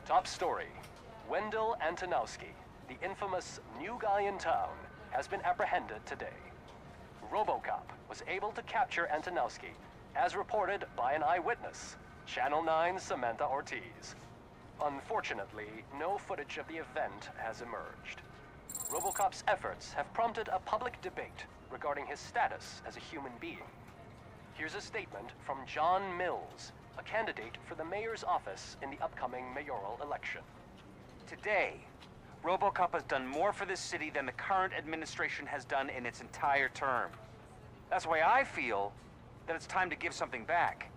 Top story. Wendell Antonowski, the infamous new guy in town, has been apprehended today. Robocop was able to capture Antonowski, as reported by an eyewitness, Channel 9's Samantha Ortiz. Unfortunately, no footage of the event has emerged. Robocop's efforts have prompted a public debate regarding his status as a human being. Here's a statement from John Mills, a candidate for the mayor's office in the upcoming mayoral election. Today, Robocop has done more for this city than the current administration has done in its entire term. That's why I feel that it's time to give something back.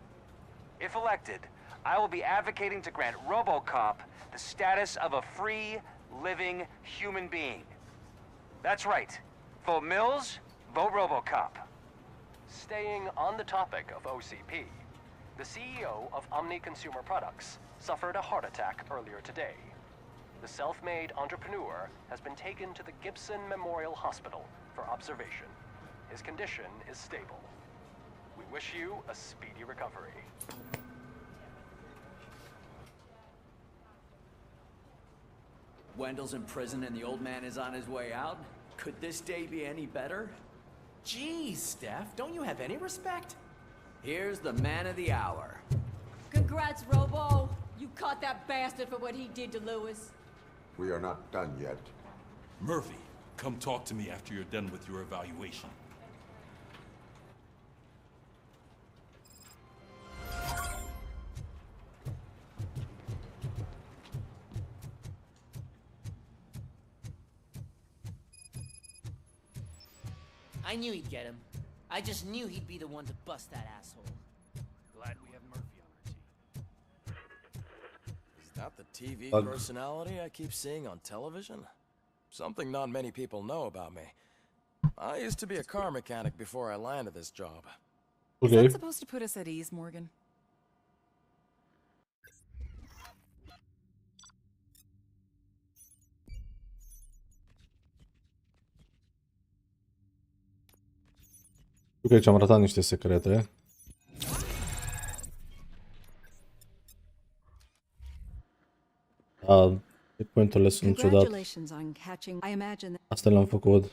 If elected, I will be advocating to grant Robocop the status of a free, living human being. That's right. Vote Mills, vote Robocop. Staying on the topic of OCP, the CEO of Omni Consumer Products suffered a heart attack earlier today. The self-made entrepreneur has been taken to the Gibson Memorial Hospital for observation. His condition is stable. We wish you a speedy recovery. Wendell's in prison and the old man is on his way out? Could this day be any better? Geez, Steph, don't you have any respect? Here's the man of the hour. Congrats, Robo! You caught that bastard for what he did to Lewis. We are not done yet. Murphy, come talk to me after you're done with your evaluation. I knew he'd get him. I just knew he'd be the one to bust that asshole. Glad we have Murphy on our team. Is that the TV Bug. personality I keep seeing on television? Something not many people know about me. I used to be a car mechanic before I landed this job. Is Okay. that supposed to put us at ease, Morgan? Ok, ci-am ratat niște secrete. Da, checkpoint-urile sunt ciudat. Congratulations on catching. I imagine that Asta le-am făcut.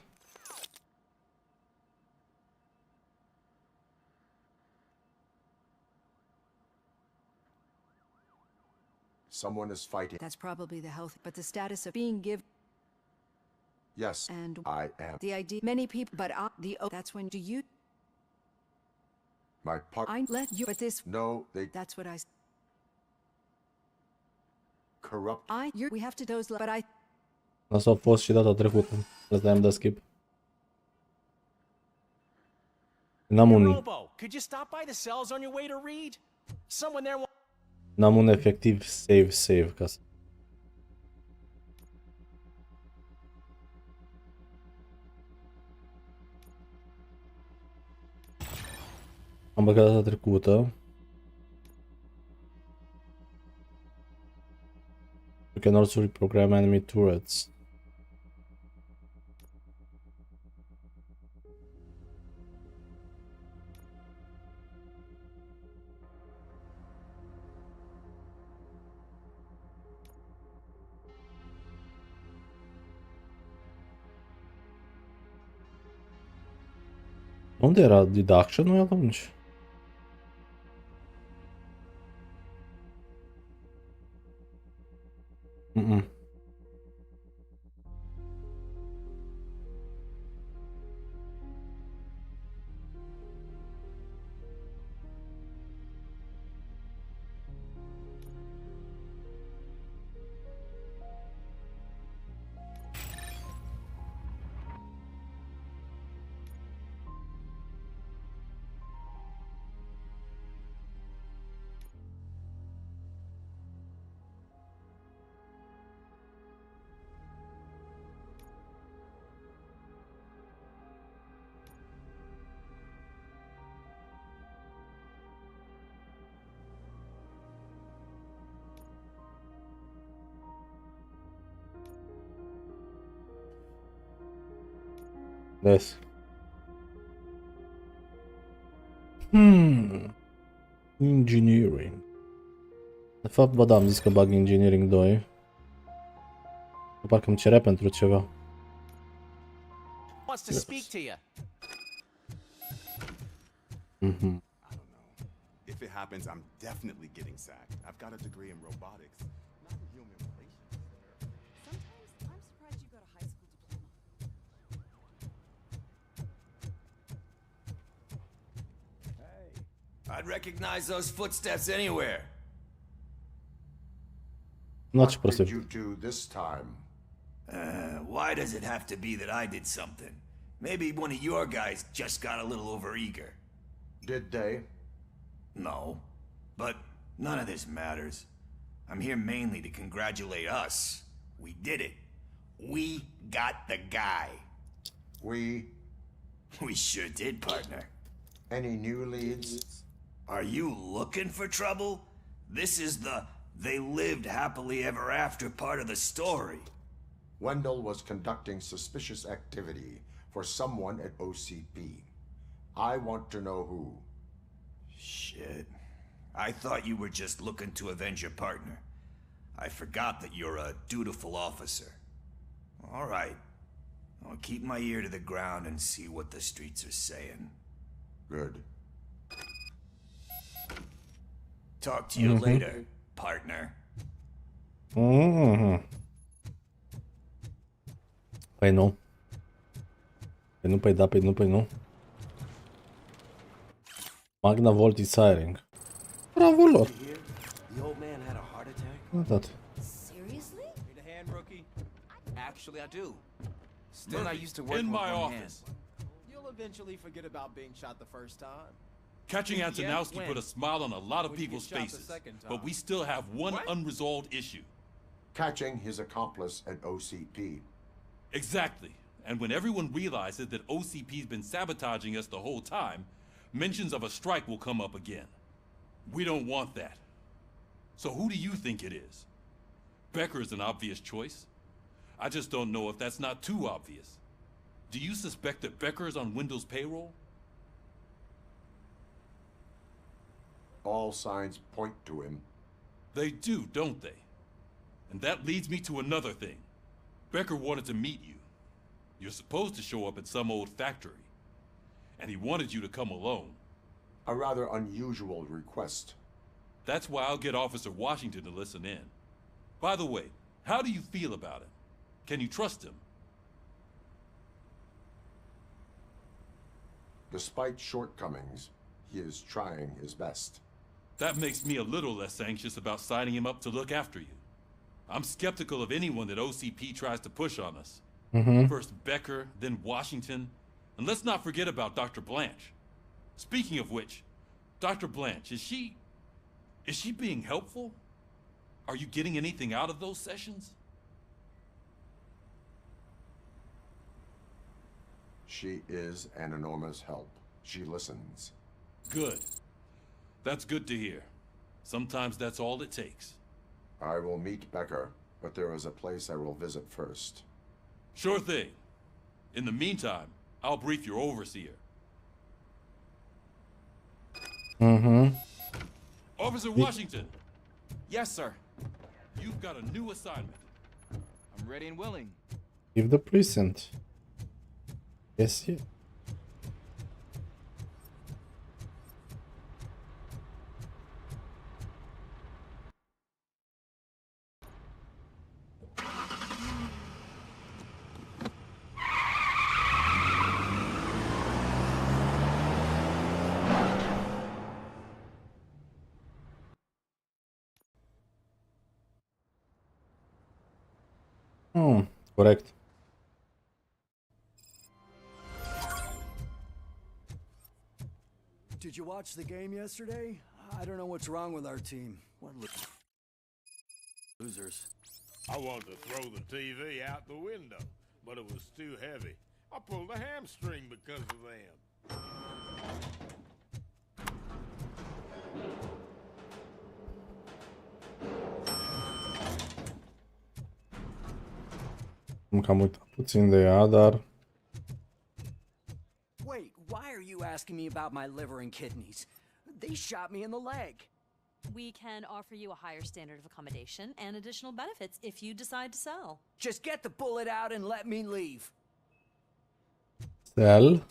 Someone is fighting. that's probably the health, but the status of being given Yes, and I am. the idea many people, but that's when do you? My part. I let you, but this No, they that's what I. corrupt. We have to dose, but I. Asta a fost și data trecută. Asta am dat skip. N-am un, Robo, could you stop by the cells on your way to read? Someone there n-am un efectiv save ca să... Am băgat data trecută. You can also reprogram enemy turrets. Unde era deduction-ul atunci? This. Engineering. De fapt, bă, da, am zis că bag Engineering 2. Parcă îmi cerea pentru ceva. Wants to speak to you. Mhm. If it happens, I'm definitely getting sacked. I've got a degree in robotics, not in human relations. Sometimes I'm surprised you got a high school diploma. I'd recognize those footsteps anywhere. Not What did supposed you do this time? Why does it have to be that I did something? Maybe one of your guys just got a little overeager. Did they? No, but none of this matters. I'm here mainly to congratulate us. We did it. We got the guy. We? We sure did, partner. Any new leads? Are you looking for trouble? This is the they lived happily ever after part of the story. Wendell was conducting suspicious activity for someone at OCP. I want to know who. Shit. I thought you were just looking to avenge your partner. I forgot that you're a dutiful officer. All right. I'll keep my ear to the ground and see what the streets are saying. Good. Talk to you later, partner. Păi nu. Păi nu, păi da, păi nu, păi nu. Magna Volti Siring. Bravo lor. The old man had a heart attack. Dat. Seriously? Need a hand, rookie? Actually, I do. Still, I used to work in with my one office. hand. You'll eventually forget about being shot the first time. Catching Yeah, Antonowski when? put a smile on a lot of When you people's get shot the faces, second but time. we still have one What? unresolved issue. Catching his accomplice at OCP. Exactly. And when everyone realizes that OCP's been sabotaging us the whole time, mentions of a strike will come up again. We don't want that. So who do you think it is? Becker is an obvious choice. I just don't know if that's not too obvious. Do you suspect that Becker is on Wendell's payroll? All signs point to him. They do, don't they? And that leads me to another thing. Becker wanted to meet you. You're supposed to show up at some old factory. And he wanted you to come alone. A rather unusual request. That's why I'll get Officer Washington to listen in. By the way, how do you feel about him? Can you trust him? Despite shortcomings, he is trying his best. That makes me a little less anxious about signing him up to look after you. I'm skeptical of anyone that OCP tries to push on us. First Becker, then Washington, and let's not forget about Dr. Blanche. Speaking of which, Dr. Blanche, is she being helpful? Are you getting anything out of those sessions? She is an enormous help. She listens. Good. That's good to hear. Sometimes that's all it takes. I will meet Becker, but there is a place I will visit first. Sure thing. In the meantime, I'll brief your overseer. Officer Washington, Yes, sir. you've got a new assignment. I'm ready and willing. Give the precinct. Yes, yeah. Correct. Did you watch the game yesterday? I don't know what's wrong with our team. What losers. I wanted to throw the TV out the window, but it was too heavy. I pulled a hamstring because of them. Am cam uitat puțin de ea, dar... Wait, why are you asking me about my liver and kidneys? They shot me in the leg. We can offer you a higher standard of accommodation and additional benefits if you decide to sell. Just get the bullet out and let me leave. Sell.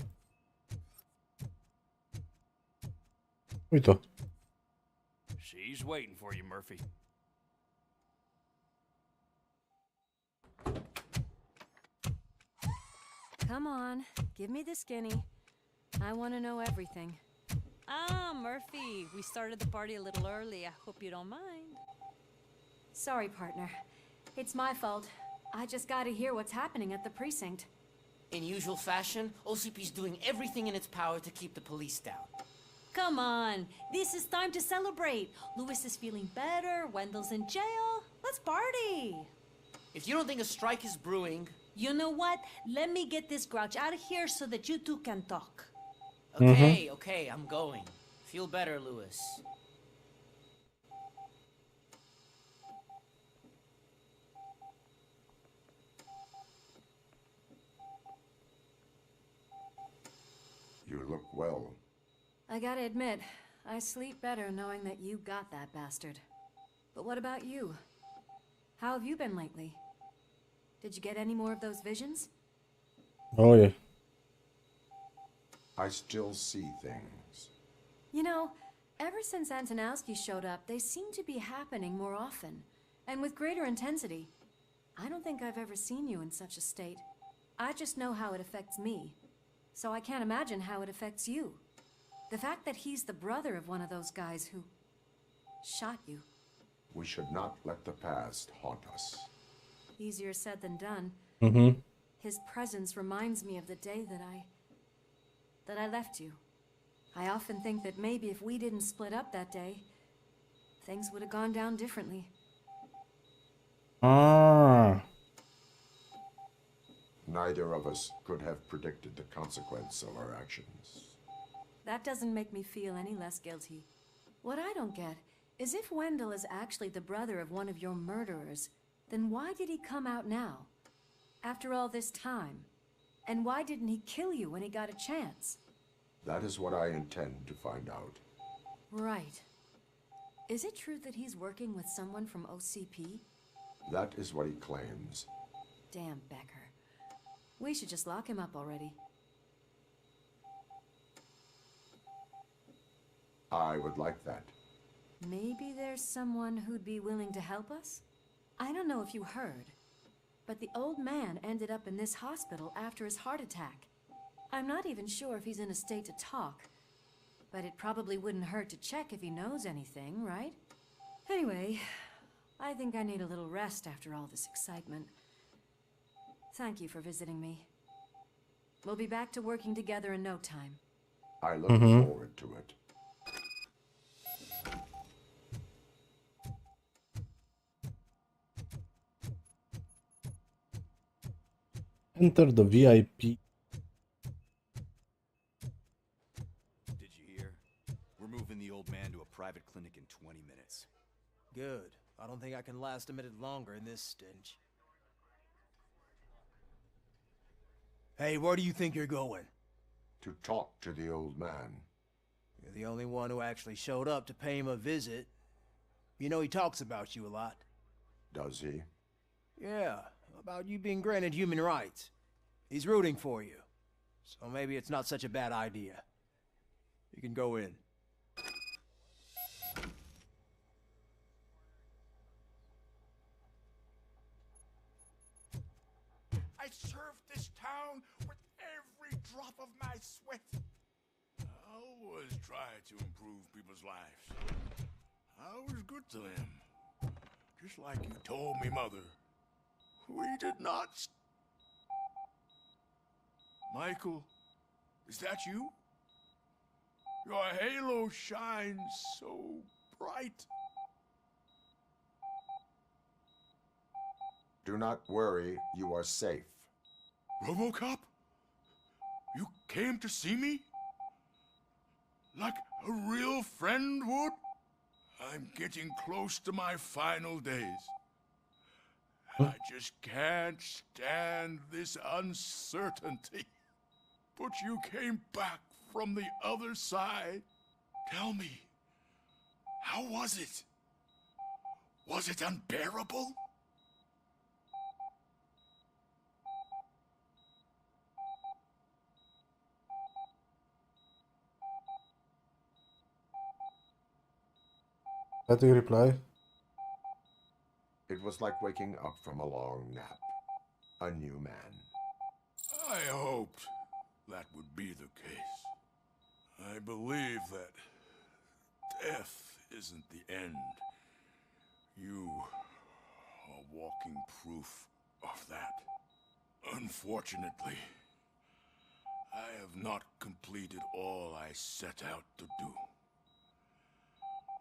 Uite-o. She's waiting for you, Murphy. Come on, give me the skinny. I want to know everything. Ah, Murphy, we started the party a little early. I hope you don't mind. Sorry, partner. It's my fault. I just gotta hear what's happening at the precinct. In usual fashion, OCP's doing everything in its power to keep the police down. Come on, this is time to celebrate. Lewis is feeling better, Wendell's in jail. Let's party. If you don't think a strike is brewing... You know what? Let me get this grouch out of here so that you two can talk. Okay, okay, I'm going. Feel better, Lewis. You look well. I gotta admit, I sleep better knowing that you got that bastard. But what about you? How have you been lately? Did you get any more of those visions? Oh yeah. I still see things. You know, ever since Antonowski showed up, they seem to be happening more often, and with greater intensity. I don't think I've ever seen you in such a state. I just know how it affects me, so I can't imagine how it affects you. The fact that he's the brother of one of those guys who shot you. We should not let the past haunt us. Easier said than done. His presence reminds me of the day that I left you. I often think that maybe if we didn't split up that day, things would have gone down differently. Ah. Neither of us could have predicted the consequence of our actions. That doesn't make me feel any less guilty. What I don't get is if Wendell is actually the brother of one of your murderers, then why did he come out now? After all this time? And why didn't he kill you when he got a chance? That is what I intend to find out. Right. Is it true that he's working with someone from OCP? That is what he claims. Damn Becker. We should just lock him up already. I would like that. Maybe there's someone who'd be willing to help us? I don't know if you heard, but the old man ended up in this hospital after his heart attack. I'm not even sure if he's in a state to talk, but it probably wouldn't hurt to check if he knows anything, right? Anyway, I think I need a little rest after all this excitement. Thank you for visiting me. We'll be back to working together in no time. I look forward to it. Enter the VIP. Did you hear? We're moving the old man to a private clinic in 20 minutes. Good. I don't think I can last a minute longer in this stench. Hey, where do you think you're going? To talk to the old man. You're the only one who actually showed up to pay him a visit. You know he talks about you a lot. Does he? Yeah, about you being granted human rights. He's rooting for you. So maybe it's not such a bad idea. You can go in. I served this town with every drop of my sweat. I always try to improve people's lives. I was good to them. Just like you told me, Mother. We did not... Michael, is that you? Your halo shines so bright. Do not worry, you are safe. Robocop? You came to see me? Like a real friend would? I'm getting close to my final days. I just can't stand this uncertainty. But you came back from the other side. Tell me, How was it? Was it unbearable? What do you reply? It was like waking up from a long nap. A new man. I hoped that would be the case. I believe that death isn't the end. You are walking proof of that. Unfortunately, I have not completed all I set out to do.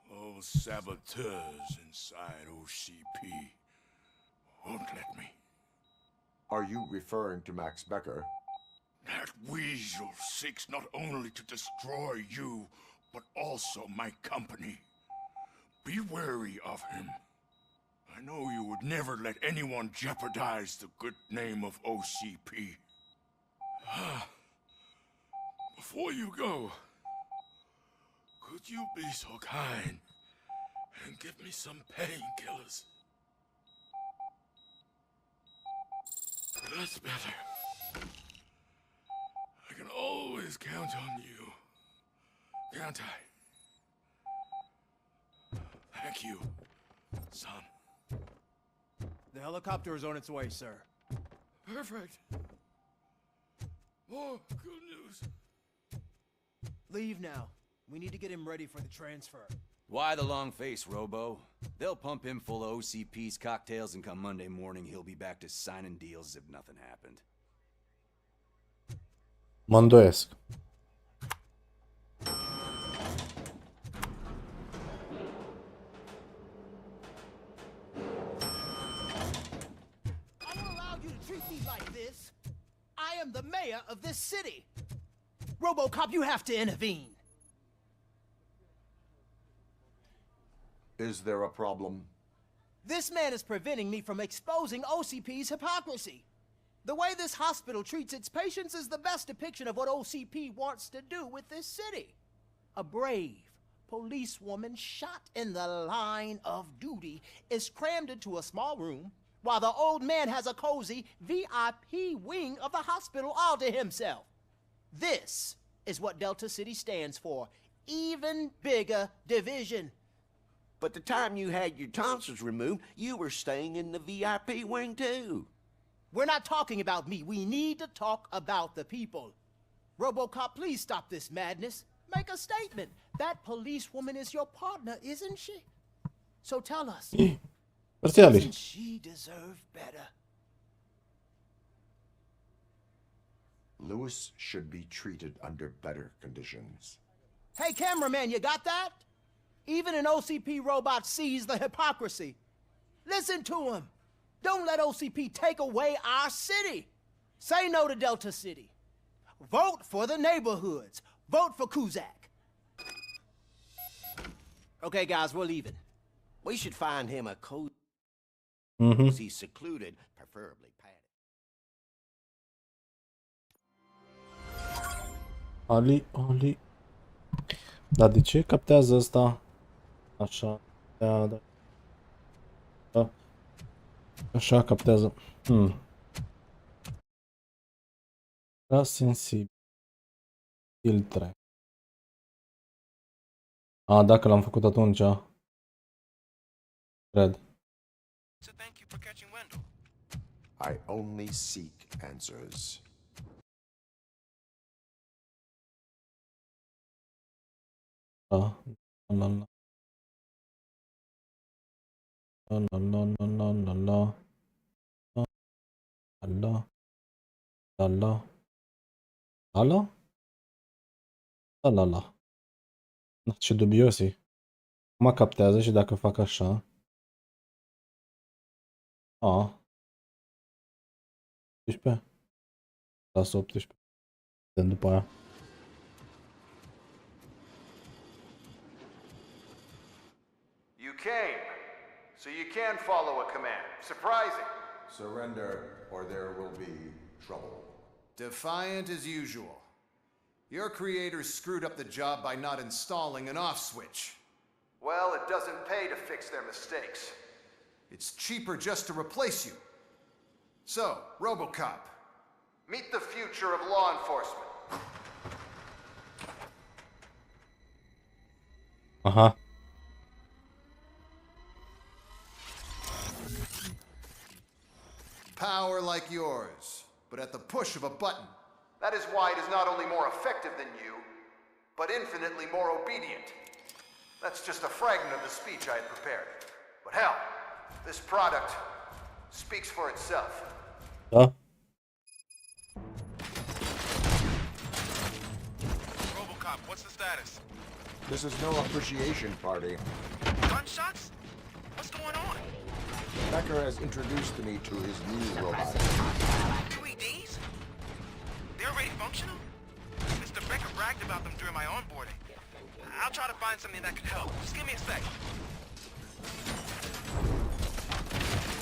Those saboteurs inside OCP won't let me. Are you referring to Max Becker? That weasel seeks not only to destroy you, but also my company. Be wary of him. I know you would never let anyone jeopardize the good name of OCP. Before you go, could you be so kind and give me some painkillers? That's better. I can always count on you, can't I? Thank you, son. The helicopter is on its way, sir. Perfect. More good news. Leave now. We need to get him ready for the transfer. Why the long face, Robo? They'll pump him full of OCP's cocktails, and come Monday morning, he'll be back to signing deals as if nothing happened. Mă îndoiesc. I don't allow you to treat me like this. I am the mayor of this city. Robocop, you have to intervene. Is there a problem? This man is preventing me from exposing OCP's hypocrisy. The way this hospital treats its patients is the best depiction of what OCP wants to do with this city. A brave policewoman shot in the line of duty is crammed into a small room while the old man has a cozy VIP wing of the hospital all to himself. This is what Delta City stands for. Even bigger division. But the time you had your tonsils removed, you were staying in the VIP wing too. We're not talking about me. We need to talk about the people. Robocop, please stop this madness. Make a statement. That policewoman is your partner, isn't she? So tell us. Doesn't she deserve better? Lewis should be treated under better conditions. Hey, cameraman, you got that? Even an OCP robot sees the hypocrisy. Listen to him. Don't let OCP take away our city. Say no to Delta City. Vote for the neighborhoods. Vote for Kuzak. Okay, guys, we're leaving. We should find him a cozy, secluded, preferably padded. Ali. Dar de ce captează ăsta? Așa. Da. Așa captează. Era sensibil. Filtre. Dacă l-am făcut atunci. Cred. So thank you for catching Wendell. I only seek answers. Ce dubios e. Mă captează și dacă fac așa. 18. Las 18. După aia. You came, so you can follow a command. Surprising. Surrender, or there will be trouble. Defiant as usual. Your creators screwed up the job by not installing an off switch. Well, it doesn't pay to fix their mistakes. It's cheaper just to replace you. So, Robocop, meet the future of law enforcement. Aha. Power like yours, but at the push of a button. That is why it is not only more effective than you, but infinitely more obedient. That's just a fragment of the speech I had prepared. But hell, this product speaks for itself. Da. Robocop, what's the status? This is no appreciation party. Gunshots? What's going on? Becker has introduced me to his new robot. UEDs? They're already functional? Mr. Becker bragged about them during my onboarding. I'll try to find something that could help. Just give me a sec.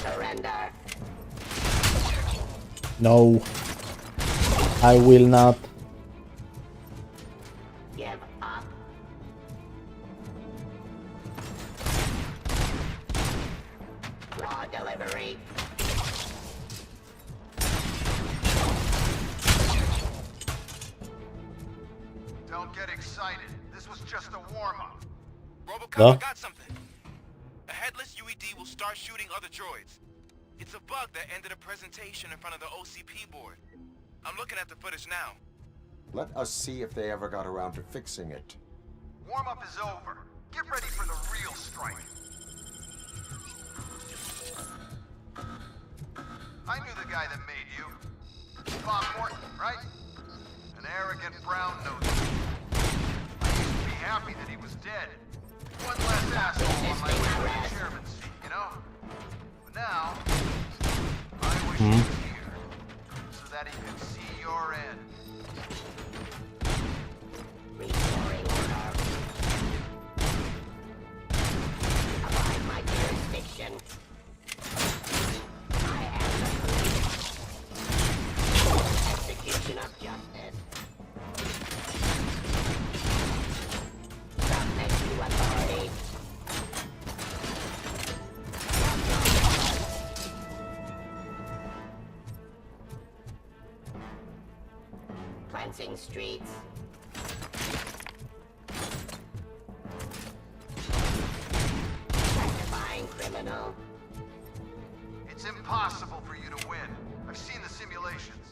Surrender. No. I will not. Give up. Raw delivery. Don't get excited. This was just a warm-up. Robocop, I got something. A headless UED will start shooting other droids. It's a bug that ended a presentation in front of the OCP board. I'm looking at the footage now. Let us see if they ever got around to fixing it. Warm-up is over. Get ready for the real strike. I knew the guy that made you. Bob Morton, right? An arrogant brown-nosed. I used to be happy that he was dead. One less asshole on my way to the chairman's seat, you know? But now, I wish he was here, so that he could see your end. Restoring order. Abide my jurisdiction. I am the police. Execution of justice. Submit to authority. Cleansing streets. Rectifying criminal. It's impossible for you to win. I've seen the simulations.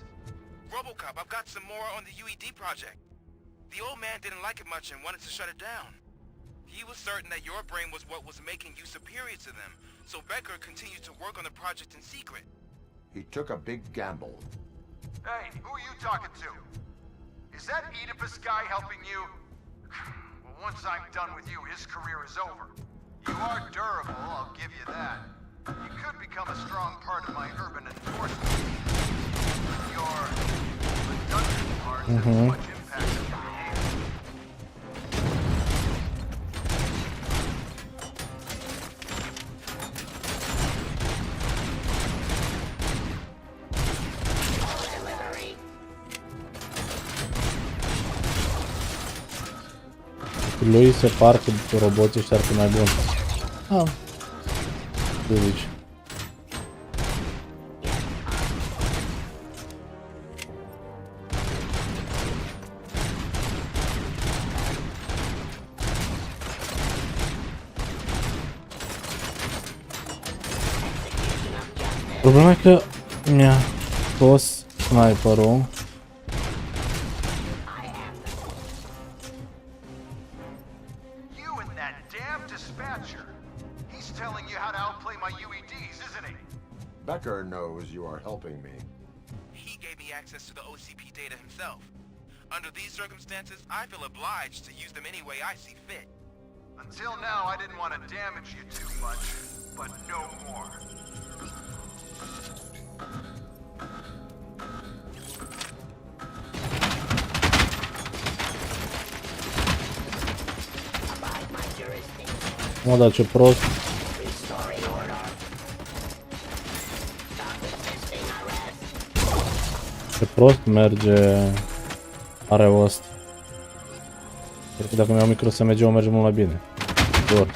Robocop, I've got some more on the UED project. The old man didn't like it much and wanted to shut it down. He was certain that your brain was what was making you superior to them, so Becker continued to work on the project in secret. He took a big gamble. Hey, who are you talking to? Is that Oedipus guy helping you? Well, once I'm done with you, his career is over. You are durable, I'll give you that. You could become a strong part of my urban enforcement team. Your redundant parts have too much impact on me. Lui se par că roboții ăștia ar fi mai buni. Ah. Tu zici. Problema e că mi-a scos sniperul. Becker knows you are helping me. He gave me access to the OCP data himself. Under these circumstances, I feel obliged to use them any way I see fit. Until now, I didn't want to damage you too much, but no more. Mă, dar ce prost. Ce prost merge are ăsta. Cred că dacă mi-au micro SMG-ul merge mult mai bine. Dur.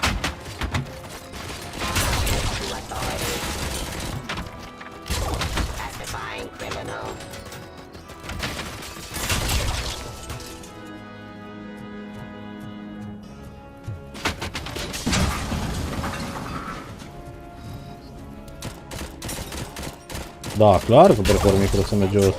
Pacifying criminal. Da, clar că performii trebuie să merge jos.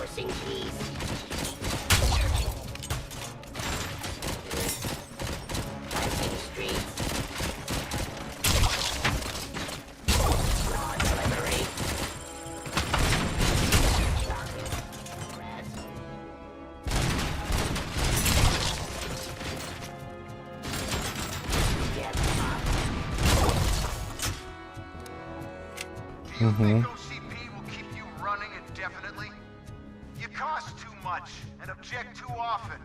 OCP will keep you running indefinitely? You cost too much and object too often.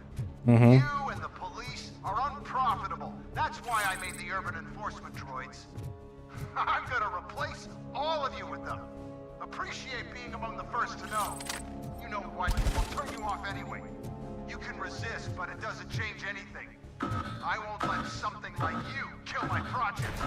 You and the police are unprofitable. That's why I made the urban enforcement droids. I'm gonna replace all of you with them. Appreciate being among the first to know. You know what? I'll turn you off anyway. You can resist, but it doesn't change anything. I won't let something like you kill my project.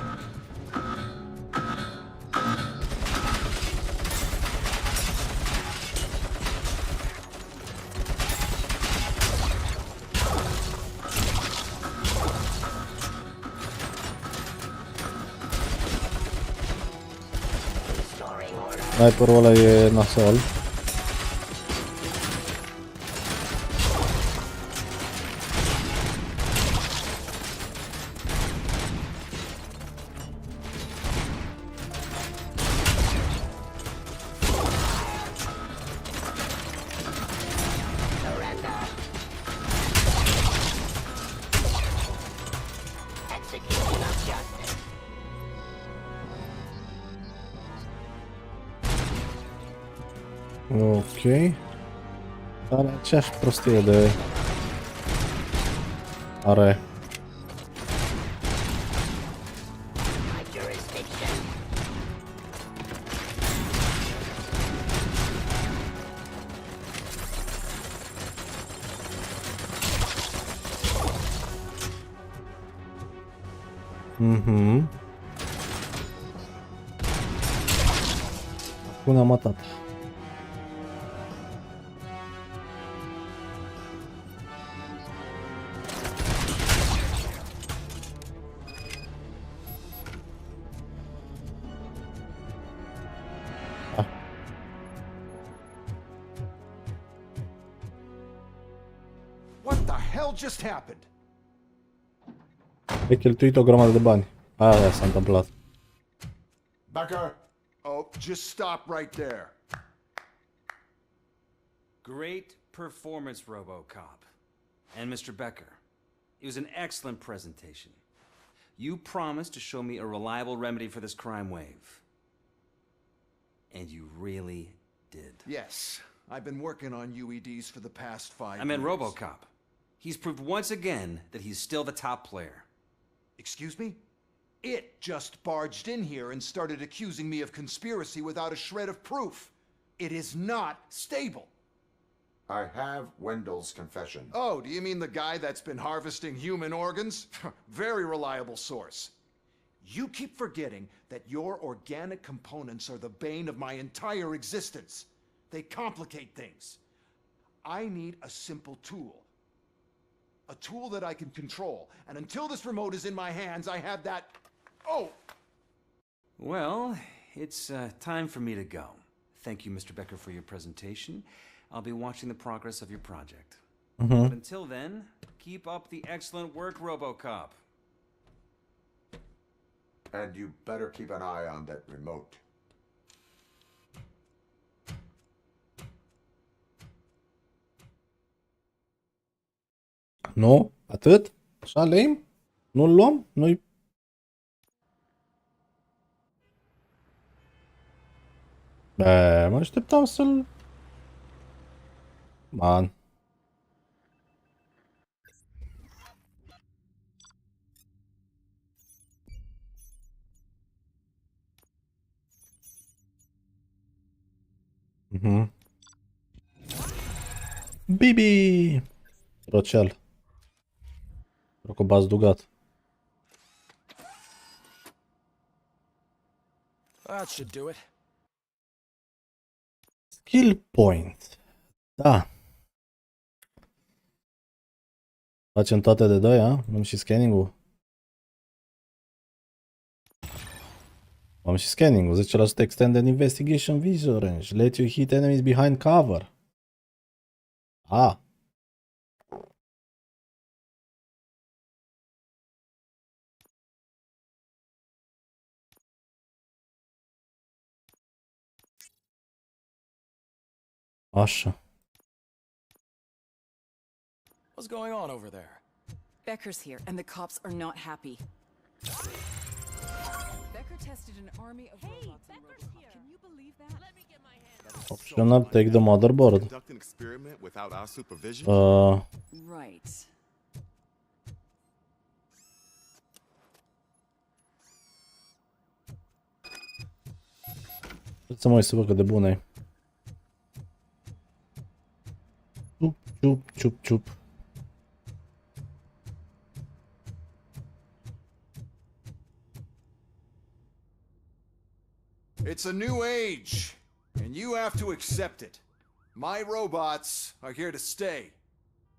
Sniperul ăla e nasol. Ok. Are aceeași prostie de... Are... Pune matat. What the hell just happened? Ai cheltuit o grămadă de bani. Aia s-a întâmplat. Becker! Oh, just stop right there. Great performance, Robocop. And Mr. Becker. It was an excellent presentation. You promised to show me a reliable remedy for this crime wave. And you really did. Yes, I've been working on UEDs for the past 5 years. I meant Robocop. He's proved once again that he's still the top player. Excuse me? It just barged in here and started accusing me of conspiracy without a shred of proof. It is not stable. I have Wendell's confession. Oh, do you mean the guy that's been harvesting human organs? Very reliable source. You keep forgetting that your organic components are the bane of my entire existence. They complicate things. I need a simple tool. A tool that I can control. And until this remote is in my hands, I have that... Oh! Well, it's time for me to go. Thank you, Mr. Becker, for your presentation. I'll be watching the progress of your project. But until then, keep up the excellent work, Robocop. And you better keep an eye on that remote. Nu? Atât? Așa lame? Nu-l luăm? Nu-i... Bă, mă așteptam să-l... Man. Bibi! Rocel. Rocobați dugat. That should do it. Skill point. Da. Facem toate de 2, a? Am și scanning-ul. Am și scanning-ul. 10% extended investigation visual range. Let you hit enemies behind cover. Ah. Așa. What's going on over there? Becker's here, and the cops are not happy. Becker tested an army of robots in Robocop. Can you believe that? Let me get my hands. Optional take the motherboard. Conduct an experiment without our supervision? Right. Să mă uit să văd cât de bună e. Ciup, ciup, ciup, ciup. It's a new age, and you have to accept it. My robots are here to stay.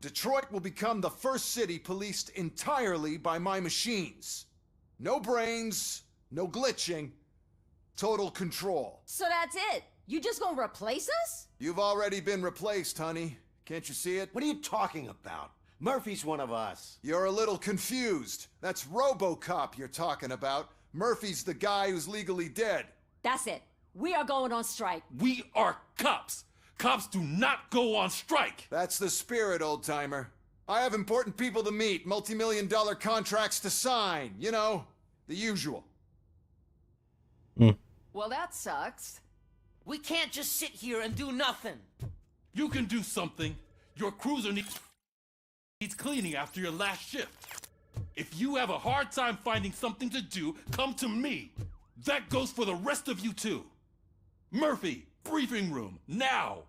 Detroit will become the first city policed entirely by my machines. No brains, no glitching, total control. So that's it? You just gonna replace us? You've already been replaced, honey. Can't you see it? What are you talking about? Murphy's one of us. You're a little confused. That's Robocop you're talking about. Murphy's the guy who's legally dead. That's it. We are going on strike. We are cops. Cops do not go on strike. That's the spirit, old-timer. I have important people to meet, multi-million-dollar contracts to sign. You know, the usual. Well, that sucks. We can't just sit here and do nothing. You can do something. Your cruiser needs cleaning after your last shift. If you have a hard time finding something to do, come to me. That goes for the rest of you too. Murphy, briefing room, now!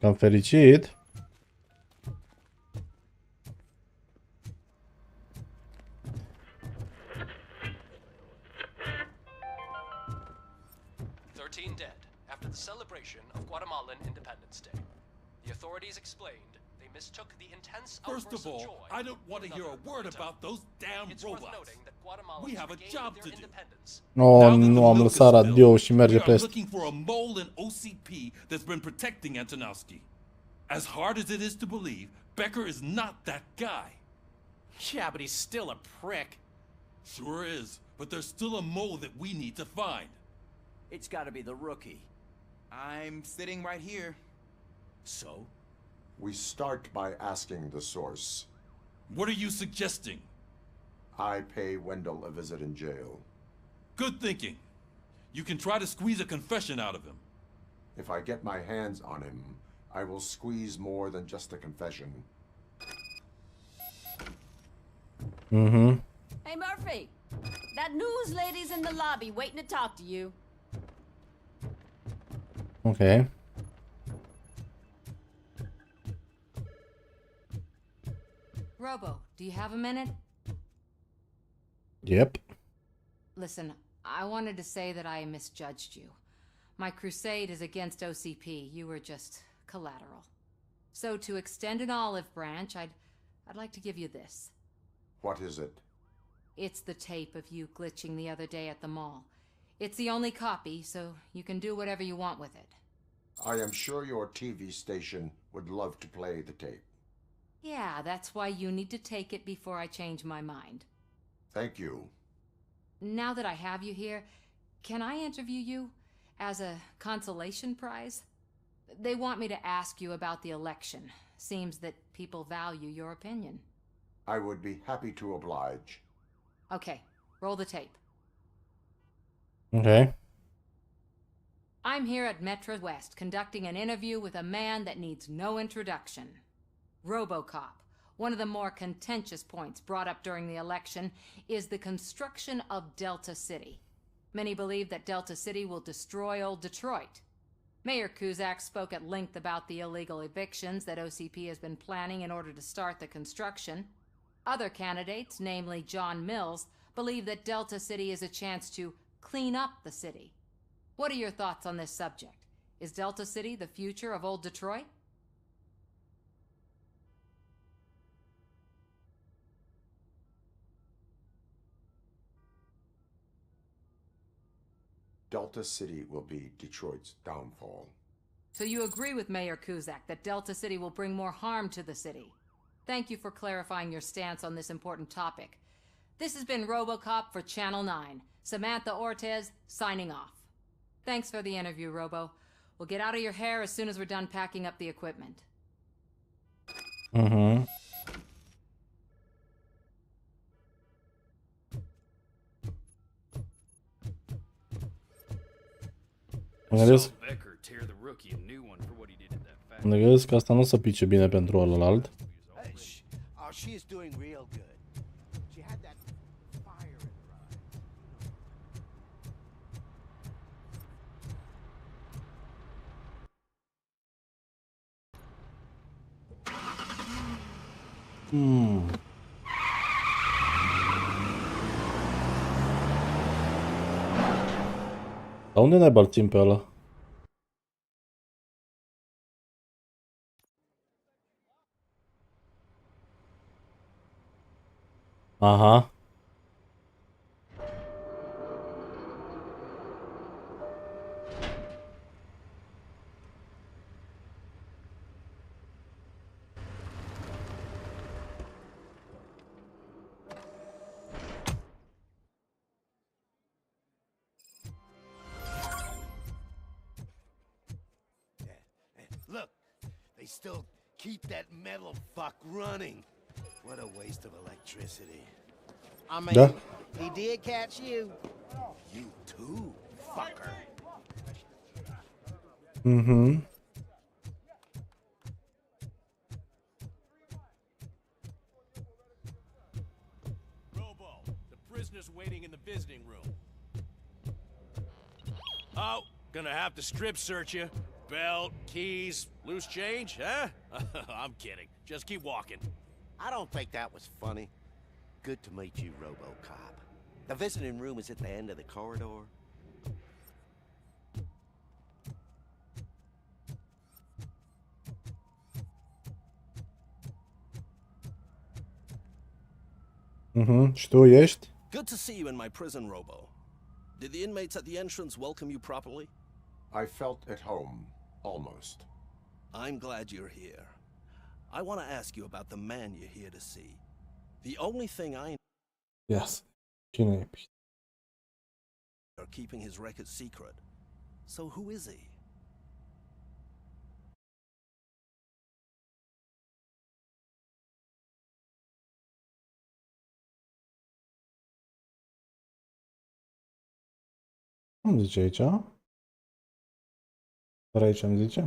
Cam fericit. Dead after the celebration of Guatemalan Independence Day. The authorities explained they mistook the intense First outburst of of joy. all, I don't want to hear a word about those damn It's worth robots. noting that Guatemalans We have a regained job their to do. independence. Oh, nu am lăsat radio și merge We are peste. looking for a mole in OCP that's been protecting Antonowski. As hard as it is to believe, Becker is not that guy. Yeah, but he's still a prick. Sure is, but there's still a mole that we need to find. It's gotta be the rookie. I'm sitting right here. So? We start by asking the source. What are you suggesting? I pay Wendell a visit in jail. Good thinking. You can try to squeeze a confession out of him. If I get my hands on him, I will squeeze more than just a confession. Hey, Murphy. That news lady's in the lobby waiting to talk to you. Okay. Robo, do you have a minute? Yep. Listen, I wanted to say that I misjudged you. My crusade is against OCP. You were just collateral. So to extend an olive branch, I'd like to give you this. What is it? It's the tape of you glitching the other day at the mall. It's the only copy, so you can do whatever you want with it. I am sure your TV station would love to play the tape. Yeah, that's why you need to take it before I change my mind. Thank you. Now that I have you here, can I interview you as a consolation prize? They want me to ask you about the election. Seems that people value your opinion. I would be happy to oblige. Okay, roll the tape. Okay. I'm here at Metro West conducting an interview with a man that needs no introduction. Robocop. One of the more contentious points brought up during the election is the construction of Delta City. Many believe that Delta City will destroy old Detroit. Mayor Kuzak spoke at length about the illegal evictions that OCP has been planning in order to start the construction. Other candidates, namely John Mills, believe that Delta City is a chance to clean up the city. What are your thoughts on this subject? Is Delta City the future of old Detroit? Delta City will be Detroit's downfall. So you agree with Mayor Kuzak that Delta City will bring more harm to the city? Thank you for clarifying your stance on this important topic. This has been Robocop for Channel 9. Samantha Ortez, signing off. Thanks for the interview, Robo. We'll get out of your hair as soon as we're done packing up the equipment. Mhm. Mă gândesc că asta nu o să pice bine pentru ălălalt. Oh, she is doing real good. She had that fire in her Dar unde ne bărțim pe ăla? Aha. Look, they still keep that metal fuck running. What a waste of electricity. I mean, Da. he did catch you. You too, fucker. Mhm. Robo, the prisoner's waiting in the visiting room. Oh, gonna have to strip search you. Belt, keys, loose change, huh? I'm kidding. Just keep walking. I don't think that was funny. Good to meet you, Robocop. The visiting room is at the end of the corridor. Mhm. Și tu ești? Good to see you in my prison, Robo. Did the inmates at the entrance welcome you properly? I felt at home, almost. I'm glad you're here. I want to ask you about the man you're here to see. The only thing I Yes. Cine e? are keeping his record secret. So who is he? Cum zice aici? Dar aici îmi zice?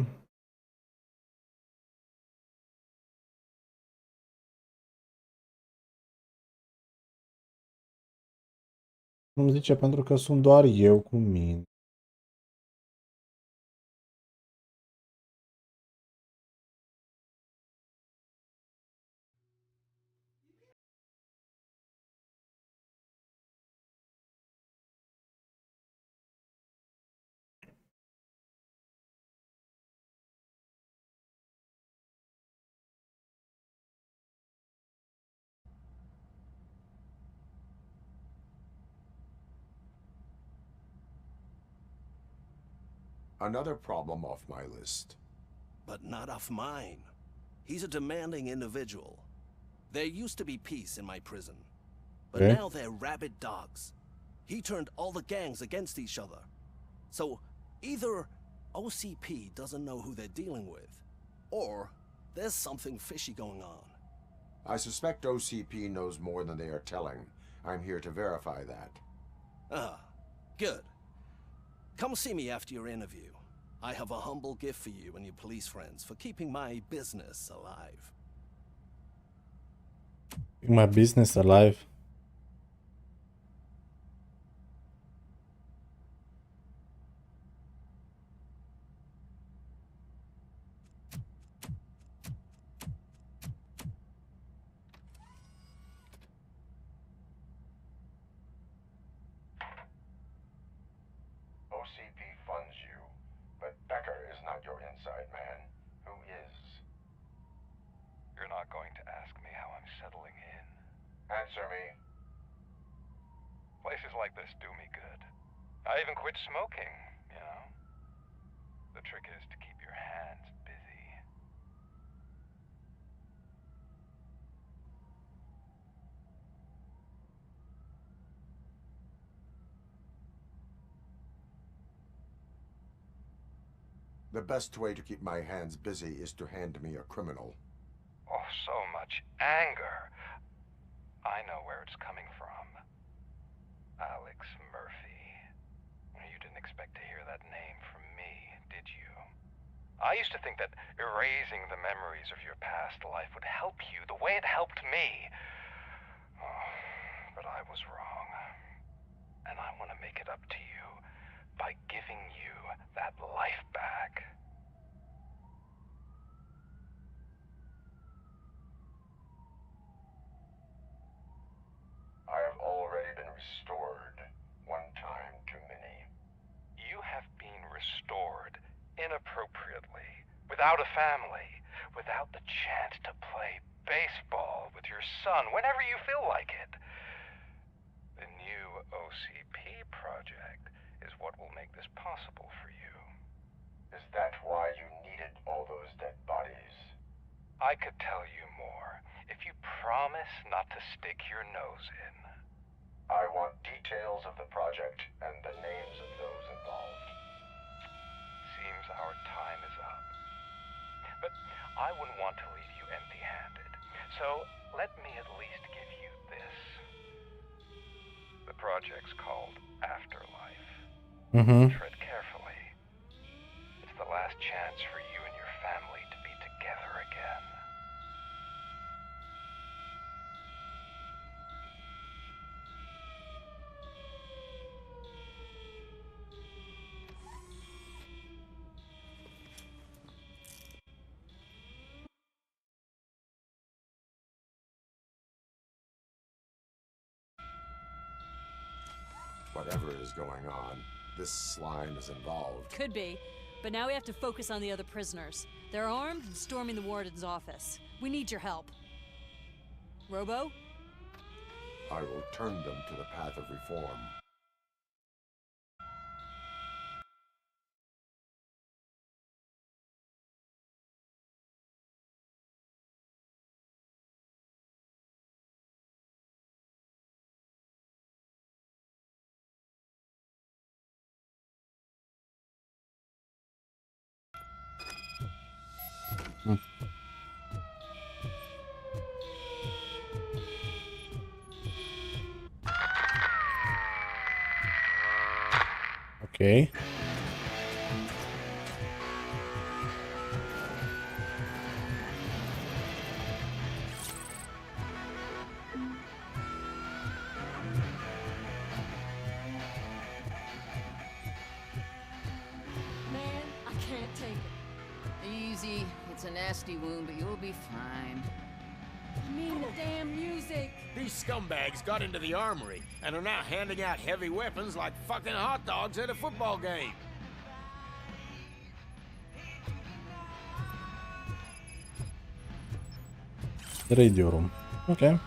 Îmi zice pentru că sunt doar eu cu mine. Another problem off my list. But not off mine. He's a demanding individual. There used to be peace in my prison. But Okay. now they're rabid dogs. He turned all the gangs against each other. So either OCP doesn't know who they're dealing with, or there's something fishy going on. I suspect OCP knows more than they are telling. I'm here to verify that. Ah, good. Come see me after your interview. I have a humble gift for you and your police friends for keeping my business alive. My business alive. like this do me good. I even quit smoking, you know? The trick is to keep your hands busy. The best way to keep my hands busy is to hand me a criminal. Oh, so much anger. I know where it's coming from. Alex Murphy. You didn't expect to hear that name from me, did you? I used to think that erasing the memories of your past life would help you the way it helped me. Oh, but I was wrong. And I want to make it up to you by giving you that life back. I have already been restored. One time too many. You have been restored inappropriately, without a family, without the chance to play baseball with your son whenever you feel like it. The new OCP project is what will make this possible for you. Is that why you needed all those dead bodies? I could tell you more if you promise not to stick your nose in. I want details of the project and the names of those involved. Seems our time is up. But I wouldn't want to leave you empty-handed. So let me at least give you this. The project's called Afterlife. Tread carefully. It's the last chance for you and your family to be together again. Whatever is going on, this slime is involved. Could be, but now we have to focus on the other prisoners. They're armed and storming the warden's office. We need your help. Robo? I will turn them to the path of reform. Okay. Man, I can't take it. Easy. It's a nasty wound, but you'll be fine. I mean the damn music. These scumbags got into the armory and are now handing out heavy weapons like fucking hot dogs at a football game. Radio room. Okay.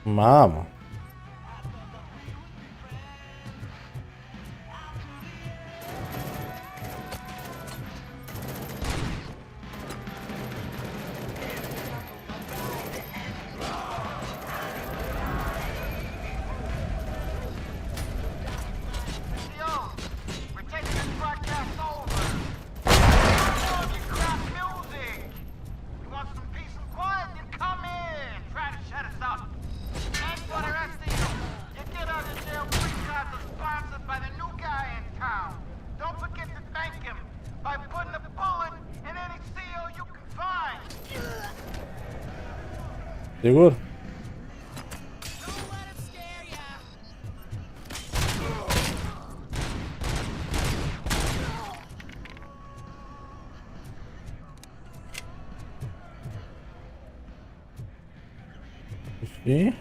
Mamo. Sigur? Sí.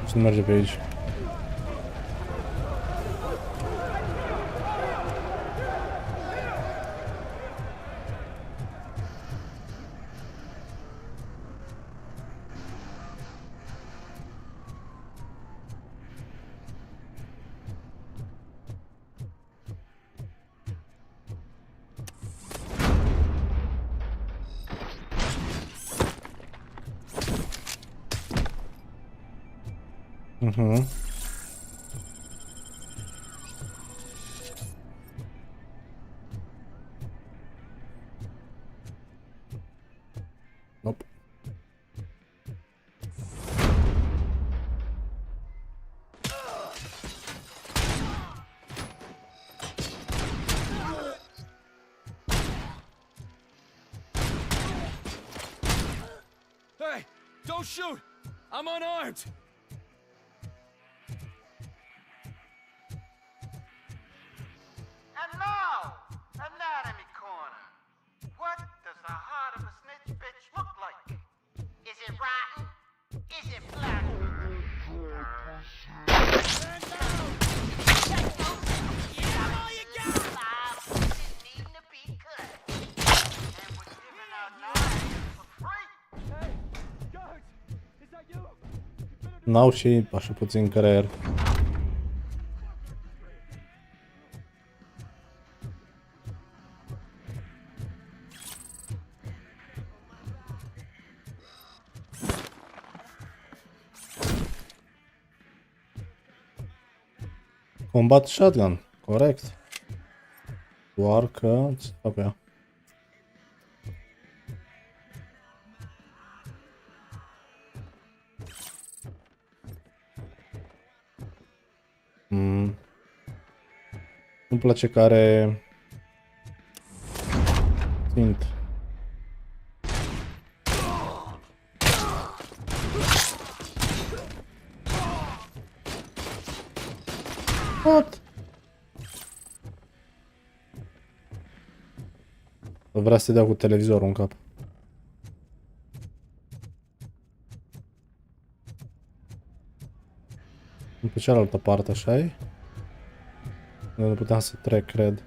Și nu merge pe aici. Mhm. Nope. Hey, don't shoot! I'm unarmed! And now, Anatomy Corner. What does the heart of a snitch bitch look like? Is it rotten? Is it black? Stand down! Give all you got! Live pieces needing to be cut. And we're giving out knives for free. Hey, guards! Is that you? N-au și așa puțin creier. Combat shotgun, corect. Doar că... ce fac cu ea? Nu-mi place că are... țint. What? Vrea să dea cu televizorul în cap. Pe cealaltă parte, așa-i? Nu puteam să trec, cred.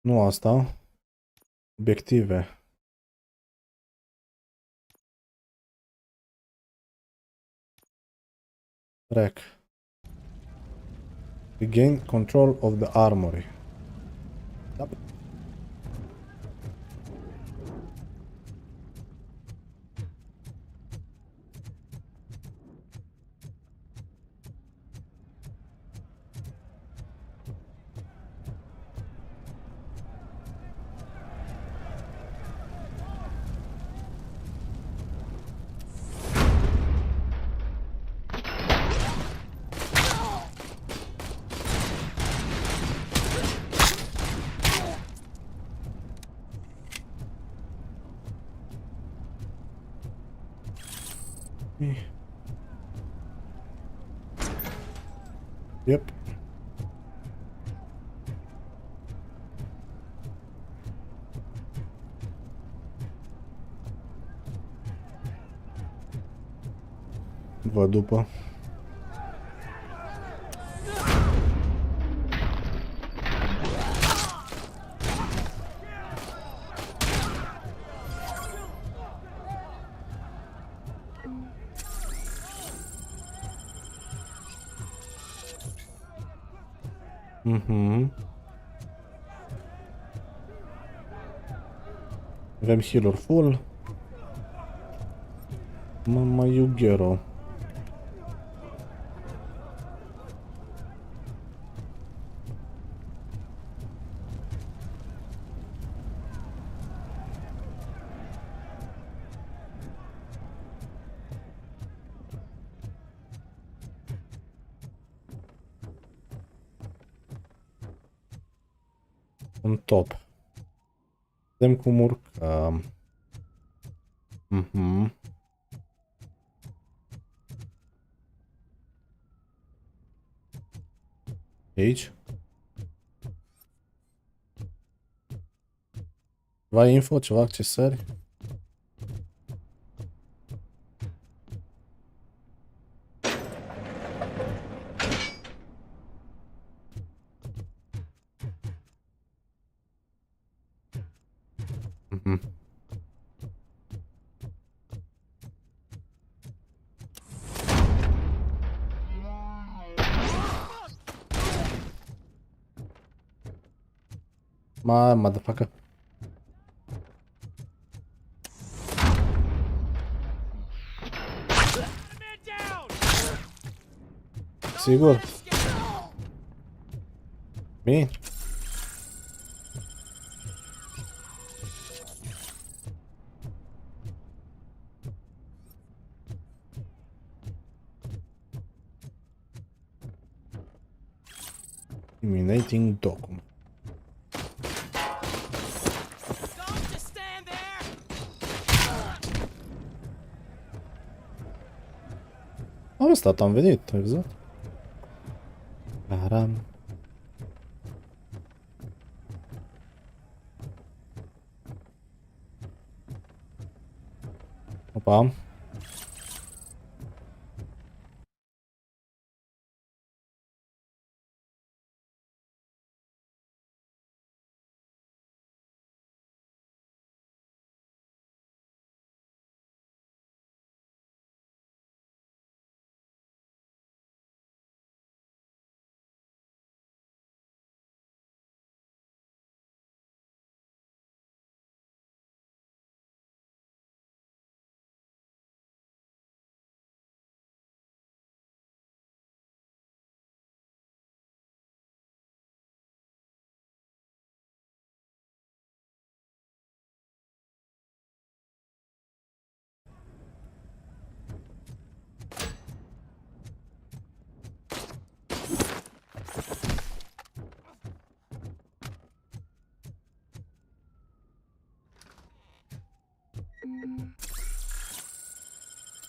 Nu asta. Obiective. Rec. Regain control of the armory. Da. Yep. Văd după. Avem heal-uri full. Mama Yugero. Un top. Vedem cum urcăm. Aici. Ceva info, ceva accesări. My motherfucker. Sigur. Bine. Eliminating document. Am stat, am venit, exact. Aram. Opa.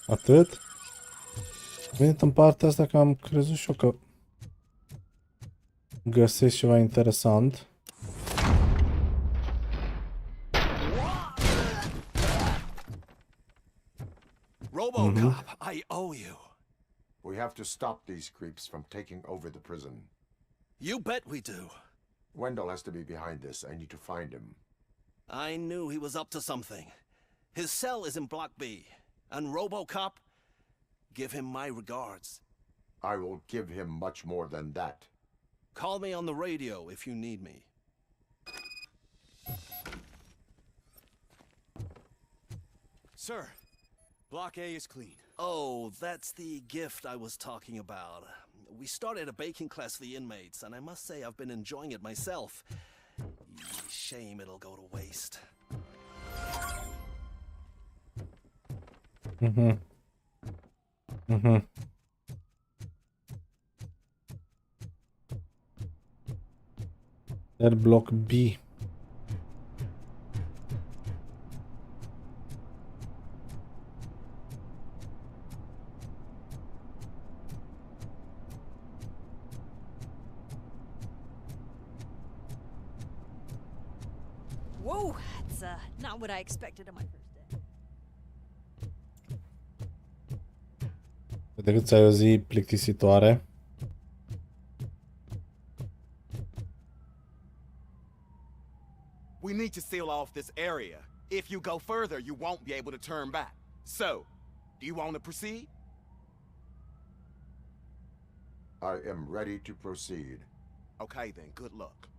Atât? Venit în partea asta că am crezut și eu că găsesc ceva interesant. Robocop, I owe you. We have to stop these creeps from taking over the prison. You bet we do. Wendell has to be behind this. I need to find him. I knew he was up to something. His cell is in Block B. And Robocop, give him my regards. I will give him much more than that. Call me on the radio if you need me. Sir, Block A is clean. Oh, that's the gift I was talking about. We started a baking class for the inmates, and I must say I've been enjoying it myself. Shame it'll go to waste. That block B. Whoa, that's not what I expected on my first day. Decât să ai o zi plictisitoare. We need to seal off this area. If you go further, you won't be able to turn back. So, do you want to proceed? I am ready to proceed. Okay then, good luck.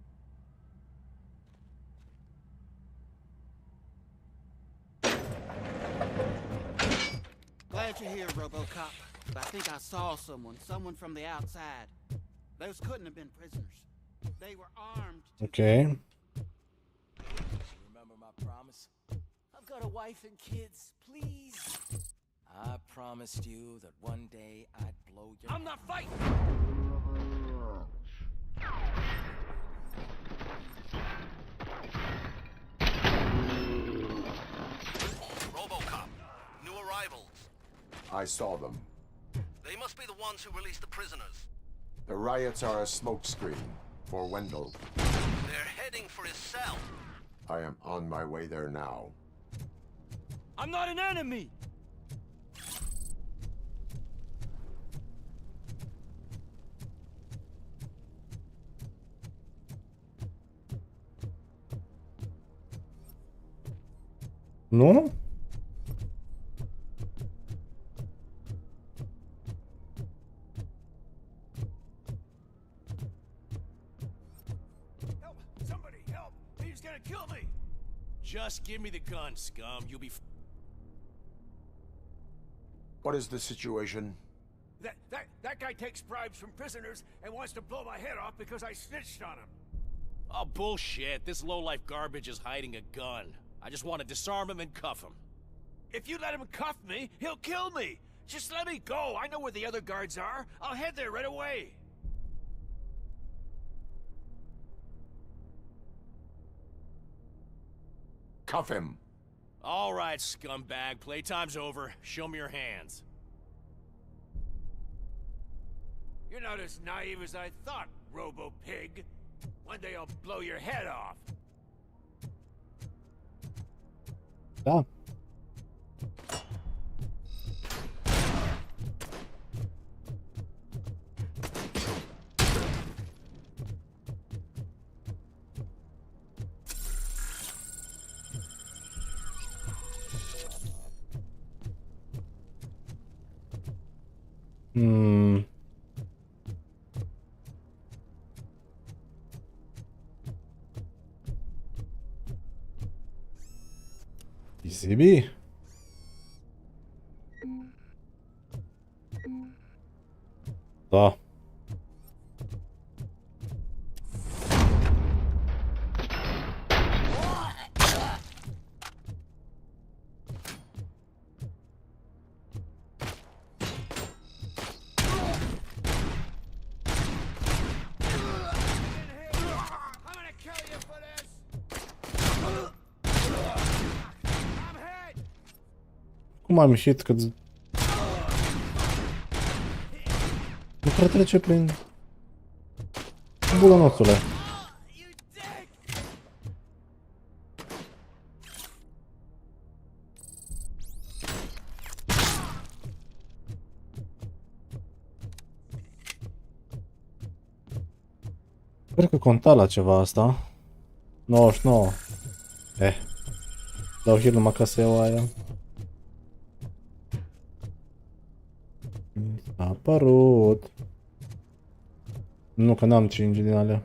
Glad you're here, Robocop. But I think I saw someone from the outside. Those couldn't have been prisoners. They were armed. Okay. Remember my promise? I've got a wife and kids, please. I promised you that one day I'd blow your... I'm not fighting! I saw them. They must be the ones who released the prisoners. The riots are a smokescreen for Wendell. They're heading for his cell. I am on my way there now. I'm not an enemy! Nu? Help! Somebody help! He's gonna kill me! Just give me the gun, scum. You'll be What is the situation? That guy takes bribes from prisoners and wants to blow my head off because I snitched on him. Oh, bullshit. This lowlife garbage is hiding a gun. I just want to disarm him and cuff him. If you let him cuff me, he'll kill me. Just let me go. I know where the other guards are. I'll head there right away. Cuff him. All right, scumbag. Playtime's over. Show me your hands. You're not as naive as I thought, Robo-Pig. One day I'll blow your head off. Da. PCB. Da. Cum am ieșit cât... Nu prea trece prin... Bulănoțule. Sper că conta la ceva asta. 99. Dau heal numai ca să iau aia. A apărut. Nu, că n-am 5 din alea.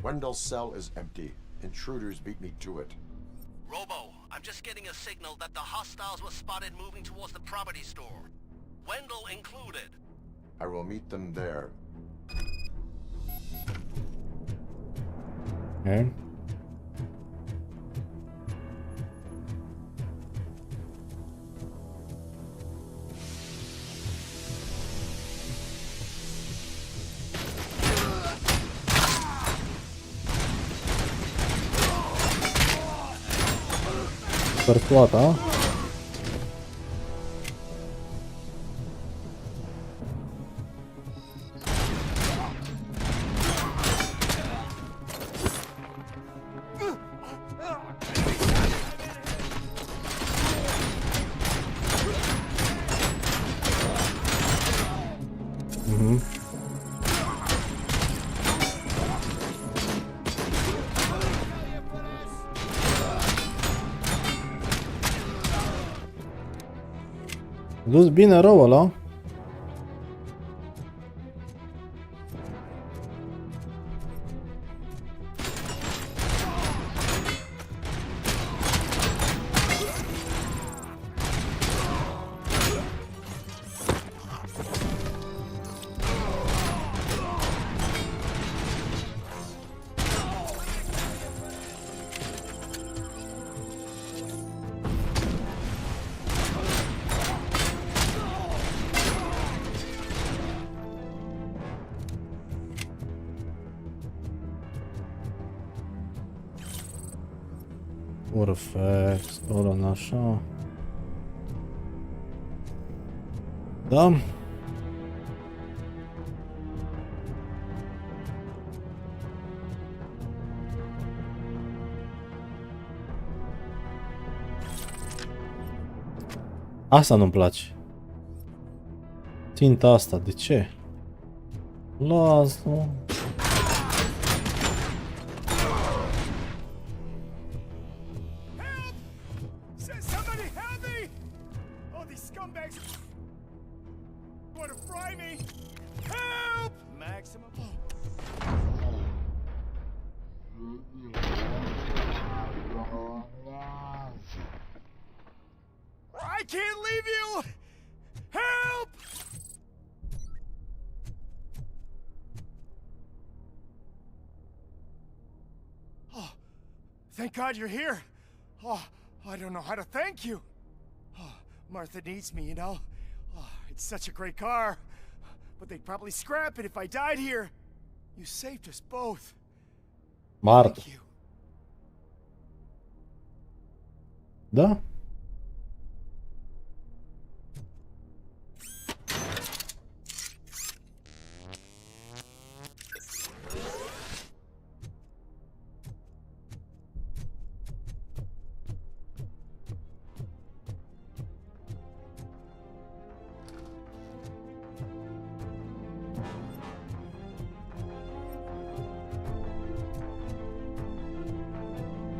Wendell's cell is empty. Intruders beat me to it. Robo, I'm just getting a signal that the hostiles were spotted moving towards the property store. Wendell included. I will meet them there. Okay. Toată. Dus bine rău ăla. Perfect, stolen așa. Da. Asta nu-mi place. Ținta asta, de ce? Las-o. Somebody help me! Oh, these scumbags want to fry me! Help! Maximum. I can't leave you! Help! Oh, thank God you're here. Oh, I don't know how to thank you. Oh, Martha needs me, you know. Oh, it's such a great car. But they'd probably scrap it if I died here. You saved us both. Martha. Thank you. Da?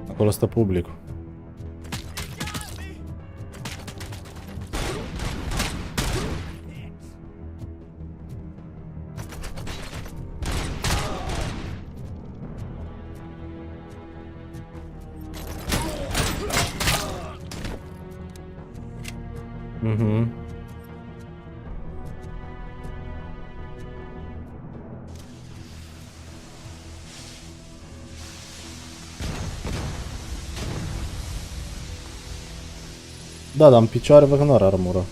Acolo stă publicul. Mhm. Da, dar în picioare văd că nu are armură.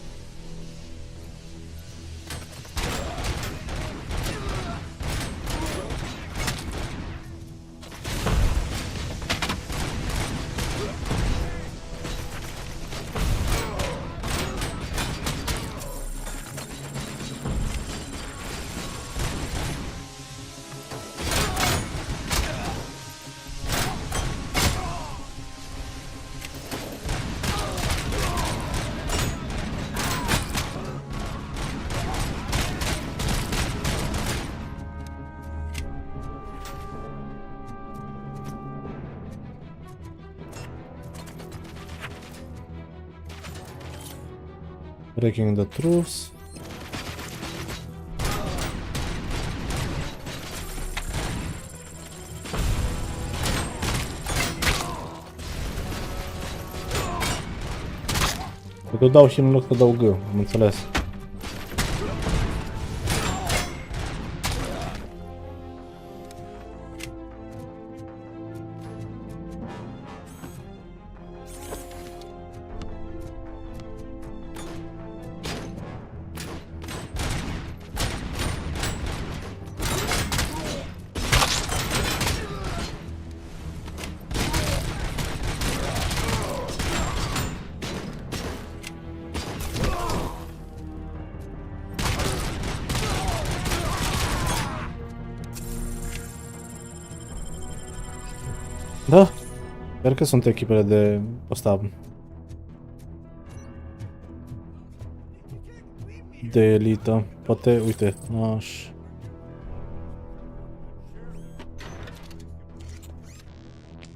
Breaking the truce. Că dau și în loc să dau G, am înțeles. Da, sper că sunt echipele de ăsta de elită. Poate, uite, aș...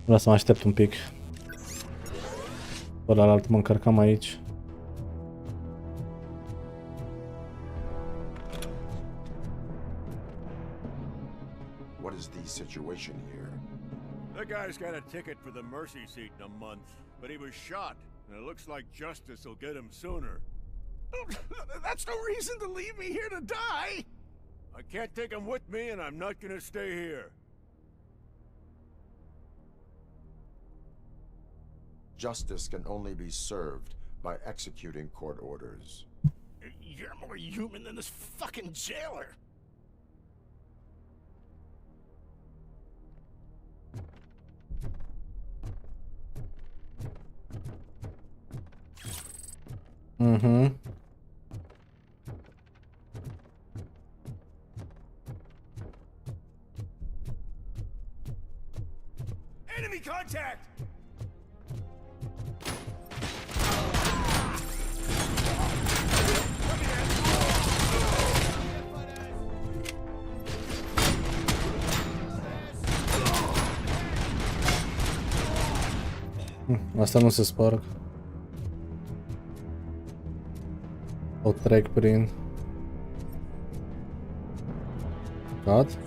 Vreau să mă aștept un pic. Pe ălalalt mă încărcam aici. What is the situation here? The guy's got a ticket for the mercy seat in a month, but he was shot, and it looks like justice will get him sooner. That's no reason to leave me here to die! I can't take him with me, and I'm not gonna stay here. Justice can only be served by executing court orders. You're more human than this fucking jailer! Mhm. Enemy contact! Asta nu se sparg. O trec prin... Cad.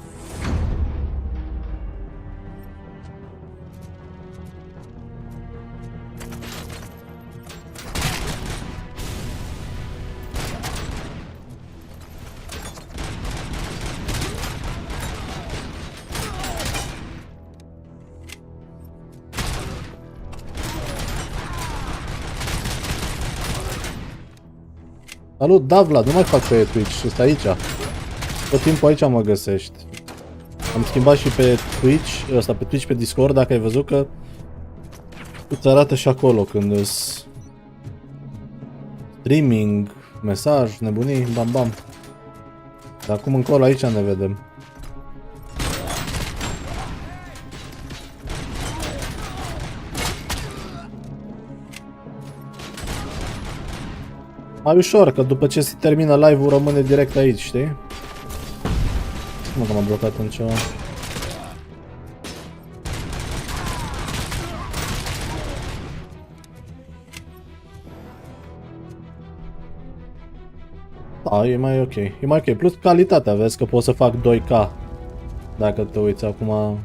Salut, da, Vlad, nu mai fac pe Twitch, este aici. Tot timpul aici mă găsești. Am schimbat și pe Twitch, ăsta pe Twitch, pe Discord, dacă ai văzut că îți arată și acolo când îți streaming, mesaj, nebunii, bam bam. Dar acum încolo aici ne vedem. Mai ușor, că după ce se termină live-ul rămâne direct aici, știi? Mă, că m-am blocat în ceva. Da, e mai ok. E mai ok. Plus calitatea, vezi că pot să fac 2K. Dacă te uiți acum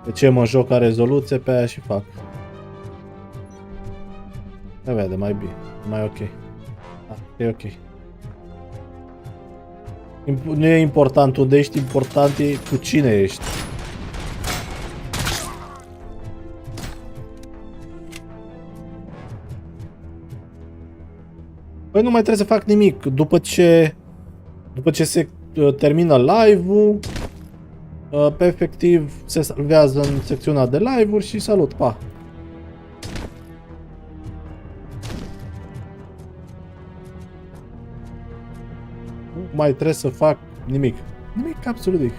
de ce mă joc ca rezoluție, pe aia și fac. Se vede mai bine, mai ok. E ok. Nu e important unde ești, important e cu cine ești. Păi nu mai trebuie să fac nimic. După ce se termină live-ul, pe efectiv se salvează în secțiunea de live-uri și salut, pa! Mai trebuie să fac nimic. Nimic, absolut nimic.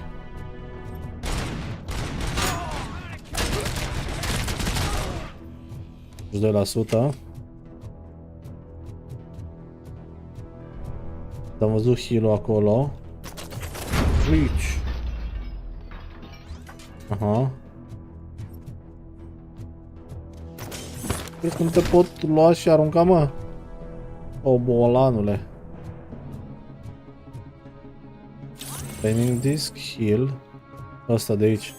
%. Am văzut heal-ul acolo. Reach. Aha. Cred că nu te pot lua și arunca, mă? O, bolanule. Training disc, heal. Asta de aici.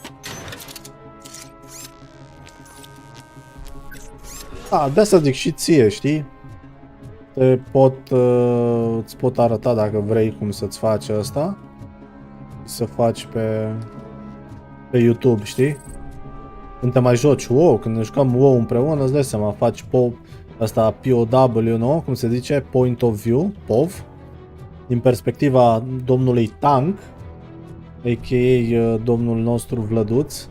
De asta zic și ție, știi? Îți pot arăta dacă vrei cum să-ți faci asta. Să faci pe YouTube, știi? Când te mai joci WoW, când ne jucăm WoW împreună, îți dai seama, faci asta POW, nu? Cum se zice? Point of View, POV. Din perspectiva domnului Tank, a.k.a. domnul nostru Vlăduț.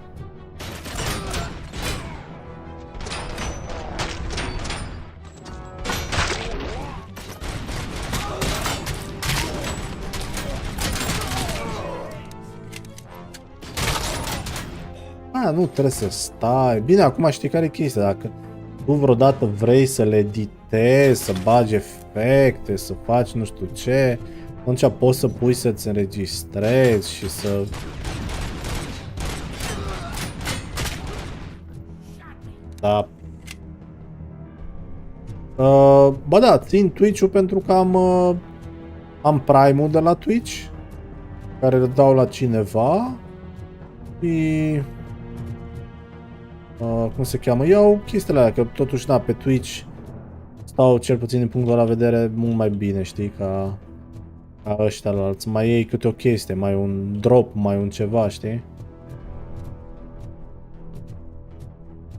Nu trebuie să stai. Bine, acum știi care e chestia. Dacă tu vreodată vrei să le editezi, să bagi efecte, să faci nu știu ce, atunci poți să pui să-ți înregistrezi și să... Da. Bă da, țin Twitch-ul pentru că am Prime-ul de la Twitch, care îl dau la cineva și... cum se cheamă? Iau chestiile alea, că totuși, da, pe Twitch stau, cel puțin din punctul ăla de vedere, mult mai bine, știi, ca ăștia la alții. Mai iei câte o chestie, mai un drop, mai un ceva, știi?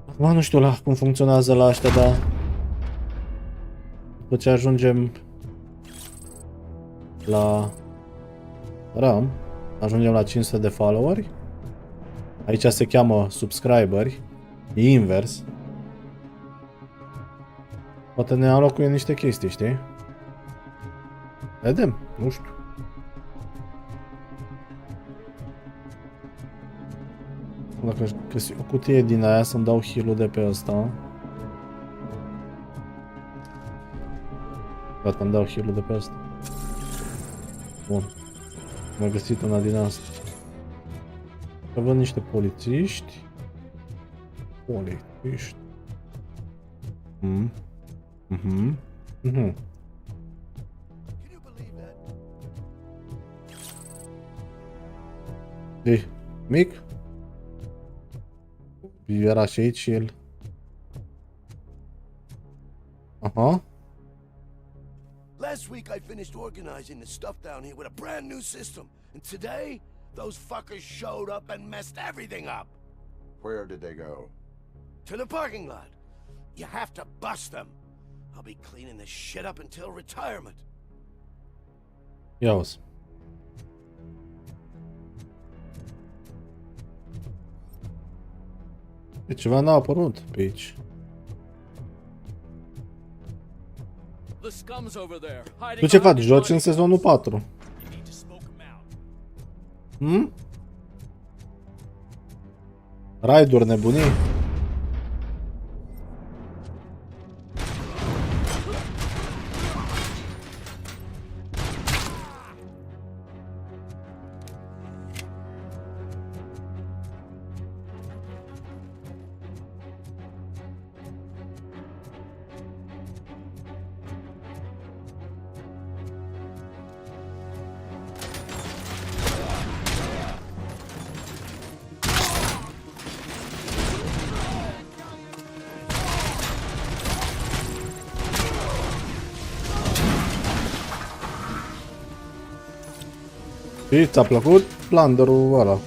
Acum nu știu cum funcționează la ăștia, dar după ce ajungem la RAM, ajungem la 500 de followeri. Aici se cheamă subscriberi. E invers. Poate ne înlocuie niște chestii, știi? Vedem, nu știu. Dacă găsi o cutie din aia să-mi dau heal-ul de pe ăsta. Gata, îmi dau heal-ul de pe ăsta. Bun. Am găsit una din asta. Să văd niște polițiști. Polițiști. Ei, mic? Era și aici și el. Aha. Last week I finished organizing the stuff down here with a brand new system. And today, those fuckers showed up and messed everything up. Where did they go? To the parking lot. You have to bust them. I'll be cleaning this shit up until retirement. Ia uzi. E ceva n-a apărut pe aici. Tu ce faci? Joci în sezonul 4? Raiduri nebunii? Și ți-a plăcut planderul ăla?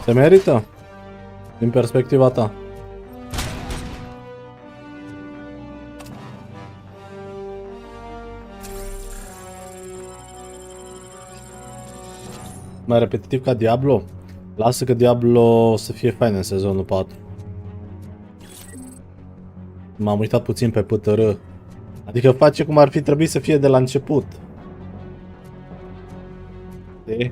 Se merită? Din perspectiva ta. Mai repetitiv ca Diablo? Lasă că Diablo o să fie fain în sezonul 4. M-am uitat puțin pe PTR. Adică face cum ar fi trebuit să fie de la început. De?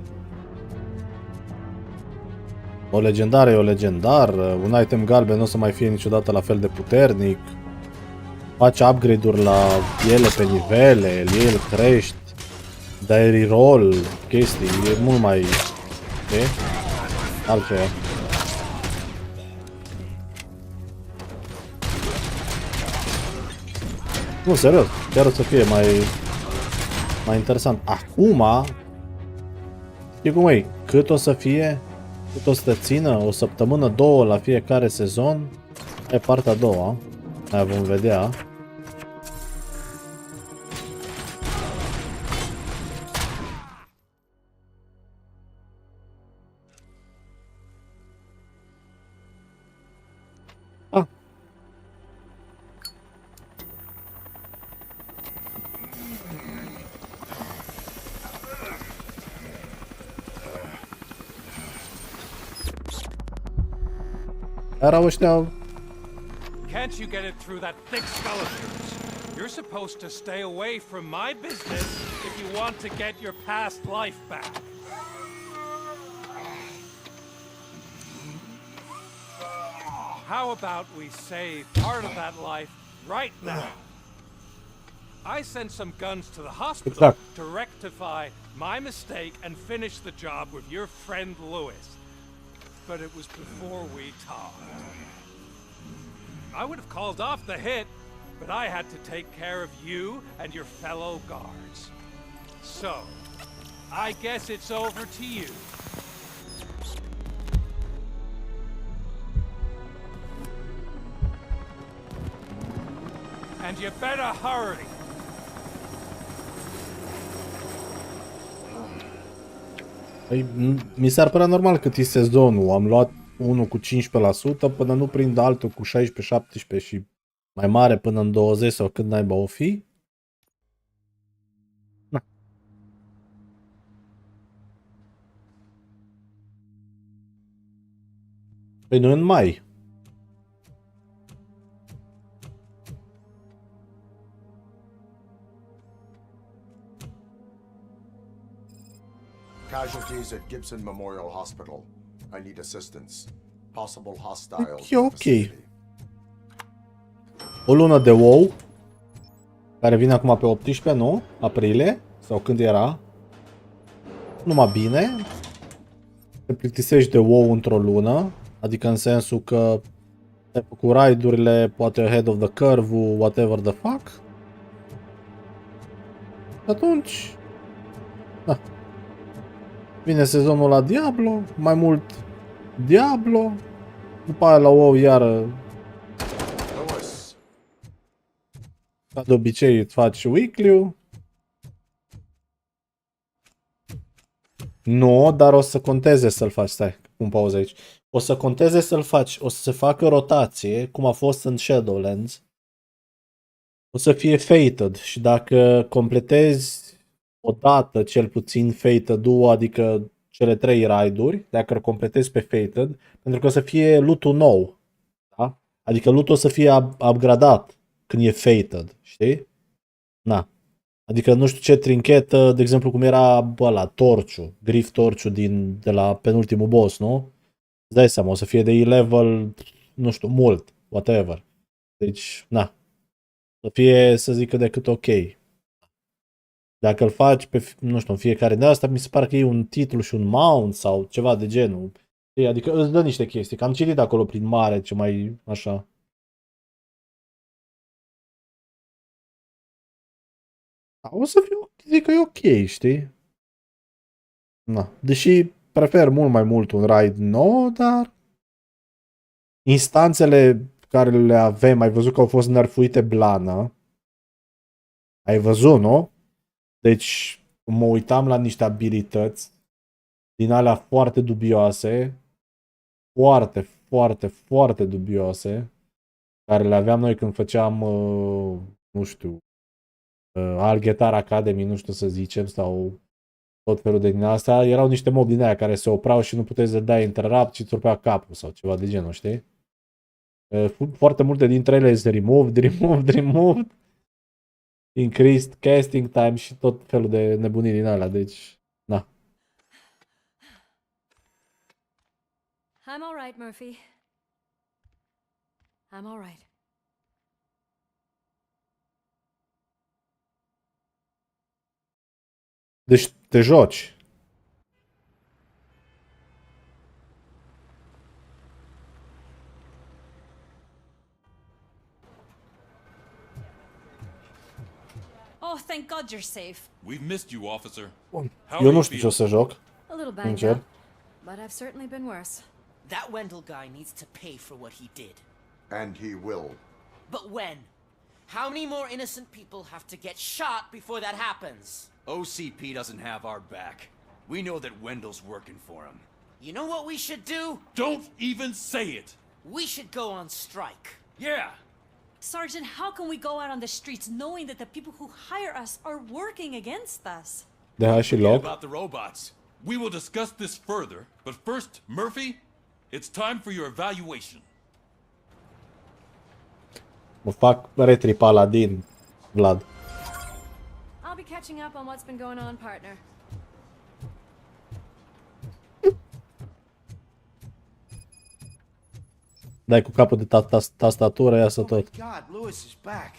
O legendară e o legendar, un item galben nu o să mai fie niciodată la fel de puternic. Faci upgrade-uri la ele pe nivele, el crești, dai reroll, chestii, e mult mai... Okay? Altfel. Nu, serios, chiar o să fie mai interesant. Acum, știi cum e, cât o să fie? Cât o să țină? O săptămână, două la fiecare sezon? E partea a doua. Aia vom vedea. Erau ăștia... Can't you get it through that thick skull of yours? You're supposed to stay away from my business if you want to get your past life back. How about we save part of that life right now? I sent some guns to the hospital to rectify my mistake and finish the job with your friend Lewis. But it was before we talked. I would have called off the hit, but I had to take care of you and your fellow guards. So, I guess it's over to you. And you better hurry. Păi, mi s-ar părea normal cât e sezonul. Am luat unul cu 15% până nu prind altul cu 16-17 și mai mare până în 20 sau cât naiba o fi. Na. Păi nu în mai. Casualties at Gibson Memorial Hospital. I need assistance. Possible hostiles. E ok. O lună de WoW, care vine acum pe 18, nu? Aprilie? Sau când era? Numai bine. Te plictisești de WoW într-o lună, adică în sensul că te cu raid-urile, poate ahead of the curve, whatever the fuck. Atunci, da. Vine sezonul la Diablo, mai mult Diablo, după aia la WoW iară. Ca de obicei îți faci weekly-ul. Nu, dar o să conteze să-l faci, stai, un pauză aici. O să conteze să-l faci, o să se facă rotație, cum a fost în Shadowlands. O să fie fated și dacă completezi odată cel puțin fated-ul, adică cele 3 raid-uri, dacă îl completezi pe fated, pentru că o să fie loot-ul nou, da? Adică loot-ul o să fie upgradat când e fated, știi? Na. Adică nu știu ce trinchetă, de exemplu cum era ăla, torciu, Griff torciu de la penultimul boss, nu? Îți dai seama, o să fie de E-level, nu știu, mult, whatever. Deci, na. Să fie, să zic, decât ok. Dacă îl faci pe, nu știu, în fiecare de asta, mi se pare că e un titlu și un mount sau ceva de genul. Adică îți dă niște chestii, că am citit acolo prin mare, ce mai așa. O să fiu, zic că e ok, știi? Na. Deși prefer mult mai mult un raid nou, dar instanțele care le avem, ai văzut că au fost nerfuite blană. Ai văzut, nu? Deci mă uitam la niște abilități din alea foarte dubioase, foarte, foarte, foarte dubioase, care le aveam noi când făceam, nu știu, Alghetar Academy, nu știu să zicem, sau tot felul de din astea. Erau niște mobi din aia care se oprau și nu puteai să dai interrupt și îți rupea capul sau ceva de genul, știi? Foarte multe dintre ele se removed, increased casting time și tot felul de nebunii din alea, deci, na. I'm all right, Murphy. I'm all right. Deci te joci. Oh, thank God you're safe. We've missed you, officer. Eu nu știu ce o să joc. A little banged Sincer. up, but I've certainly been worse. That Wendell guy needs to pay for what he did. And he will. But when? How many more innocent people have to get shot before that happens? OCP doesn't have our back. We know that Wendell's working for him. You know what we should do? Don't even say it! We should go on strike. Yeah! Sergeant, how can we go out on the streets knowing that the people who hire us are working against us? Da, și Forget loc. about the robots. We will discuss this further, but first, Murphy, it's time for your evaluation. Mă fac retri paladin, Vlad. I'll be catching up on what's been going on, partner. Dai cu capul de tastatură, iasă tot. God, Lewis is back.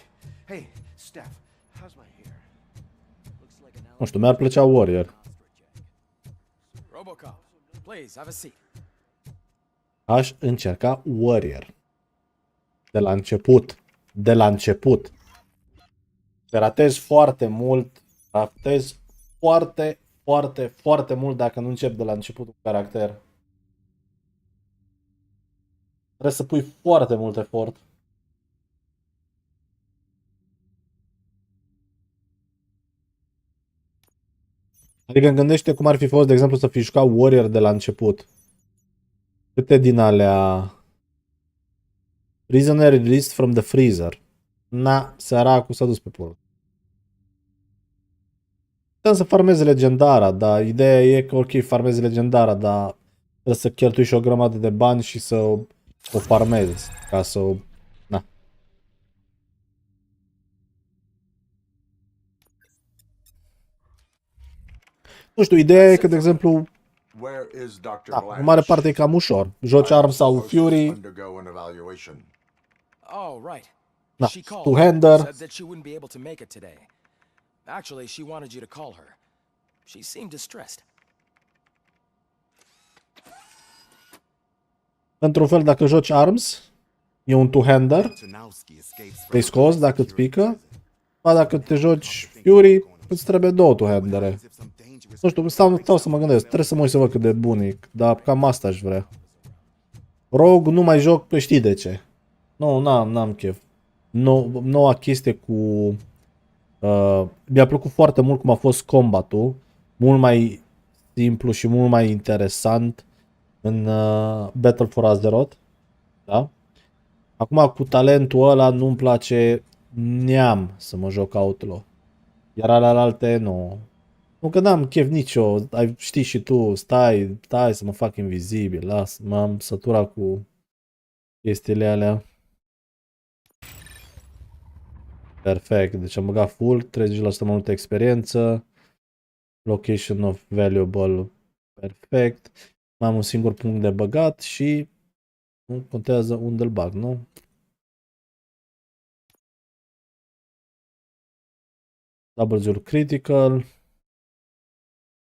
Hey, Steph, how's my hair? Nu știu, mi-ar plăcea Warrior. Robocop, please, have a seat. Aș încerca Warrior. De la început. De la început. Te ratezi foarte mult. Ratezi foarte, foarte, foarte mult dacă nu începi de la început un caracter. Trebuie să pui foarte mult efort. Adică îmi gândește cum ar fi fost, de exemplu, să fi jucat Warrior de la început. Câte din alea... Prisoner released from the freezer. Na, săracul s-a dus pe pulă. Puteam să farmezi legendara, dar ideea e că ok, farmezi legendara, dar trebuie să cheltui și o grămadă de bani și să o farmezi, ca să o... Na. Nu știu, ideea e că, de exemplu, da, în mare parte e cam ușor. Joci Arms sau Fury. Oh, right. Da, She called, two-hander. said that she wouldn't be able to make it today. Actually, she wanted you to call her. She seemed distressed. Într-un fel, dacă joci Arms, e un two-hander. Te-ai scos dacă îți pică. Ba dacă te joci Fury, îți trebuie două two-handere. Nu știu, stau să mă gândesc. Trebuie să mă uit să văd cât de bunic. Dar cam asta aș vrea. Rogue nu mai joc pe știi de ce. Nu, n-am chef. Noua chestie cu... mi-a plăcut foarte mult cum a fost combatul. Mult mai simplu și mult mai interesant în Battle for Azeroth. Da? Acum cu talentul ăla nu-mi place neam să mă joc Outlaw. Iar alelalte nu. Nu că n-am chef nicio. Știi și tu, stai să mă fac invizibil. Las, m-am săturat cu chestiile alea. Perfect, deci am băgat full, 30% mai multă experiență. Location of valuable. Perfect. Mai am un singur punct de băgat și nu contează unde îl bag, nu? Double zero critical.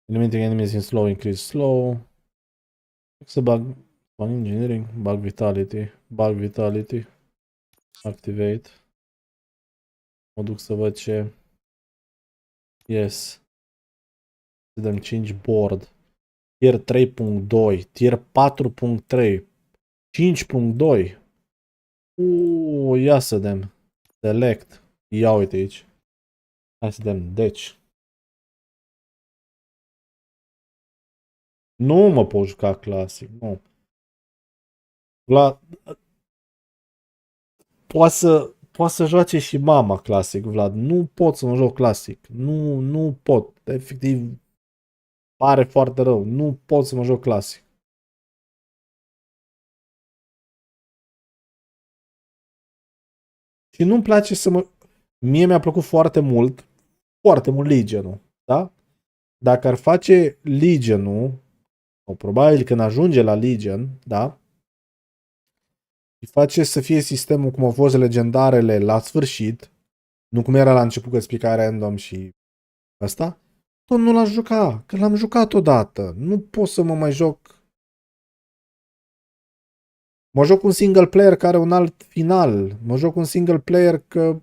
Eliminating enemies in slow, increase slow. Să bag engineering, bug vitality. Activate. Mă duc să văd ce. Yes. Să dăm 5 board. Tier 3.2. Tier 4.3. 5.2. Ia să dăm. Select. Ia uite aici. Hai să dăm. Deci. Nu mă pot juca clasic. Nu. Poate să joace și mama clasic, Vlad. Nu pot să mă joc clasic. Nu pot. Efectiv, pare foarte rău. Nu pot să mă joc clasic. Și nu-mi place să mă... Mie mi-a plăcut foarte mult Legion-ul, da? Dacă ar face Legion-ul, sau probabil când ajunge la Legion, da? Și face să fie sistemul cum au fost legendarele la sfârșit, nu cum era la început că îți pica random și asta, tot nu l-aș juca, că l-am jucat odată. Nu pot să mă mai joc. Mă joc un single player care are un alt final. Mă joc un single player că,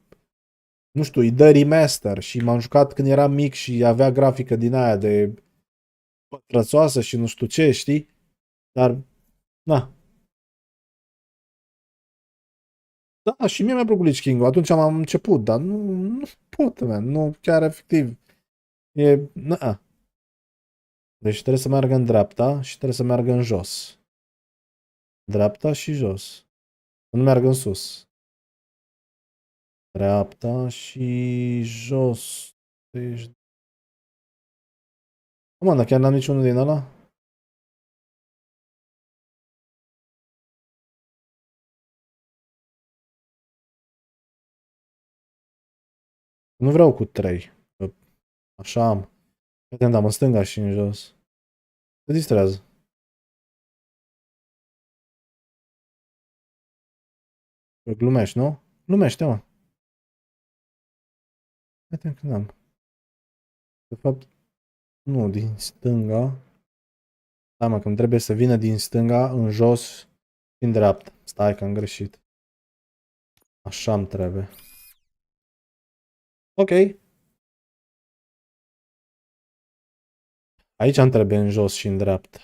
nu știu, îi dă remaster și m-am jucat când eram mic și avea grafică din aia de pătrățoasă și nu știu ce, știi? Dar, na. Da, și mie mi-a plăcut Lich King-ul. Atunci am început, dar nu pot, man. Nu, chiar efectiv. E, na. Deci trebuie să meargă în dreapta și trebuie să meargă în jos. Dreapta și jos. Nu meargă în sus. Dreapta și jos. Deci... Mă, dar chiar n-am niciunul din ăla? Nu vreau cu 3. Așa am. Vedem, da, în stânga și în jos. Te distrează. Glumești, nu? Glumește, mă. Vedem când am. De fapt, nu, din stânga. Da, mă, că îmi trebuie să vină din stânga, în jos și în dreapta. Stai că am greșit. Așa îmi trebuie. Ok. Aici îmi trebuie în jos și în dreapta.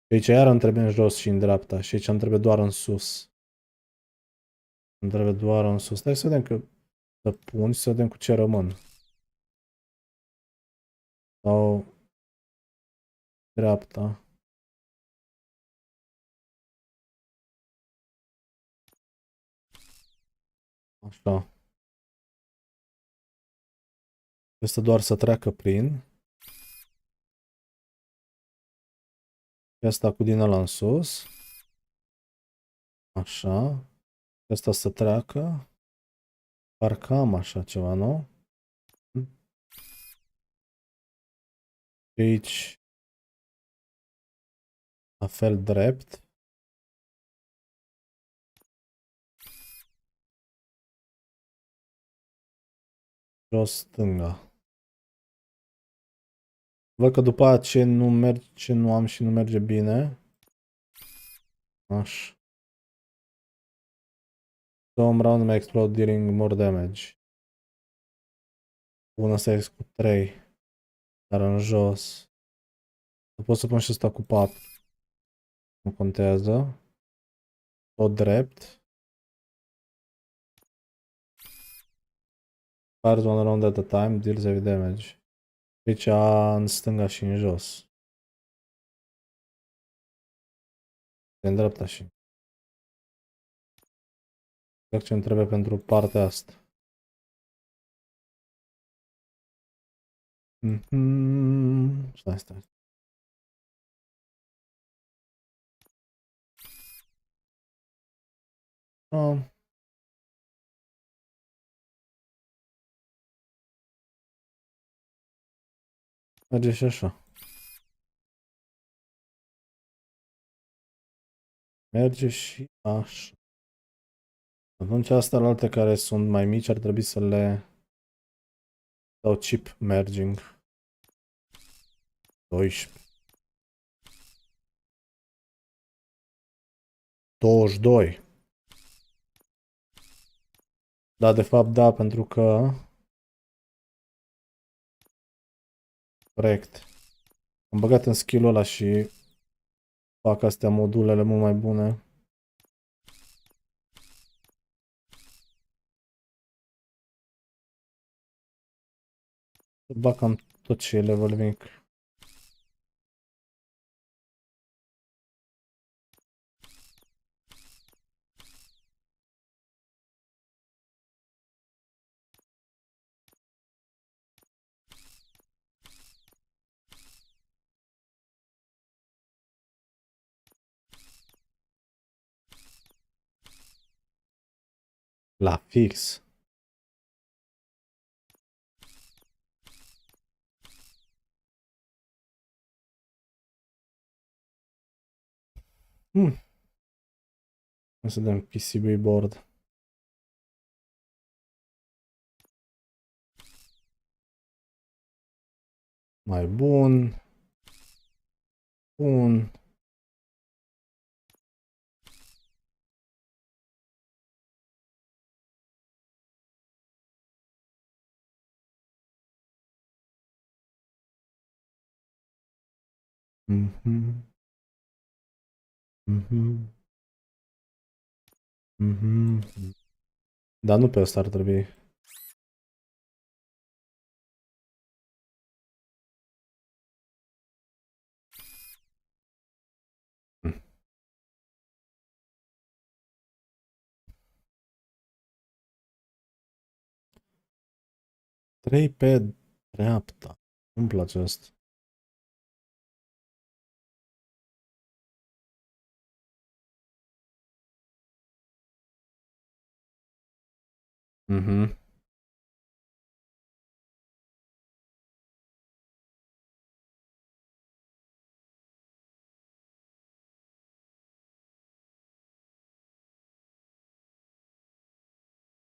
Și aici iar îmi trebuie în jos și în dreapta. Și aici îmi trebuie doar în sus. Îmi trebuie doar în sus. Stai să vedem că... Să pun și să vedem cu ce rămân. Sau dreapta. Așa. Este doar să treacă prin. Asta cu din ăla în sus. Așa. Asta să treacă. Parcă am așa ceva, nu? Aici. La fel drept. Jos stânga. Văd că după aceea nu merge, ce nu am și nu merge bine. Așa. Some round may explode dealing more damage. Bun, ăsta e cu 3. Dar în jos. Pot să pun și ăsta cu 4. Nu contează. Tot drept. Fires one round at a time, deals heavy damage. Aici în stânga și în jos. În dreapta și. Exact ce îmi trebuie pentru partea asta. Stai. Merge și așa. Merge și așa. Atunci astea alte care sunt mai mici ar trebui să le dau chip merging. 12. 22. Da, de fapt da, pentru că corect. Am băgat în skill-ul ăla și fac astea modulele mult mai bune. Bag cam tot ce e level mic. La fix. O să dăm PCB board. Mai bun. Bun. Dar nu pe ăsta ar trebui. Trei pe dreapta. Nu-mi place asta.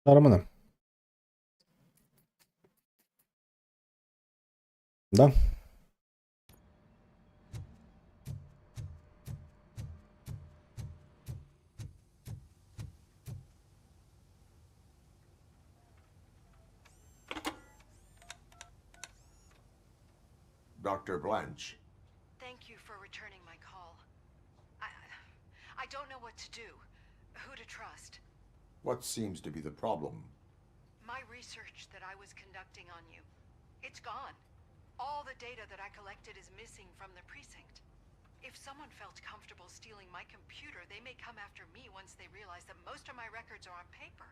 Dar rămânem. Da. Dr. Blanche. Thank you for returning my call. I don't know what to do. Who to trust. What seems to be the problem? My research that I was conducting on you. It's gone. All the data that I collected is missing from the precinct. If someone felt comfortable stealing my computer, they may come after me once they realize that most of my records are on paper.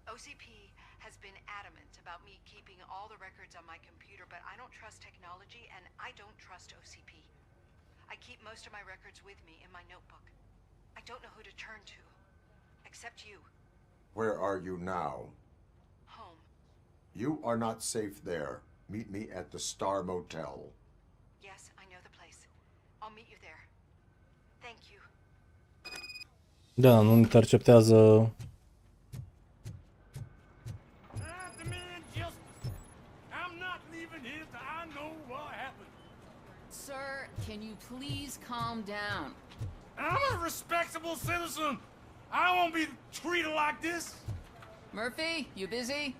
OCP has been adamant about me keeping all the records on my computer, but I don't trust technology and I don't trust OCP. I keep most of my records with me in my notebook. I don't know who to turn to, except you. Where are you now? Home. You are not safe there. Meet me at the Star Motel. Yes, I know the place. I'll meet you there. Thank you. Da, nu interceptează. Sir, can you please calm down? I'm a respectable citizen. I won't be treated like this. Murphy, you busy?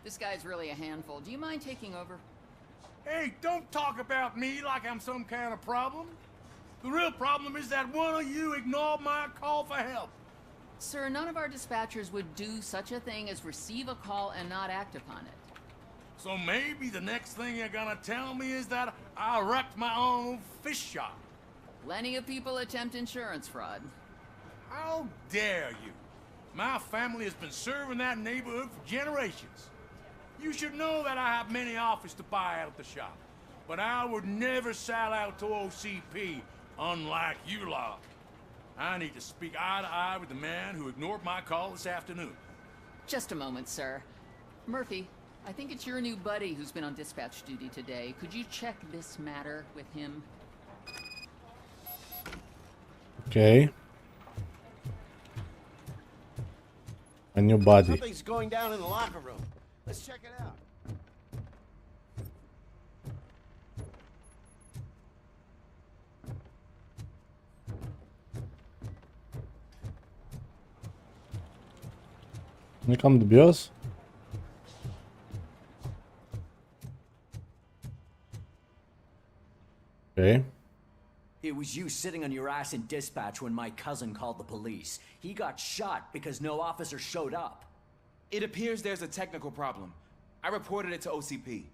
This guy's really a handful. Do you mind taking over? Hey, don't talk about me like I'm some kind of problem. The real problem is that one of you ignored my call for help. Sir, none of our dispatchers would do such a thing as receive a call and not act upon it. So maybe the next thing you're gonna tell me is that I wrecked my own fish shop. Plenty of people attempt insurance fraud. How dare you? My family has been serving that neighborhood for generations. You should know that I have many offers to buy out of the shop. But I would never sell out to OCP, unlike you lot. I need to speak eye to eye with the man who ignored my call this afternoon. Just a moment, sir. Murphy, I think it's your new buddy who's been on dispatch duty today. Could you check this matter with him? Okay. A new body. Something's going down in the locker room. Let's check it out. Nu cam dubios. Okay. It was you sitting on your ass in dispatch when my cousin called the police. He got shot because no officer showed up. It appears there's a technical problem. I reported it to OCP.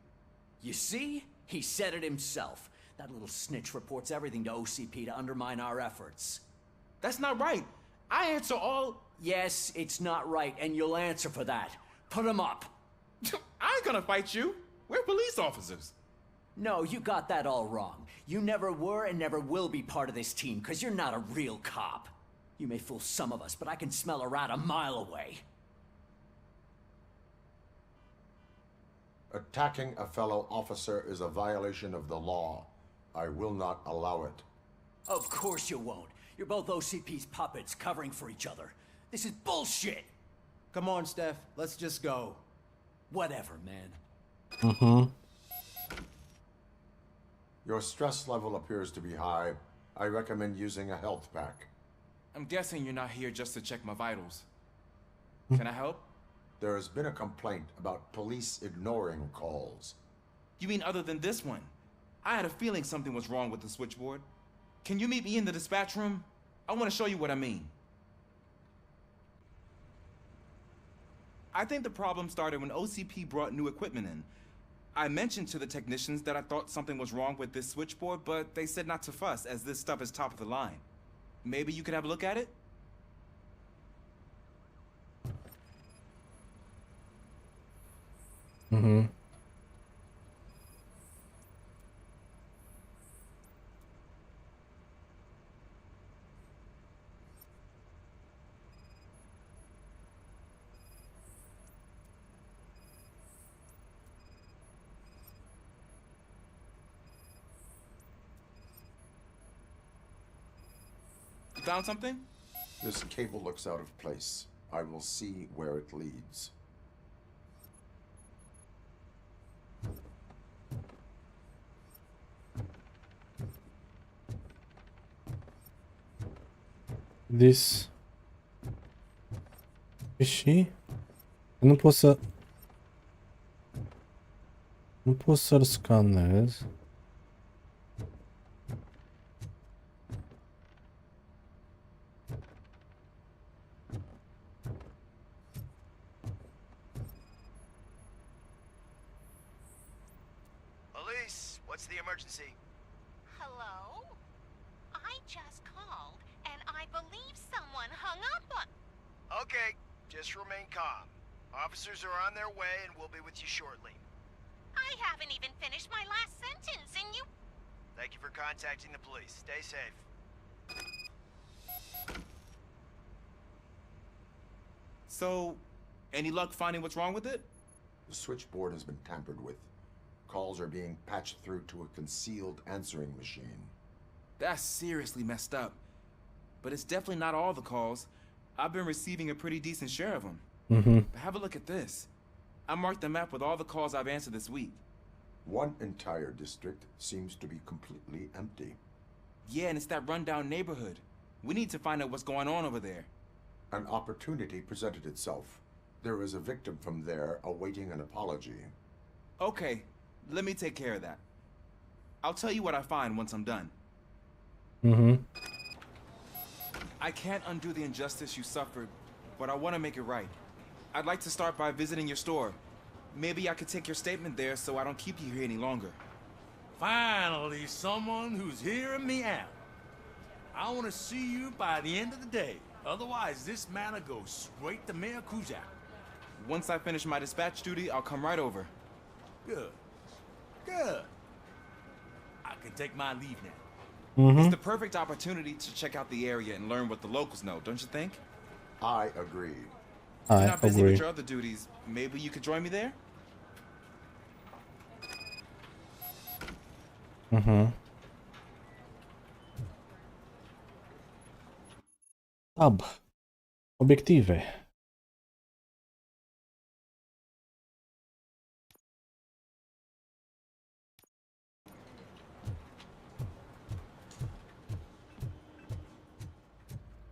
You see? He said it himself. That little snitch reports everything to OCP to undermine our efforts. That's not right. I answer all... Yes, it's not right, and you'll answer for that. Put him up. I ain't gonna fight you. We're police officers. No, you got that all wrong. You never were and never will be part of this team, because you're not a real cop. You may fool some of us, but I can smell a rat a mile away. Attacking a fellow officer is a violation of the law. I will not allow it. Of course you won't. You're both OCP's puppets covering for each other. This is bullshit! Come on, Steph. Let's just go. Whatever, man. Mm-hmm. Your stress level appears to be high. I recommend using a health pack. I'm guessing you're not here just to check my vitals. Can I help? There has been a complaint about police ignoring calls. You mean other than this one? I had a feeling something was wrong with the switchboard. Can you meet me in the dispatch room? I want to show you what I mean. I think the problem started when OCP brought new equipment in. I mentioned to the technicians that I thought something was wrong with this switchboard, but they said not to fuss, as this stuff is top of the line. Maybe you could have a look at it? Mm-hmm. You found something? This cable looks out of place. I will see where it leads. This. Și? Nu pot să... Nu pot să-l scanez. Police, what's the emergency? Hello? I just called, and I believe someone hung up on... Okay, just remain calm. Officers are on their way and we'll be with you shortly. I haven't even finished my last sentence, and you... Thank you for contacting the police. Stay safe. So, any luck finding what's wrong with it? The switchboard has been tampered with. Calls are being patched through to a concealed answering machine. That's seriously messed up. But it's definitely not all the calls. I've been receiving a pretty decent share of them. But have a look at this. I marked the map with all the calls I've answered this week. One entire district seems to be completely empty. Yeah, and it's that rundown neighborhood. We need to find out what's going on over there. An opportunity presented itself. There is a victim from there awaiting an apology. Okay, let me take care of that. I'll tell you what I find once I'm done. I can't undo the injustice you suffered, but I want to make it right. I'd like to start by visiting your store. Maybe I could take your statement there so I don't keep you here any longer. Finally, someone who's hearing me out. I want to see you by the end of the day. Otherwise, this matter goes straight to Mayor Kuzak. Once I finish my dispatch duty, I'll come right over. Good. Good. I can take my leave now. It's the perfect opportunity to check out the area and learn what the locals know, don't you think? I agree. You're not busy with your other duties. Maybe you could join me there? Tab. Obiektywy.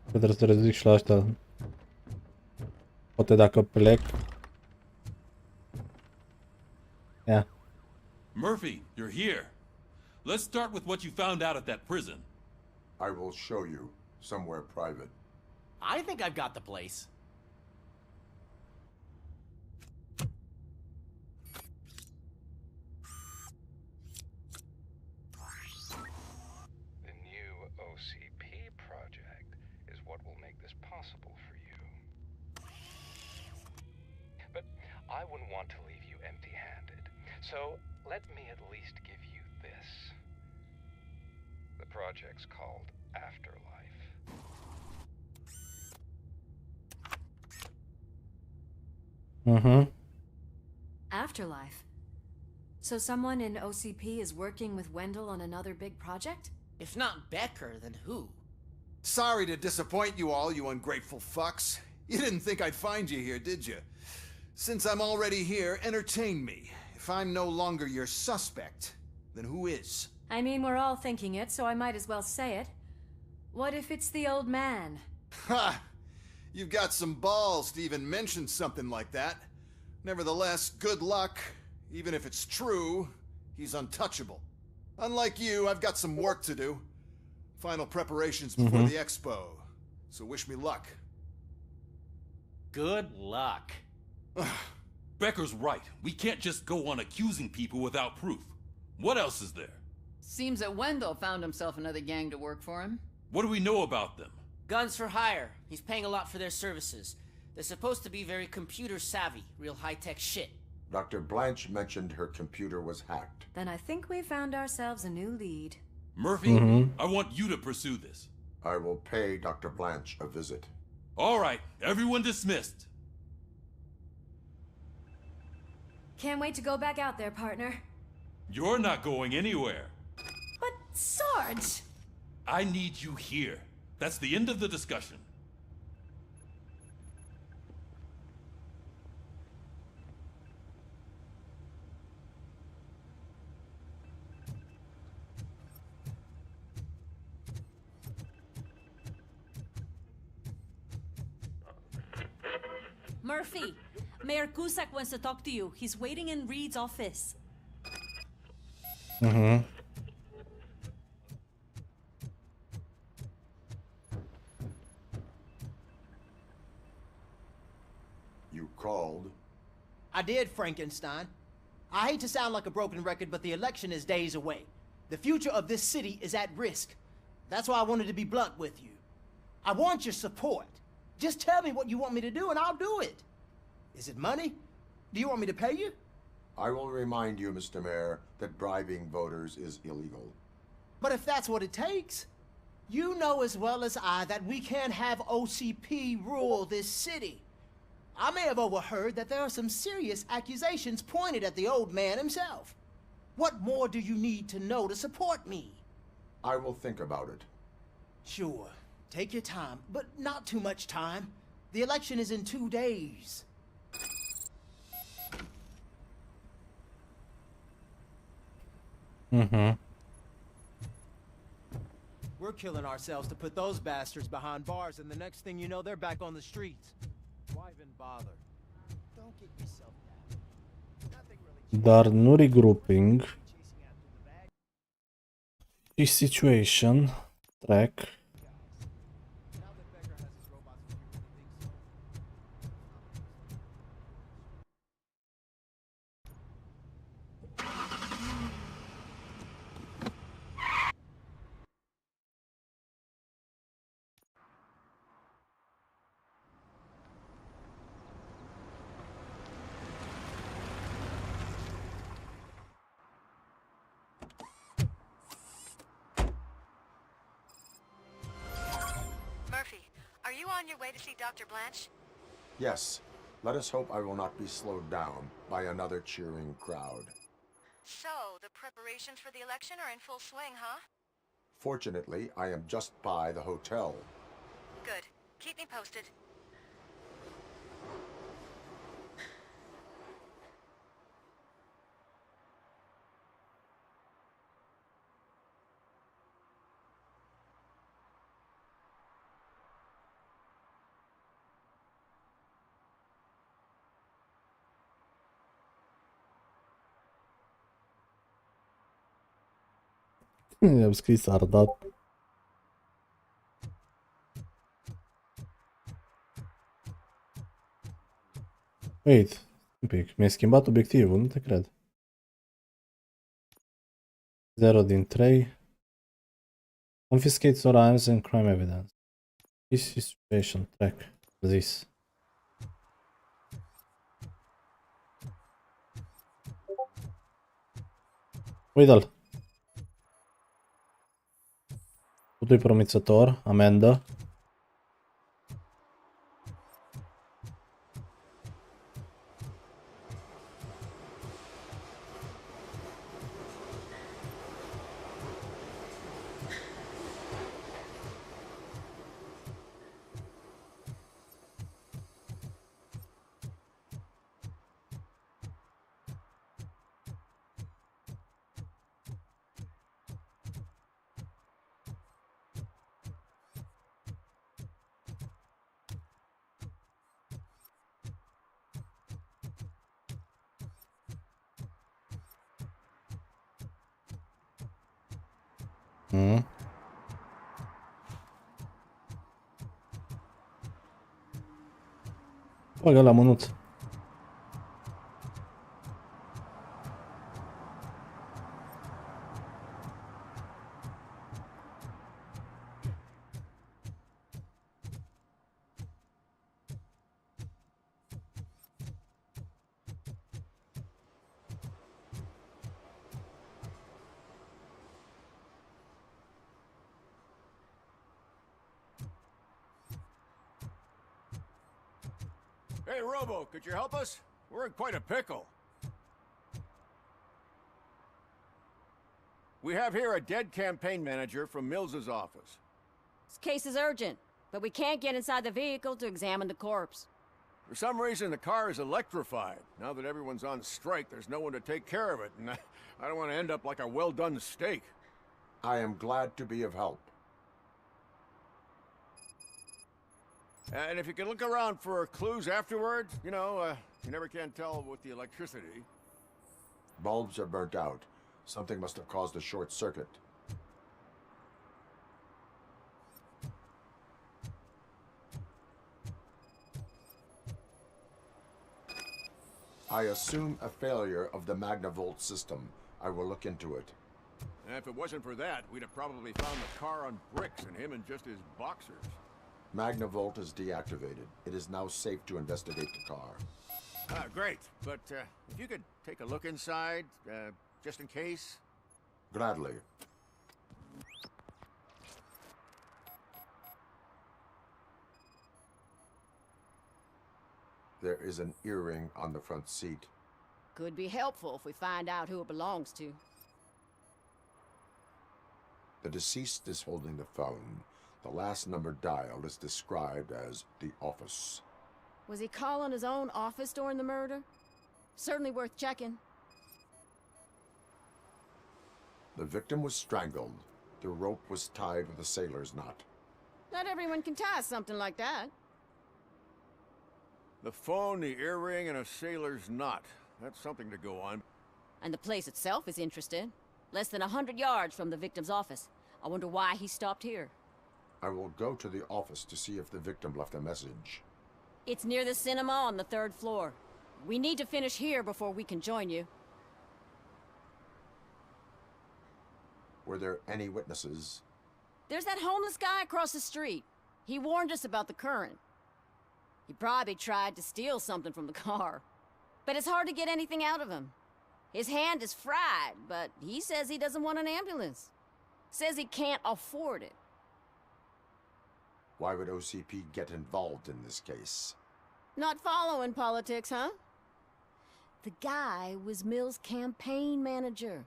Trebuie să ridic și la ăștia. Poate dacă plec. Yeah. Murphy, you're here. Let's start with what you found out at that prison. I will show you somewhere private. I think I've got the place. The new OCP project is what will make this possible for you. But I wouldn't want to leave you empty-handed, so let me at least give you this. The project's called Afterlife. Afterlife. So someone in OCP is working with Wendell on another big project? If not Becker, then who? Sorry to disappoint you all, you ungrateful fucks. You didn't think I'd find you here, did you? Since I'm already here, entertain me. If I'm no longer your suspect, then who is? I mean, we're all thinking it, so I might as well say it. What if it's the old man? Ha! You've got some balls to even mention something like that. Nevertheless, good luck. Even if it's true, he's untouchable. Unlike you, I've got some work to do. Final preparations before the expo. So wish me luck. Good luck. Becker's right. We can't just go on accusing people without proof. What else is there? Seems that Wendell found himself another gang to work for him. What do we know about them? Guns for hire. He's paying a lot for their services. They're supposed to be very computer savvy, real high-tech shit. Dr. Blanche mentioned her computer was hacked. Then I think we found ourselves a new lead. Murphy, I want you to pursue this. I will pay Dr. Blanche a visit. All right, everyone dismissed. Can't wait to go back out there, partner. You're not going anywhere. But, Sarge! I need you here. That's the end of the discussion. Murphy, Mayor Cusack wants to talk to you. He's waiting in Reed's office. You called? I did, Frankenstein. I hate to sound like a broken record, but the election is days away. The future of this city is at risk. That's why I wanted to be blunt with you. I want your support. Just tell me what you want me to do and I'll do it. Is it money? Do you want me to pay you? I will remind you, Mr. Mayor, that bribing voters is illegal. But if that's what it takes, you know as well as I that we can't have OCP rule this city. I may have overheard that there are some serious accusations pointed at the old man himself. What more do you need to know to support me? I will think about it. Sure. Take your time, but not too much time. The election is in 2 days. We're killing ourselves to put those bastards behind bars, and the next thing you know, they're back on the streets. Why even bother? Don't get yourself down. Nothing really. Dar nu regrouping. This situation. Track. Are you on your way to see Dr. Blanche? Yes. Let us hope I will not be slowed down by another cheering crowd. So, the preparations for the election are in full swing, huh? Fortunately, I am just by the hotel. Good. Keep me posted. I-am scris Ardat. Wait, un pic, mi-ai schimbat obiectivul, nu te cred. 0 din 3. Confiscate all items and crime evidence. This is situation track. This. Uite-l. Totul e promițător, amendă. Băgă la mânuț. Hey, Robo, could you help us? We're in quite a pickle. We have here a dead campaign manager from Mills's office. This case is urgent, but we can't get inside the vehicle to examine the corpse. For some reason, the car is electrified. Now that everyone's on strike, there's no one to take care of it, and I don't want to end up like a well-done steak. I am glad to be of help. And if you can look around for clues afterward, you know, you never can tell with the electricity. Bulbs are burnt out. Something must have caused a short circuit. I assume a failure of the Magnavolt system. I will look into it. If it wasn't for that, we'd have probably found the car on bricks and him in just his boxers. Magnavolt is deactivated. It is now safe to investigate the car. Great. But if you could take a look inside, just in case. Gladly. There is an earring on the front seat. Could be helpful if we find out who it belongs to. The deceased is holding the phone. The last number dialed is described as the office. Was he calling his own office during the murder? Certainly worth checking. The victim was strangled. The rope was tied with a sailor's knot. Not everyone can tie something like that. The phone, the earring, and a sailor's knot. That's something to go on. And the place itself is interesting. Less than 100 yards from the victim's office. I wonder why he stopped here. I will go to the office to see if the victim left a message. It's near the cinema on the 3rd floor. We need to finish here before we can join you. Were there any witnesses? There's that homeless guy across the street. He warned us about the current. He probably tried to steal something from the car. But it's hard to get anything out of him. His hand is fried, but he says he doesn't want an ambulance. Says he can't afford it. Why would OCP get involved in this case? Not following politics, huh? The guy was Mills' campaign manager.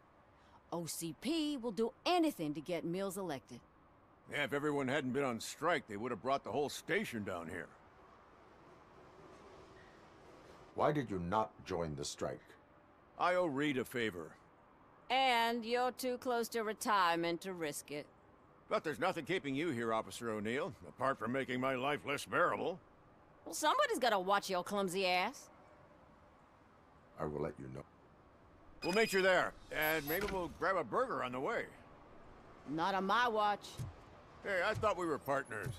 OCP will do anything to get Mills elected. Yeah, if everyone hadn't been on strike, they would have brought the whole station down here. Why did you not join the strike? I owe Reed a favor. And you're too close to retirement to risk it. But there's nothing keeping you here, Officer O'Neill, apart from making my life less bearable. Well, somebody's gotta watch your clumsy ass. I will let you know. We'll meet you there, and maybe we'll grab a burger on the way. Not on my watch. Hey, I thought we were partners.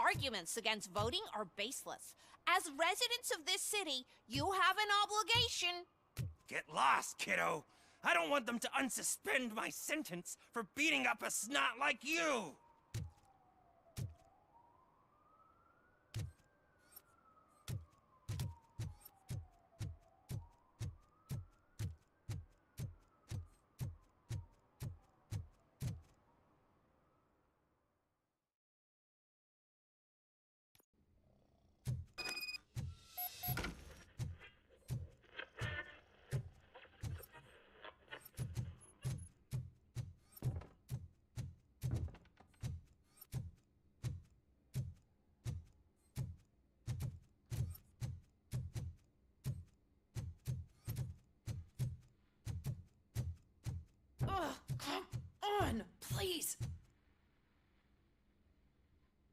arguments against voting are baseless. As residents of this city, you have an obligation. Get lost, kiddo. I don't want them to unsuspend my sentence for beating up a snot like you. Come on, please.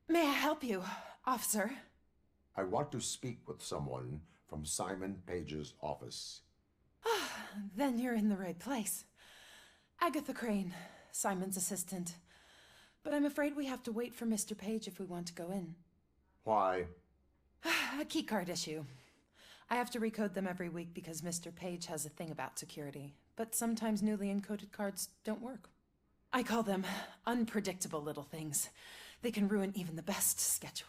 May I help you, officer? I want to speak with someone from Simon Page's office. Then you're in the right place. Agatha Crane, Simon's assistant. But I'm afraid we have to wait for Mr. Page if we want to go in. Why? A keycard issue. I have to recode them every week because Mr. Page has a thing about security. But sometimes newly encoded cards don't work. I call them unpredictable little things. They can ruin even the best schedule.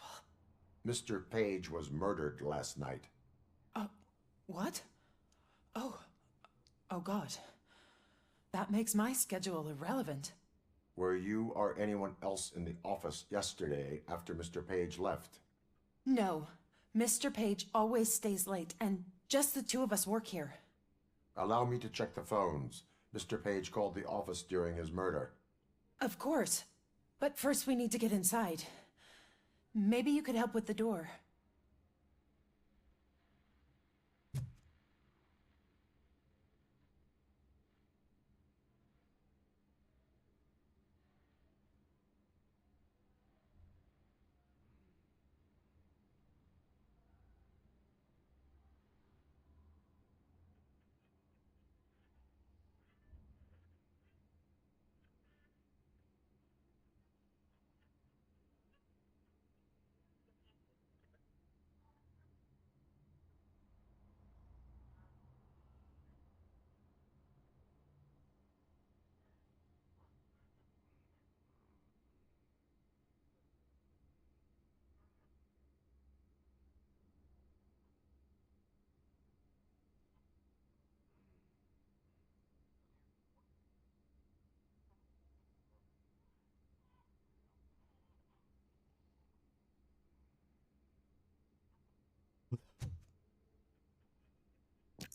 Mr. Page was murdered last night. What? Oh God. That makes my schedule irrelevant. Were you or anyone else in the office yesterday after Mr. Page left? No. Mr. Page always stays late, and just the two of us work here. Allow me to check the phones. Mr. Page called the office during his murder. Of course. But first we need to get inside. Maybe you could help with the door.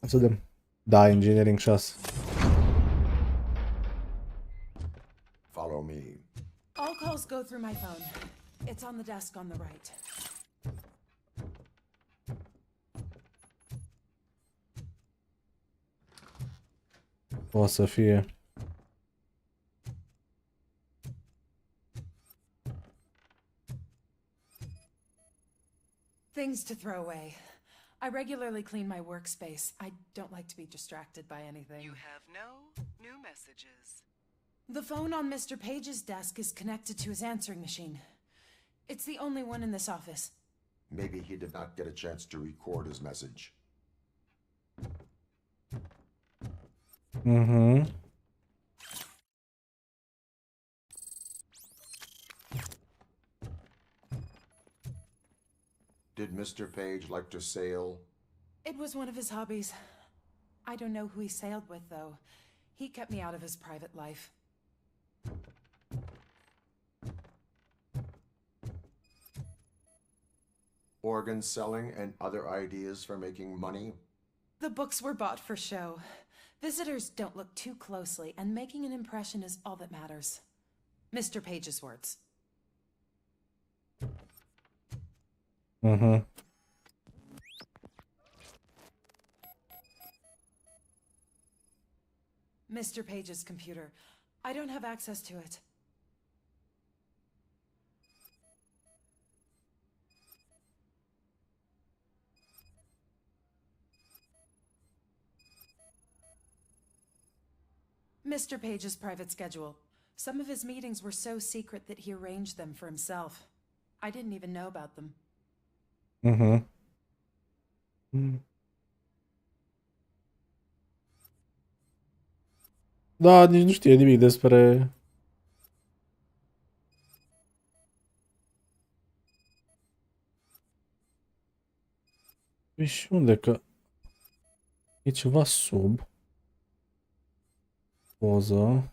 Să vedem. Da, Engineering 6. Follow me. All calls go through my phone. It's on the desk on the right. O să fie. Things to throw away. I regularly clean my workspace. I don't like to be distracted by anything. You have no new messages. The phone on Mr. Page's desk is connected to his answering machine. It's the only one in this office. Maybe he did not get a chance to record his message. Mm-hmm. Did Mr. Page like to sail? It was one of his hobbies. I don't know who he sailed with, though. He kept me out of his private life. Organ selling and other ideas for making money? The books were bought for show. Visitors don't look too closely, and making an impression is all that matters. Mr. Page's words. Mm-hmm. Mr. Page's computer. I don't have access to it. Mr. Page's private schedule. Some of his meetings were so secret that he arranged them for himself. I didn't even know about them. Mhm. Da, nici nu știe nimic despre... Păi și unde că... E ceva sub... Poză...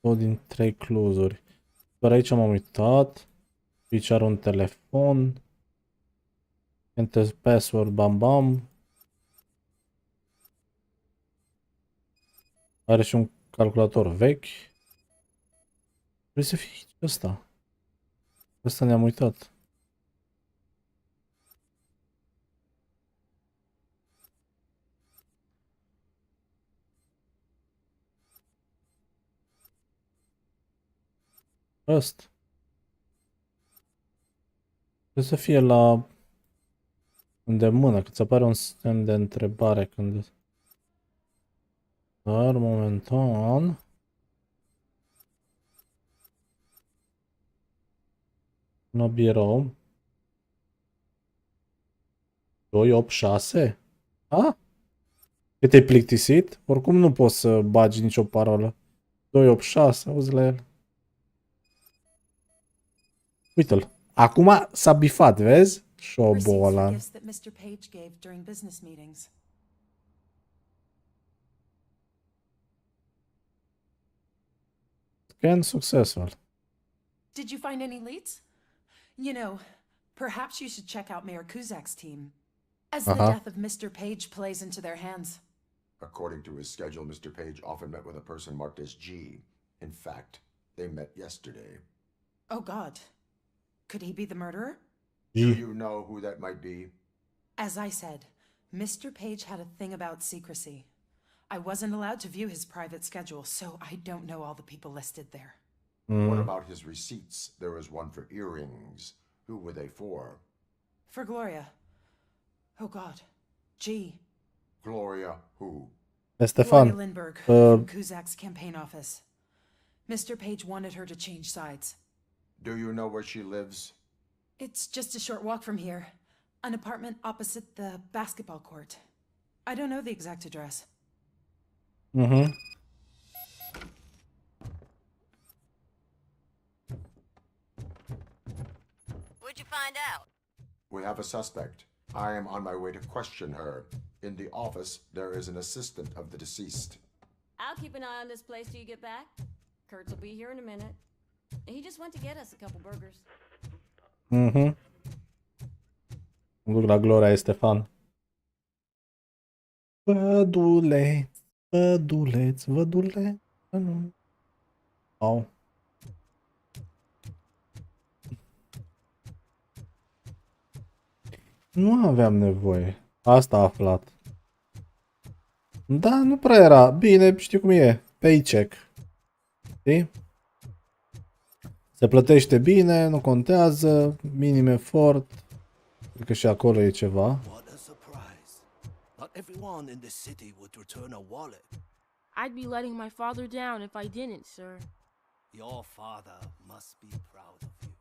O din 3 cluzuri. Doar aici m-am uitat. Aici are un telefon. Enter password, bam bam. Are și un calculator vechi. Trebuie să fie ăsta. Ăsta ne-am uitat. Ăsta. Trebuie să fie la îndemână, că ți apare un semn de întrebare când... Dar momentan... La birou. 286? A? Că te-ai plictisit? Oricum nu poți să bagi nicio parolă. 286, auzi la el. Uite-l. Acum s-a bifat, vezi? Șobolan. Gifts that Mr. Page gave during business meetings. Scan successful. Did you find any leads? You know, perhaps you should check out Mayor Kuzak's team, as the death of Mr. Page plays into their hands. According to his schedule, Mr. Page often met with a person marked as G. In fact, they met yesterday. Oh God. Could he be the murderer? Do you know who that might be? As I said, Mr. Page had a thing about secrecy. I wasn't allowed to view his private schedule, so I don't know all the people listed there. What about his receipts? There was one for earrings. Who were they for? For Gloria. Oh God. G. Gloria who? Stefan. Gloria Lindbergh, from Kuzak's campaign office. Mr. Page wanted her to change sides. Do you know where she lives? It's just a short walk from here. An apartment opposite the basketball court. I don't know the exact address. Mhm. What'd you find out? We have a suspect. I am on my way to question her. In the office, there is an assistant of the deceased. I'll keep an eye on this place till you get back. Kurtz will be here in a minute. He just went to get us a couple burgers. Mhm. Mă duc la Gloria Stefan. Păduleț, păduleț, vădule. Au. Nu aveam nevoie. Asta a aflat. Da, nu prea era. Bine, știi cum e. Paycheck. Știi? Se plătește bine, nu contează. Minim efort. Cred că și acolo e ceva. What a surprise. Not everyone in this city would return a wallet. I'd be letting my father down if I didn't, sir. Your father must be proud of you.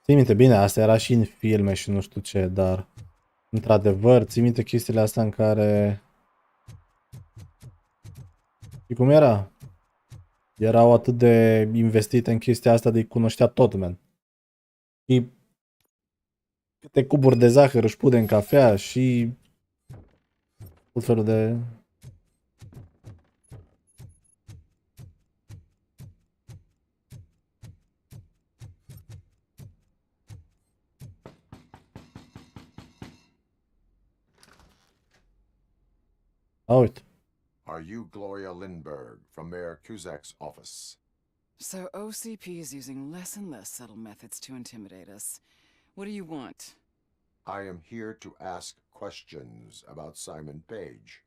Ții minte, bine, asta era și în filme și nu știu ce, dar într-adevăr, ții minte chestiile astea în care... Și cum era? Erau atât de investite în chestia asta de-i cunoștea tot, man. Și câte cuburi de zahăr își pune în cafea și tot felul de... Uite. Are you Gloria Lindbergh from Mayor Kuzak's office? So OCP is using less and less subtle methods to intimidate us. What do you want? I am here to ask questions about Simon Page.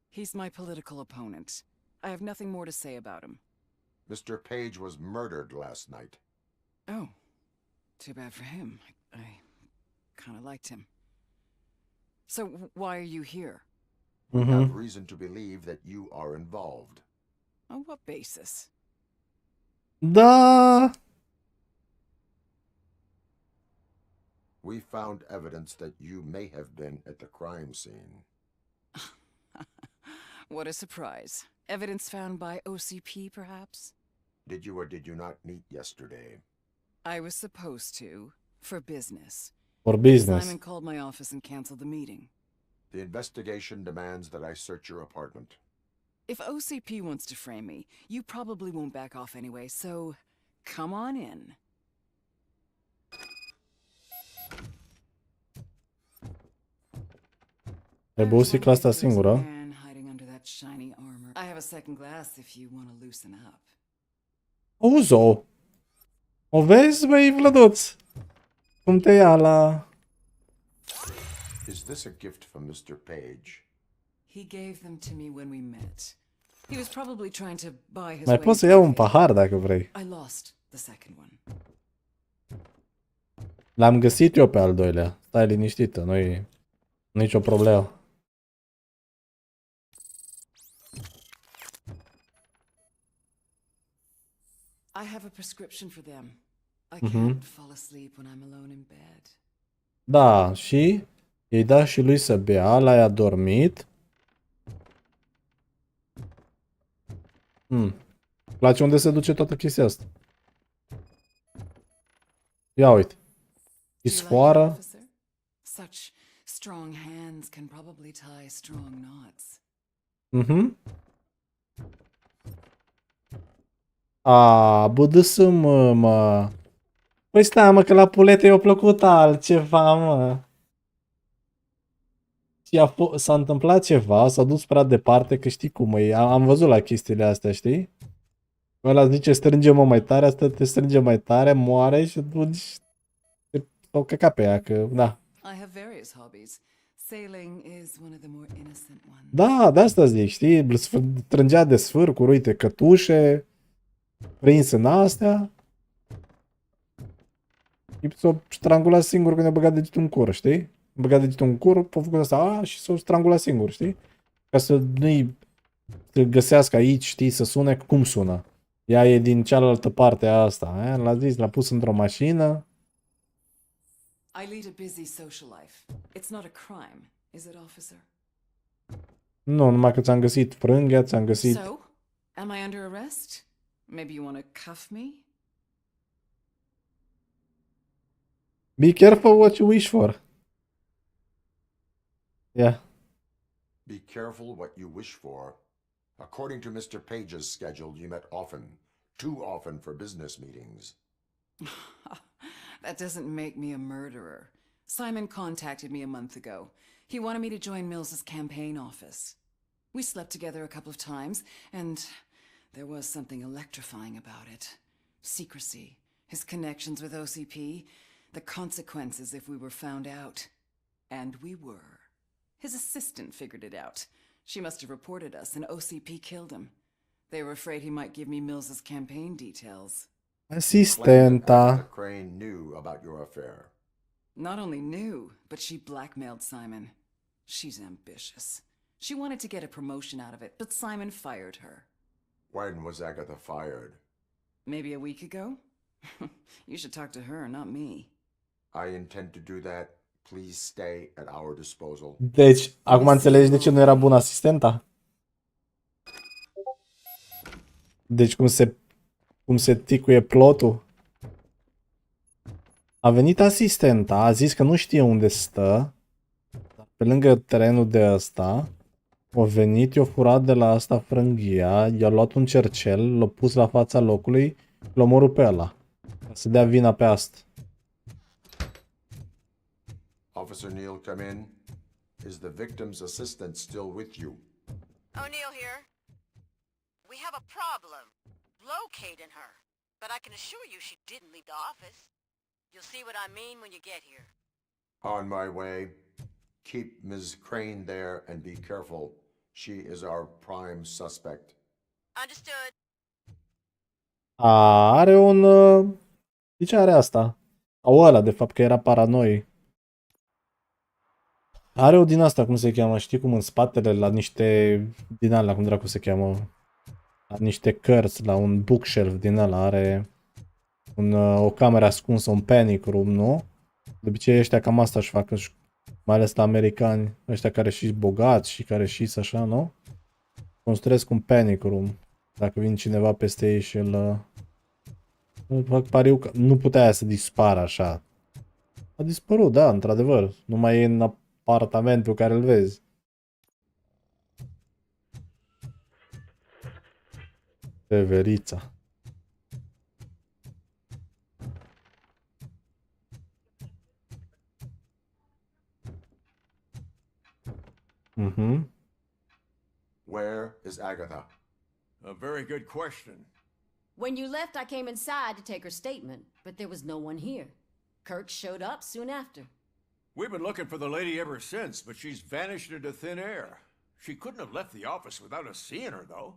He's my political opponent. I have nothing more to say about him. Mr. Page was murdered last night. Oh, too bad for him. I kind of liked him. So why are you here? We have reason to believe that you are involved. On what basis? Da. We found evidence that you may have been at the crime scene. What a surprise. Evidence found by OCP, perhaps? Did you or did you not meet yesterday? I was supposed to, for business. For business. Simon called my office and canceled the meeting. The investigation demands that I search your apartment. If OCP wants to frame me, you probably won't back off anyway, so come on in. Trebuie o sticlă asta singură. Hiding under that shiny armor. I have a second glass if you want to loosen up. Uzo. O vezi, băi, Vlăduț? Cum te ia la... Is this a gift from Mr. Page? He gave them to me when we met. He was probably trying to buy his Mai way poți să into iau un the case. pahar dacă vrei. I lost the second one. L-am găsit eu pe al doilea. Stai liniștită, nu-i nicio problemă. I have a prescription for them. I Mhm. can't fall asleep when I'm alone in bed. Da, și i-ai dat și lui să bea, l-ai adormit. Place unde se duce toată chestia asta. Ia uite. Îi sfoară. Such strong hands can probably tie strong knots. Mhm. A, bădăsă-mă, mă. Păi stai, mă, că la pulete i-a plăcut altceva, mă. Și s-a întâmplat ceva, s-a dus prea departe, că știi cum e. Am văzut la chestiile astea, știi? Ăla zice, strânge-mă mai tare, asta te strânge mai tare, moare și atunci s-au căcat pe ea, că, da. I have various hobbies. Sailing is one of the more innocent ones. Da, de asta zic, știi? Strângea de sfârcuri, uite, cătușe, prins în astea. S-a strangulat singur când a băgat degetul în cur, știi? A băgat degetul în cur, a făcut asta, și s-a strangulat singur, știi? Ca să nu-i găsească aici, știi, să sune cum sună. Ea e din cealaltă parte a asta, l-a zis, l-a pus într-o mașină. I lead a busy social life. It's not a crime, is it, officer? Nu, numai că ți-am găsit frânghia, ți-am găsit... So, am I under arrest? Maybe you want to cuff me? Be careful what you wish for. Yeah. Be careful what you wish for. According to Mr. Page's schedule, you met often. Too often for business meetings. That doesn't make me a murderer. Simon contacted me a month ago. He wanted me to join Mills's campaign office. We slept together a couple of times, and there was something electrifying about it. Secrecy, his connections with OCP, the consequences if we were found out. And we were. His assistant figured it out. She must have reported us, and OCP killed him. They were afraid he might give me Mills's campaign details. Asistenta. Crane knew about your affair. Not only knew, but she blackmailed Simon. She's ambitious. She wanted to get a promotion out of it, but Simon fired her. When was Agatha fired? Maybe a week ago? You should talk to her, not me. I intend to do that. Please stay at our disposal. Deci, acum înțelegi de ce nu era bună asistenta? Deci cum se ticuie plotul? A venit asistenta, a zis că nu știe unde stă, pe lângă terenul de ăsta, a venit, i-a furat de la asta frânghia, i-a luat un cercel, l-a pus la fața locului, l-a omorât pe ăla, ca să dea vina pe asta. Officer Neal, come in. Is the victim's assistant still with you? O'Neill here. We have a problem locating her, but I can assure you she didn't leave the office. You'll see what I mean when you get here. On my way. Keep Ms. Crane there and be careful. She is our prime suspect. Understood. Are un... De ce are asta? Sau ăla, de fapt, că era paranoic. Are o din asta, cum se cheamă, știi cum în spatele, la niște din alea, cum dracu se cheamă. niște cărți la un bookshelf din ăla, are o cameră ascunsă, un panic room, nu? De obicei ăștia cam asta își fac, mai ales la americani, ăștia care și bogați și care și așa, nu? Construiesc un panic room. Dacă vine cineva peste ei și îl... fac pariu că nu putea să dispară așa. A dispărut, da, într-adevăr. Nu mai e în apartamentul care îl vezi. Severița. Mhm. Where is Agatha? A very good question. When you left, I came inside to take her statement, but there was no one here. Kirk showed up soon after. We've been looking for the lady ever since, but she's vanished into thin air. She couldn't have left the office without us seeing her, though.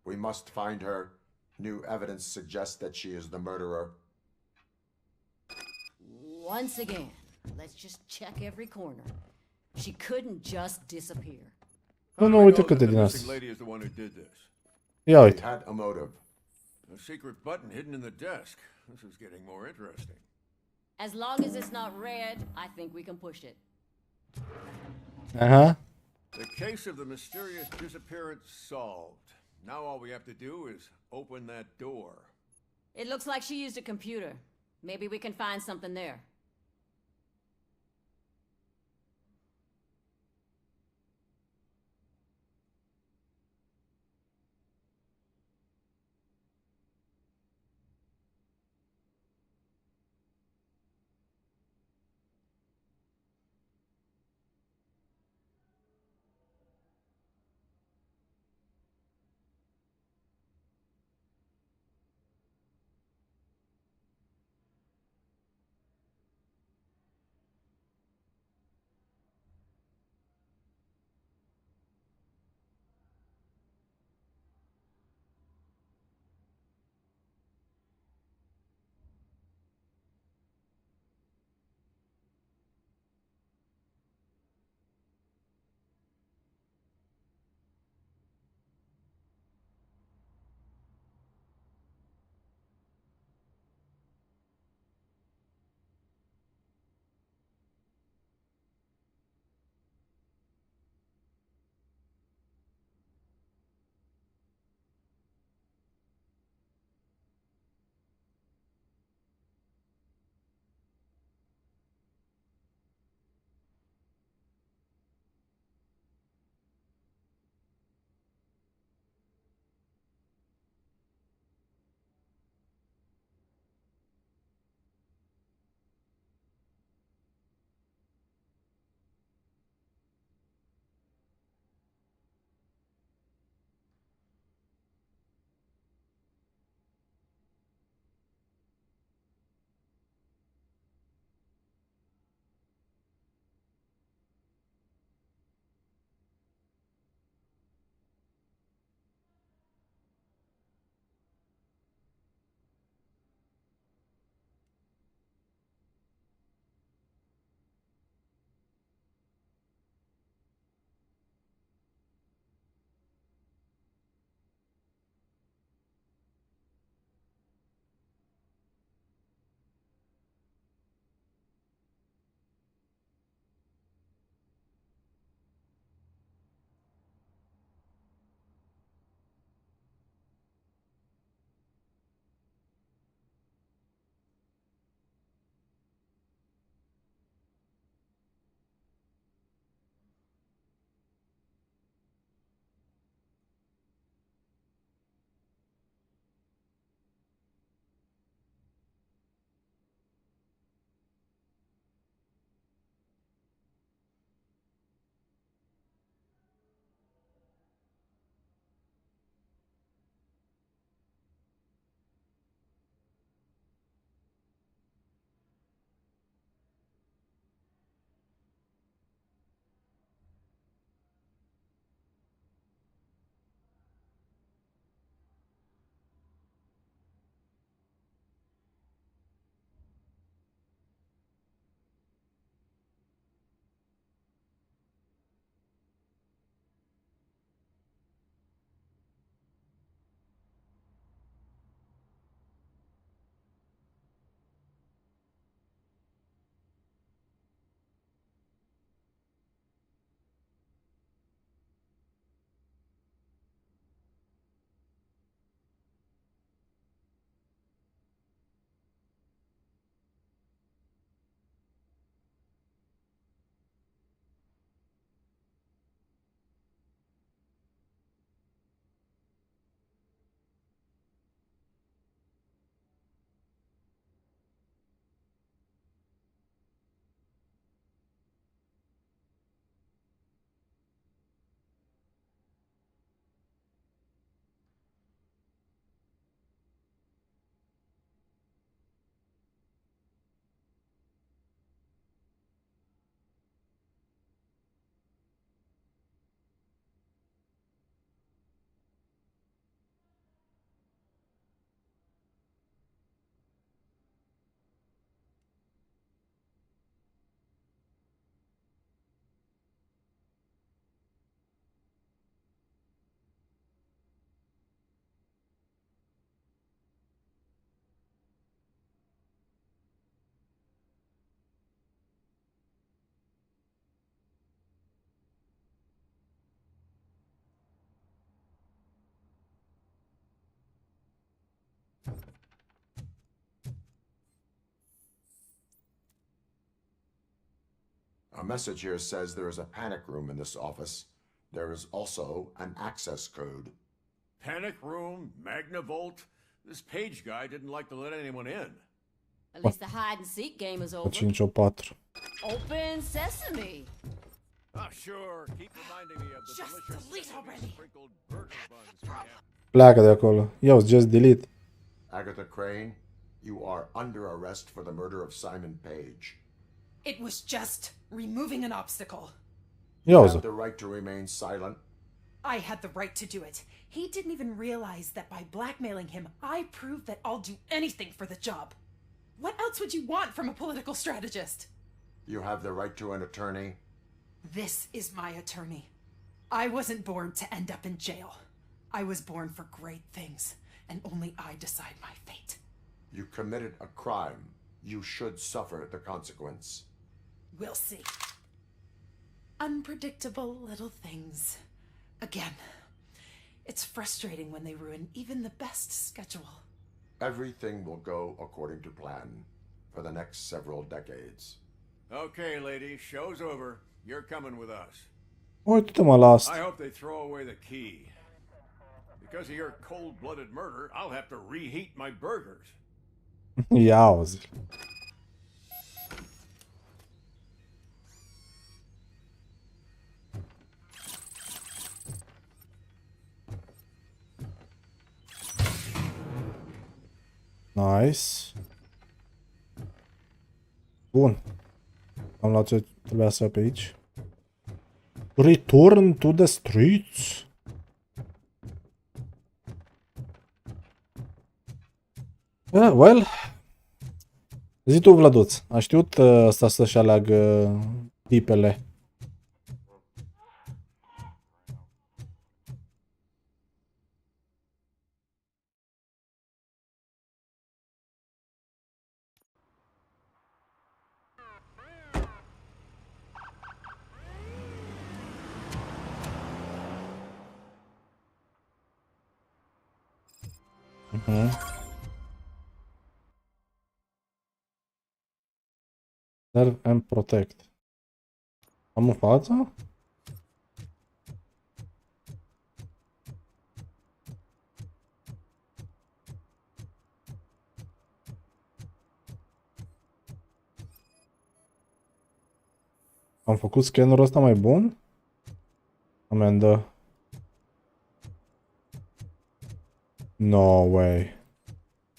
We must find her. New evidence suggests that she is the murderer. Once again, let's just check every corner. She couldn't just disappear. Nu, uite câte din Missing astea. lady is the one who did this. Ia He uite. had a motive. A secret button hidden in the desk. This is getting more interesting. As long as it's not red, I think we can push it. Aha. The case of the mysterious disappearance solved. Now all we have to do is open that door. It looks like she used a computer. Maybe we can find something there. A message here says there is a panic room in this office. There is also an access code. Panic room, Magnavolt. This Page guy didn't like to let anyone in. At least the hide and seek game is over. 5-4. Open sesame. Oh, sure. Keep reminding me of the delicious sprinkled burger buns we have. Pleacă de acolo. Ia uzi, just delete. Agatha Crane, you are under arrest for the murder of Simon Page. It was just removing an obstacle. Ia You uzi. have the right to remain silent. I had the right to do it. He didn't even realize that by blackmailing him, I proved that I'll do anything for the job. What else would you want from a political strategist? You have the right to an attorney. This is my attorney. I wasn't born to end up in jail. I was born for great things, and only I decide my fate. You committed a crime. You should suffer the consequence. We'll see. Unpredictable little things. Again, it's frustrating when they ruin even the best schedule. Everything will go according to plan for the next several decades. Okay, lady, show's over. You're coming with us. Uite-te mă la asta. I hope they throw away the key. Because of your cold-blooded murder, I'll have to reheat my burgers. Ia uzi. Nice. Bun. Am luat ce trebuia să pe aici. Return to the streets. Well. Zi tu, Vladuț. A știut ăsta să-și aleagă tipele. Serve and protect. Am în față? Am făcut scannerul ăsta mai bun? Amendă. No way.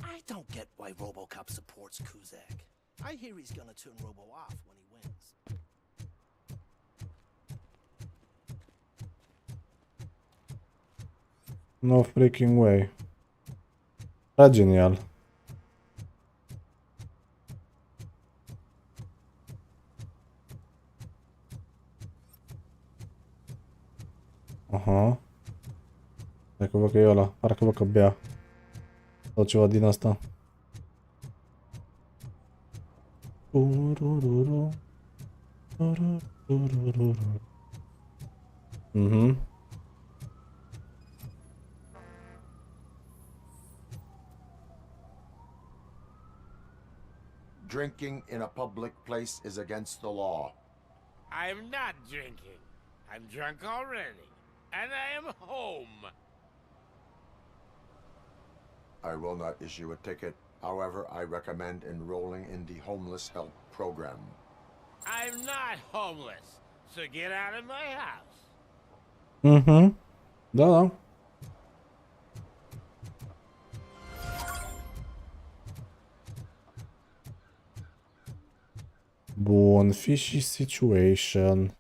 I don't get why Robocop supports Kuzak. I hear he's gonna turn Robo off when he wins. No freaking way. Da, genial. Aha. Hai că văd că e ăla. Parcă văd că bea. Sau ceva din asta. Mhm. Drinking in a public place is against the law. I'm not drinking. I'm drunk already. And I am home. I will not issue a ticket. However, I recommend enrolling in the homeless help program. I'm not homeless, so get out of my house. Mhm. Da, da. Bun, fishy situation.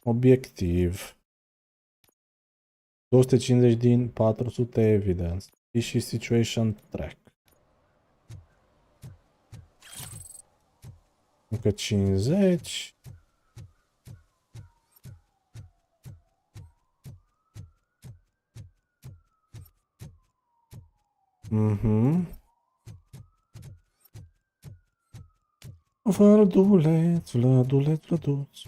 Obiectiv. 250 din 400 evidence. Fishy situation track. Încă 50. Mhm. Vlăduleț, vlăduleț, vlăduț.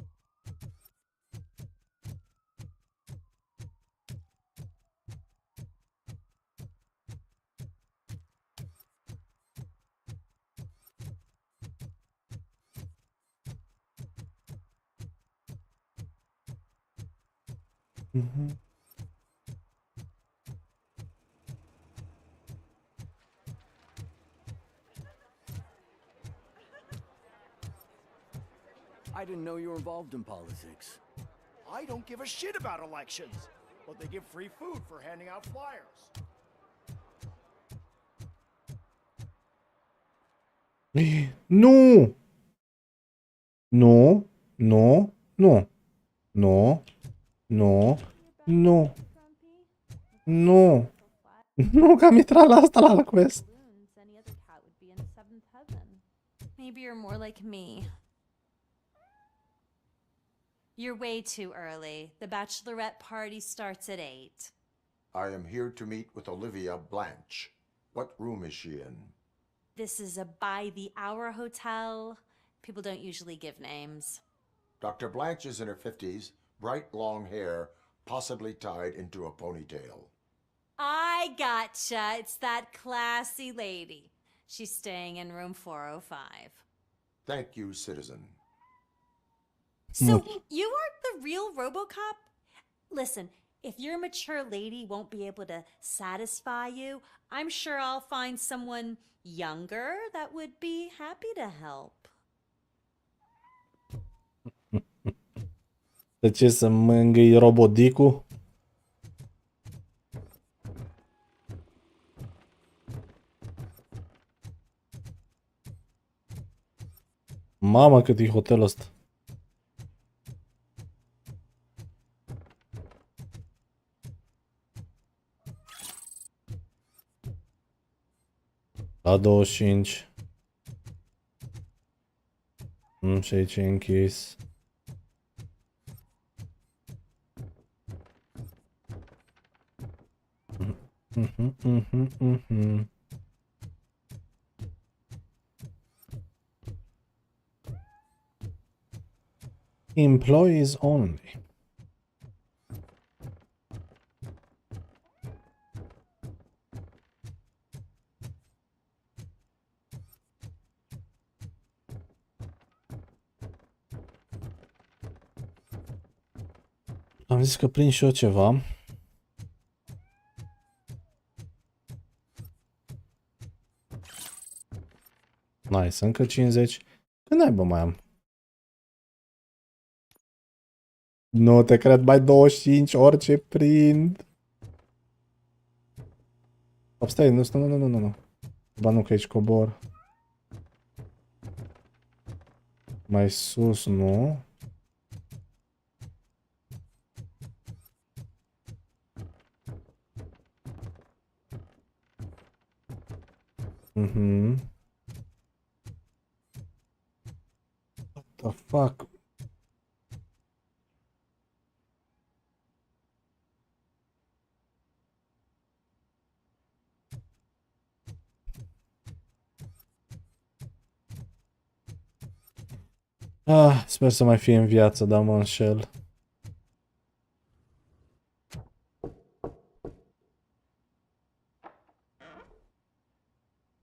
I didn't know you were involved in politics. I don't give a shit about elections, but they give free food for handing out flyers. Nu! Nu! Nu! Nu! Nu! Nu! Nu! Nu! Nu, că am intrat la asta la quest. Any other cat would be in seventh heaven. Maybe you're more like me. You're way too early. The bachelorette party starts at 8. I am here to meet with Olivia Blanche. What room is she in? This is a by-the-hour hotel. People don't usually give names. Dr. Blanche is in her 50s, bright long hair, possibly tied into a ponytail. I gotcha. It's that classy lady. She's staying in room 405. Thank you, citizen. So, you aren't the real Robocop? Listen, if your mature lady won't be able to satisfy you, I'm sure I'll find someone younger that would be happy to help. De ce să mângâi robodicu? Mamă, cât e hotelul ăsta. La 25. Și aici e închis. Employees only. Am zis că prind și eu ceva. Nice, încă 50. Când aibă mai am? Nu te cred, mai 25, orice prind. Stai, nu. Ba nu, că aici cobor. Mai sus, nu. What the fuck? Sper să mai fie în viață, dar mă înșel.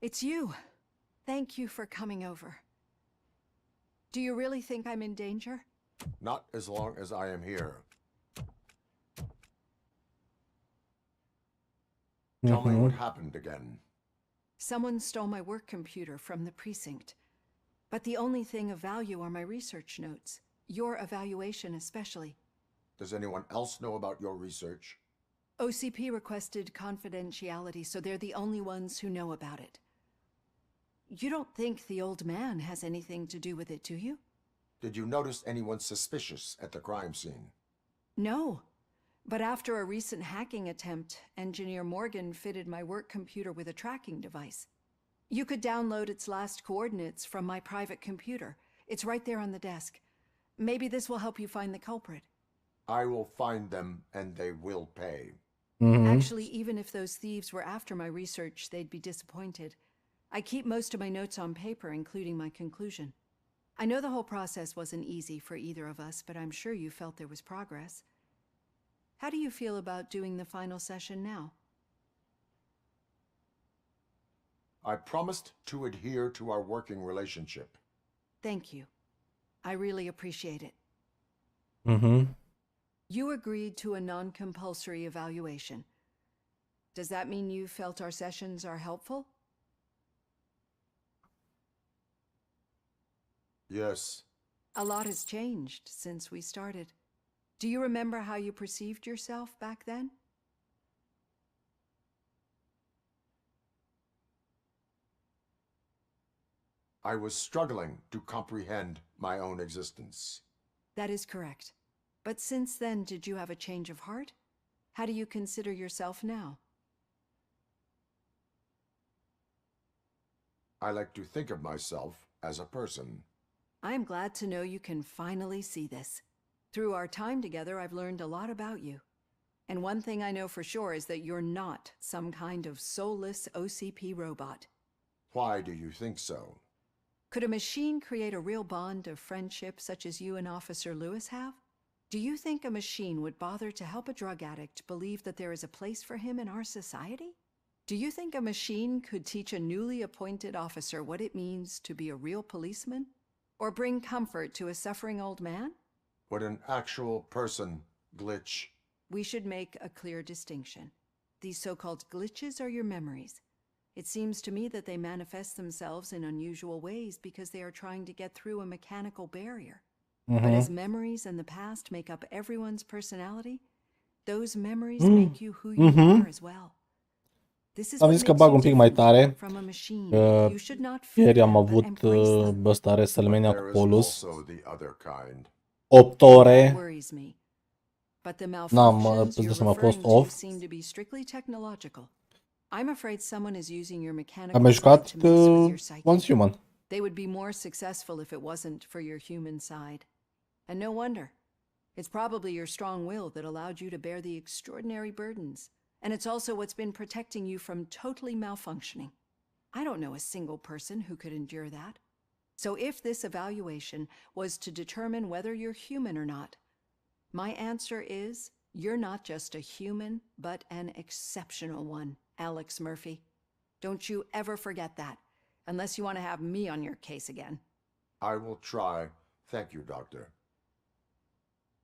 It's you. Thank you for coming over. Do you really think I'm in danger? Not as long as I am here. Tell me what happened again. Someone stole my work computer from the precinct. But the only thing of value are my research notes. Your evaluation especially. Does anyone else know about your research? OCP requested confidentiality, so they're the only ones who know about it. You don't think the old man has anything to do with it, do you? Did you notice anyone suspicious at the crime scene? No. But after a recent hacking attempt, Engineer Morgan fitted my work computer with a tracking device. You could download its last coordinates from my private computer. It's right there on the desk. Maybe this will help you find the culprit. I will find them, and they will pay. Actually, even if those thieves were after my research, they'd be disappointed. I keep most of my notes on paper, including my conclusion. I know the whole process wasn't easy for either of us, but I'm sure you felt there was progress. How do you feel about doing the final session now? I promised to adhere to our working relationship. Thank you. I really appreciate it. You agreed to a non-compulsory evaluation. Does that mean you felt our sessions are helpful? Yes. A lot has changed since we started. Do you remember how you perceived yourself back then? I was struggling to comprehend my own existence. That is correct. But since then, did you have a change of heart? How do you consider yourself now? I like to think of myself as a person. I am glad to know you can finally see this. Through our time together, I've learned a lot about you. And one thing I know for sure is that you're not some kind of soulless OCP robot. Why do you think so? Could a machine create a real bond of friendship such as you and Officer Lewis have? Do you think a machine would bother to help a drug addict believe that there is a place for him in our society? Do you think a machine could teach a newly appointed officer what it means to be a real policeman? Or bring comfort to a suffering old man? Would an actual person glitch? We should make a clear distinction. These so-called glitches are your memories. It seems to me that they manifest themselves in unusual ways because they are trying to get through a mechanical barrier. But as memories in the past make up everyone's personality, those memories make you who you are as well. Am zis că bag un pic mai tare. Ieri am avut ăsta WrestleMania cu Polus. 8 ore. N-am pus să mă fost off. Am mai jucat Once Human. They would be more successful if it wasn't for your human side. And no wonder. It's probably your strong will that allowed you to bear the extraordinary burdens. And it's also what's been protecting you from totally malfunctioning. I don't know a single person who could endure that. So if this evaluation was to determine whether you're human or not, my answer is you're not just a human, but an exceptional one, Alex Murphy. Don't you ever forget that, unless you want to have me on your case again. I will try. Thank you, Doctor.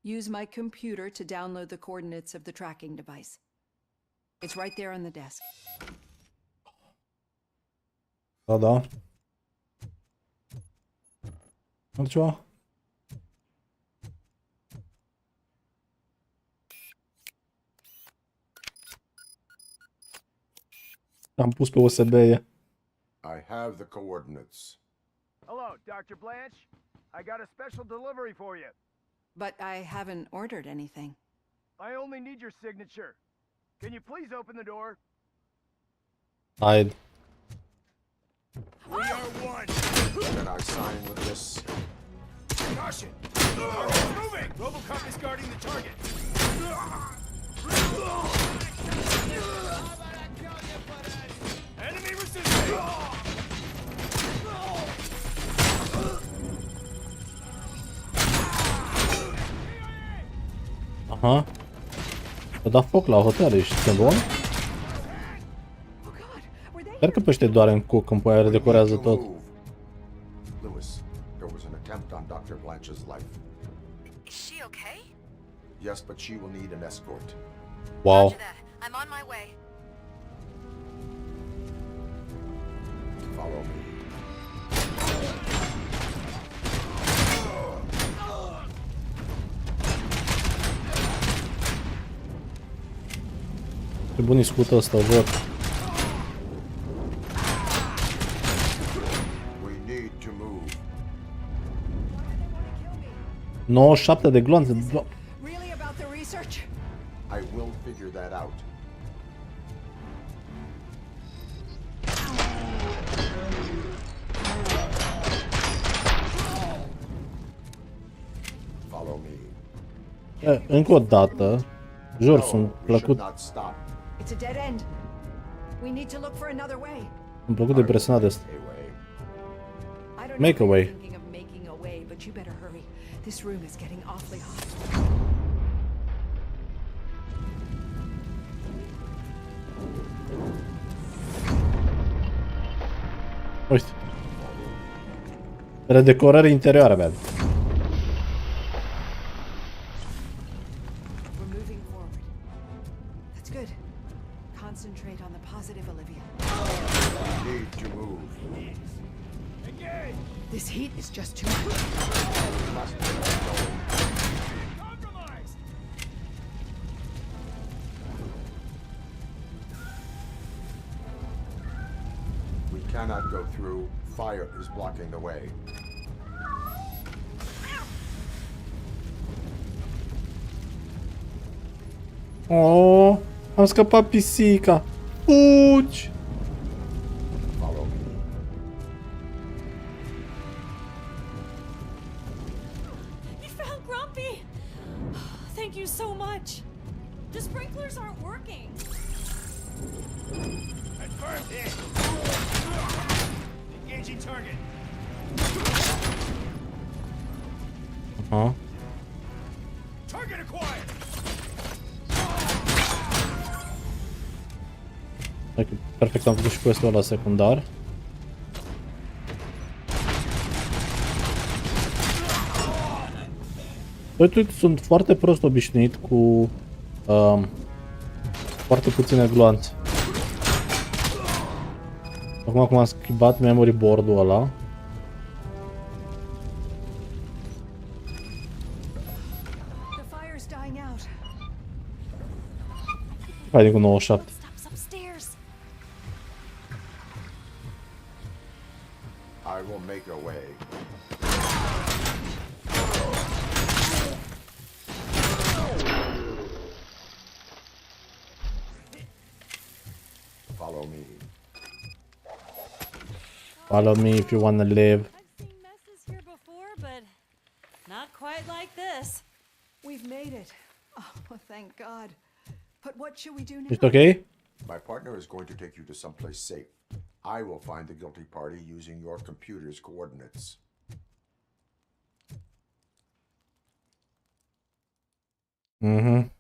Use my computer to download the coordinates of the tracking device. It's right there on the desk. Da. Altceva? Am pus pe USB. I have the coordinates. Hello, Dr. Blanche. I got a special delivery for you. But I haven't ordered anything. I only need your signature. Can you please open the door? Hide. We are one. Can I sign with this? Caution! Target's moving! Robocop is guarding the target. Enemy resisting! Aha. A dat foc la hotel, ești bun? Sper că pe ăștia doare în cuc când poia redecorează tot. Lewis, there was an attempt on Dr. Blanche's life. Is she okay? Yes, but she will need an escort. Wow. I'm on my way. Follow me. Ce bun-i scutul ăsta, văd. We need to move. 97 de glonțe. Really about the research? I will figure that out. Follow me. Încă o dată. Jur, sunt plăcut. It's a dead end. We need to look for another way. Îmi plăcut de impresionat de asta. Make a way. Thinking of making a way, but you better hurry. This room is getting awfully hot. Uite. Redecorări interioare, man. Must get going. Compromised! We cannot go through. Fire is blocking the way. Oh, am scăpat pisica. Fugi! Follow me. You found Grumpy! Thank you so much. The sprinklers aren't working. Confirmed hit! Engaging target. Aha. Target acquired! Perfect, am făcut și quest-ul ăla secundar. Uite, sunt foarte prost obișnuit cu foarte puține gloanțe. Acum cum am schimbat memory board-ul ăla. Hai cu 97. I will make a way. Follow me. Follow me if you wanna live. I've seen messes here before, but not quite like this. We've made it. Oh, well, thank God. But what should we do now? Ești ok? My partner is going to take you to someplace safe. I will find the guilty party using your computer's coordinates. Mhm.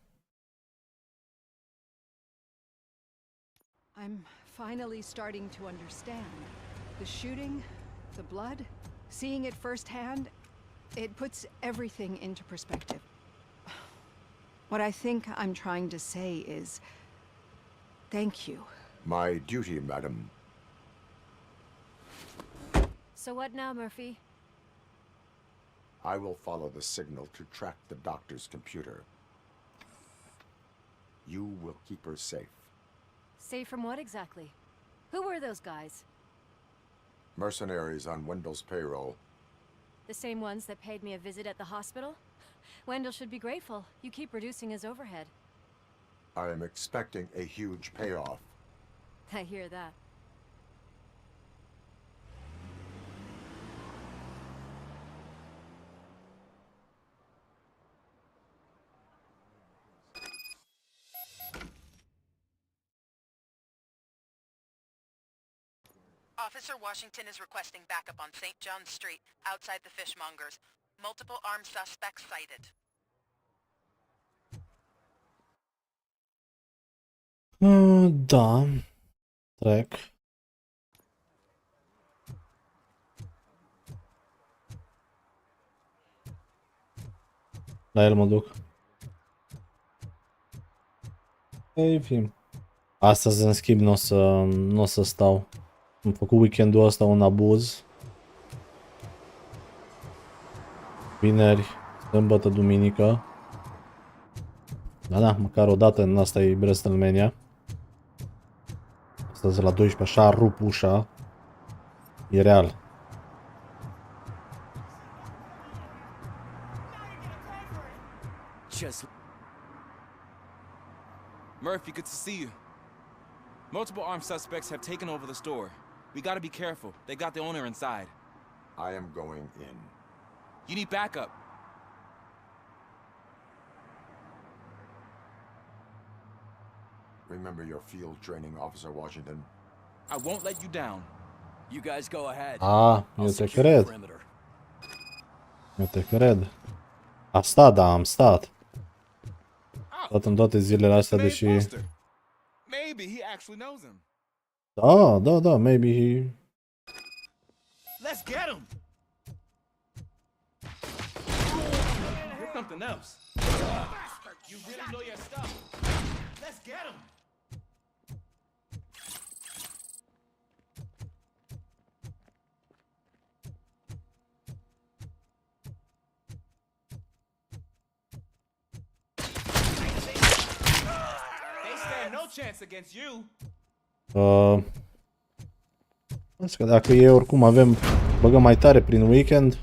I'm finally starting to understand. The shooting, the blood, seeing it firsthand, it puts everything into perspective. What I think I'm trying to say is, thank you. My duty, madam. So what now, Murphy? I will follow the signal to track the doctor's computer. You will keep her safe. Safe from what exactly? Who were those guys? Mercenaries on Wendell's payroll. The same ones that paid me a visit at the hospital? Wendell should be grateful. You keep reducing his overhead. I am expecting a huge payoff. I hear that. Officer Washington is requesting backup on St. John's Street, outside the fishmongers. Multiple armed suspects sighted. Da. Trec. La el mă duc. Ei, fi. Astăzi, în schimb, n-o să stau. Am făcut weekendul ăsta un abuz. Vineri, sâmbătă, duminică. Da, măcar o dată în asta e WrestleMania. Astăzi la 12, așa rup ușa. E real. Murphy, good to see you. Multiple armed suspects have taken over the store. We gotta be careful. They got the owner inside. I am going in. You need backup. Remember your field training, Officer Washington. I won't let you down. You guys go ahead. Eu te cred. Eu te cred. A stat, da, am stat. Stat în toate zilele astea, deși... Maybe he actually knows him. Da, maybe he... Let's get him! Here's something else. You really know your stuff. Let's get him! chance against you. Las că dacă e oricum avem, băgăm mai tare prin weekend.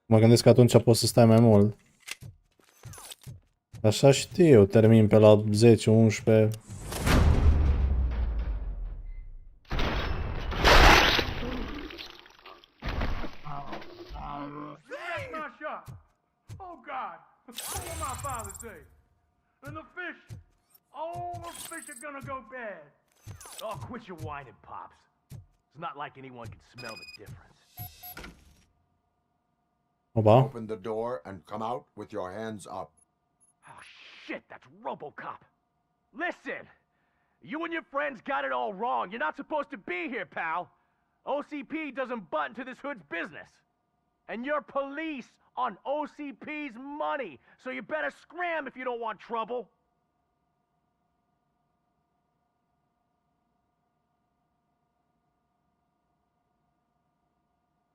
Mă gândesc că atunci poți să stai mai mult. Așa știu, termin pe la 10-11. Oh God! What will my father say? And the fish, all the fish are gonna go bad. Oh, quit your whining, Pops. It's not like anyone can smell the difference. Open the door and come out with your hands up. Oh shit, that's Robocop. Listen, you and your friends got it all wrong. You're not supposed to be here, pal. OCP doesn't butt into this hood's business. And you're police on OCP's money, so you better scram if you don't want trouble.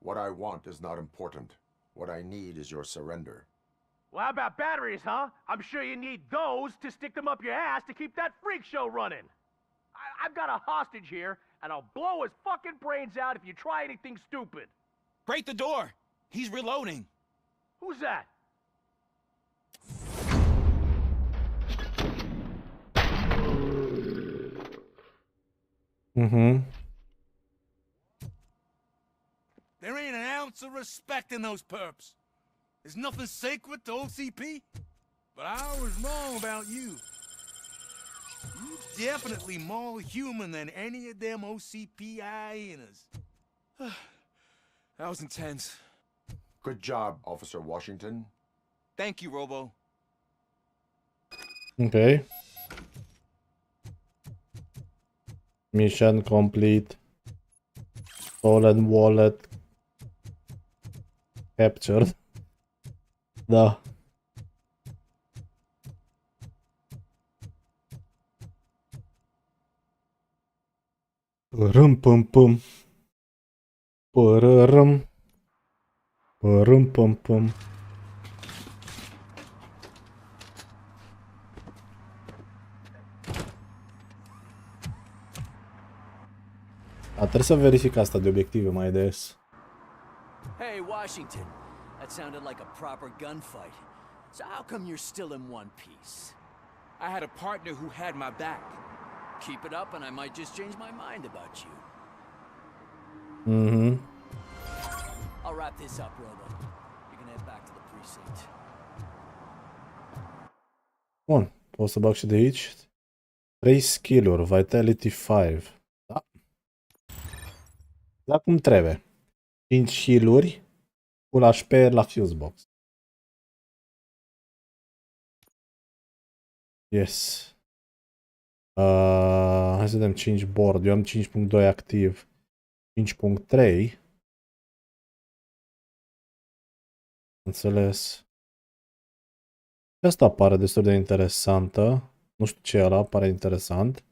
What I want is not important. What I need is your surrender. Well, how about batteries, huh? I'm sure you need those to stick them up your ass to keep that freak show running. I've got a hostage here, and I'll blow his fucking brains out if you try anything stupid. Break the door! He's reloading. Who's that? There ain't an ounce of respect in those perps. There's nothing sacred to OCP. But I was wrong about you. You're definitely more human than any of them OCP hyenas. That was intense. Good job, Officer Washington. Thank you, Robo. Okay. Mission complete. Stolen wallet. Captured. Da. Părâm păm păm. Părărăm. Părâm păm păm. Trebuie să verific asta de obiective mai des. Hey, Washington. That sounded like a proper gunfight. So how come you're still in one piece? I had a partner who had my back. Keep it up and I might just change my mind about you. I'll wrap this up, Robo. You can head back to the precinct. Bun, pot să bag și de aici. 3 skill-uri, Vitality 5. Da. Da cum trebuie. 5 heal-uri, full HP la fuse box. Yes. Hai să vedem 5 board. Eu am 5.2 activ. 5.3. Înțeles. Asta pare destul de interesantă. Nu știu ce ăla, pare interesant.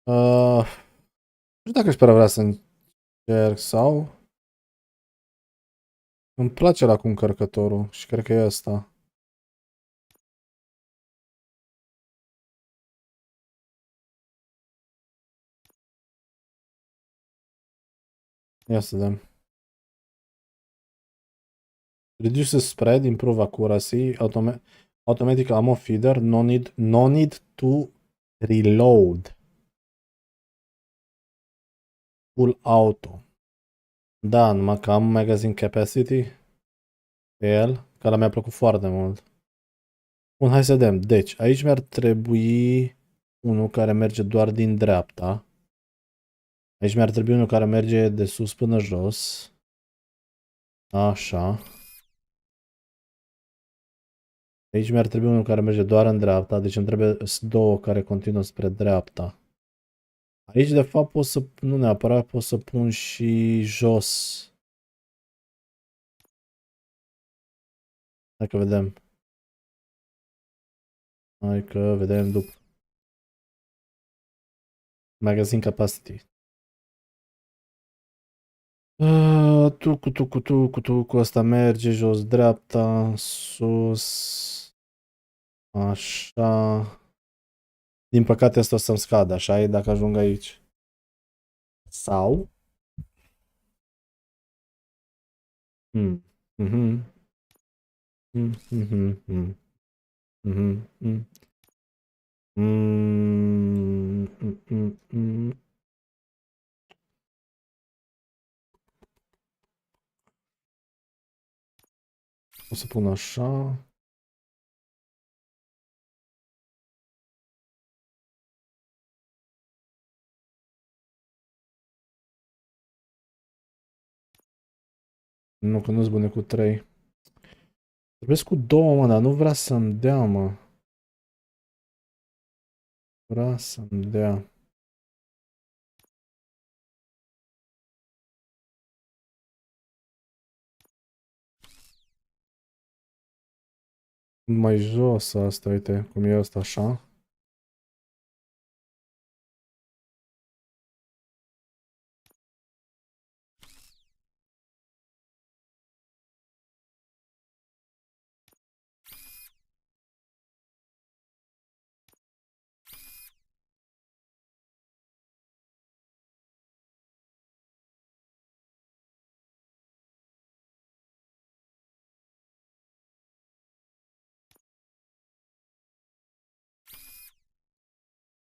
Nu știu dacă își prea vrea să încerc sau... Îmi place la cu încărcătorul și cred că e ăsta. Ia să vedem. Reduces spread, improve accuracy, automatic ammo feeder, no need to reload. Full auto. Da, numai că am magazine capacity pe el, care mi-a plăcut foarte mult. Bun, hai să vedem. Deci, aici mi-ar trebui unul care merge doar din dreapta. Aici mi-ar trebui unul care merge de sus până jos. Așa. Aici mi-ar trebui unul care merge doar în dreapta, deci îmi trebuie două care continuă spre dreapta. Aici, de fapt, pot să, nu neapărat, pot să pun și jos. Dacă vedem. Hai că vedem după. Magazine capacity. Cu asta merge jos, dreapta, sus. Așa. Din păcate asta o să-mi scadă, așa e dacă ajung aici. Sau? Mhm. Mhm. Mhm. Mhm. Mhm. O să pun așa. Nu, că nu-s bune cu 3. Trebuie cu 2, mă, dar nu vrea să-mi dea, mă. Vrea să-mi dea. Mai jos asta, uite, cum e asta așa.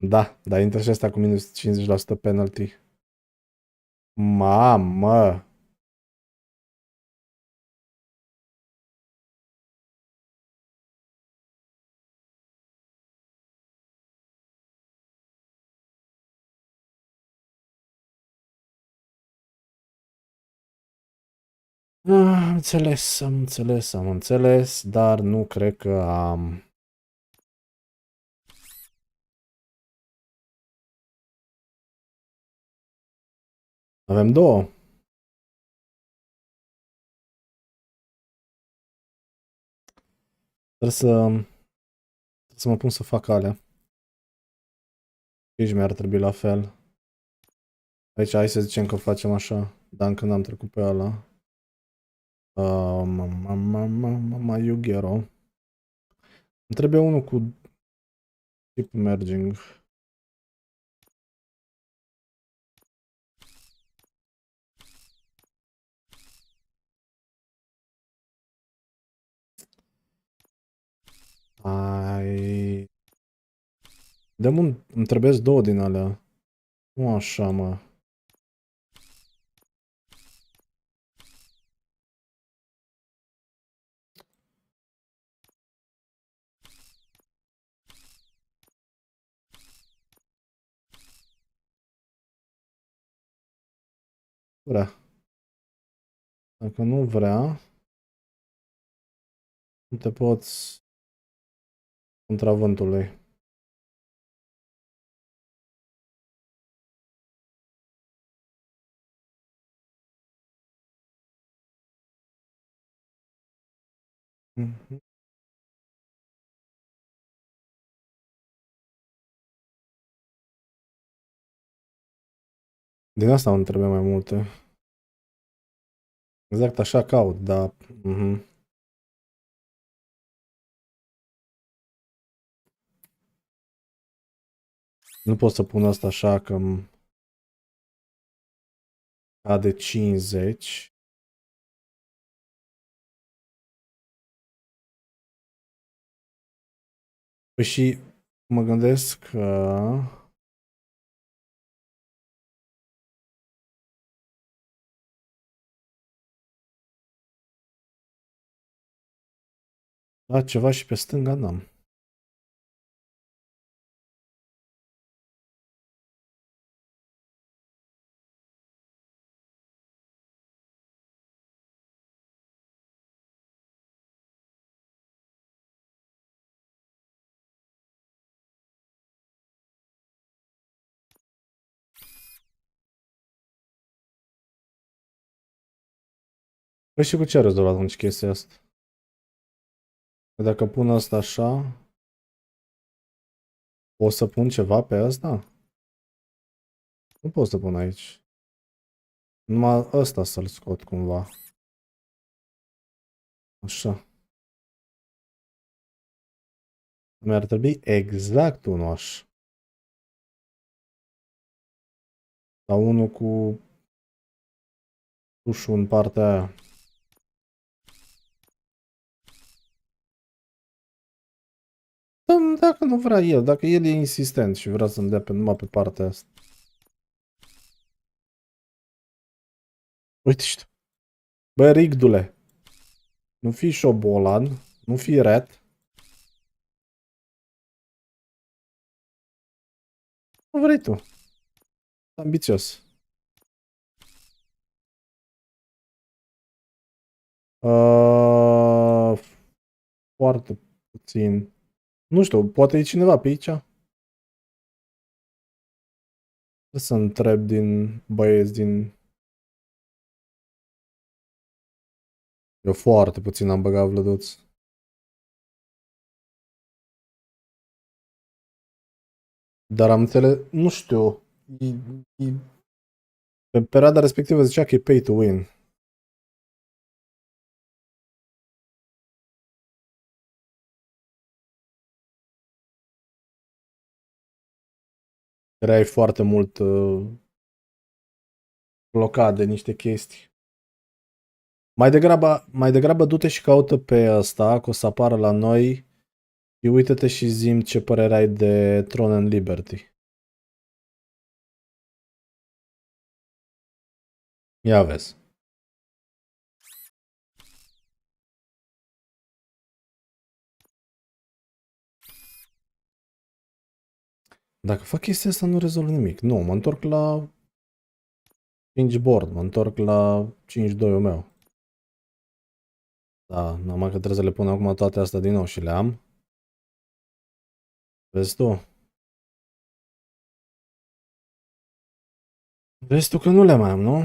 Da, dar intră și asta cu minus 50% penalty. Mamă! Am înțeles, am înțeles, am înțeles, dar nu cred că am... Avem 2. Trebuie să mă pun să fac alea. Aici mi-ar trebui la fel. Aici hai să zicem că facem așa, dar încă n-am trecut pe ăla. Mama Yughero. Îmi trebuie unul cu tip merging. Ai... Îmi trebuie 2 din alea. Nu așa, mă. Vrea. Dacă nu vrea, nu te poți contra vântului. Din asta îmi trebuie mai multe. Exact așa caut, dar... Nu pot să pun asta așa că îmi cade 50. Păi și mă gândesc că... Da, ceva și pe stânga n-am. Păi și cu ce a rezolvat atunci chestia asta? Că dacă pun asta așa... Pot să pun ceva pe ăsta? Nu pot să pun aici. Numai ăsta să-l scot cumva. Așa. Mi-ar trebui exact unul așa. Sau unul cu ușul în partea aia. Dacă nu vrea el, dacă el e insistent și vrea să-mi dea numai pe partea asta. Uite și tu. Bă, Rigdule, nu fi șobolan, nu fi ret. Nu vrei tu. Ambițios. Foarte puțin. Nu știu, poate e cineva pe aici? Să întreb din băieți din... Eu foarte puțin am băgat vlăduț. Dar am înțeles, nu știu, pe perioada respectivă zicea că e pay to win. Creai foarte mult blocat de niște chestii. Mai degrabă du-te și caută pe ăsta, că o să apară la noi. Și uită-te și zi-mi ce părere ai de Throne and Liberty. Ia vezi. Dacă fac chestia asta, nu rezolv nimic. Nu, mă întorc la 5 board, mă întorc la 5-2-ul meu. Da, numai că trebuie să le pun acum toate astea din nou și le am. Vezi tu? Vezi tu că nu le mai am, nu?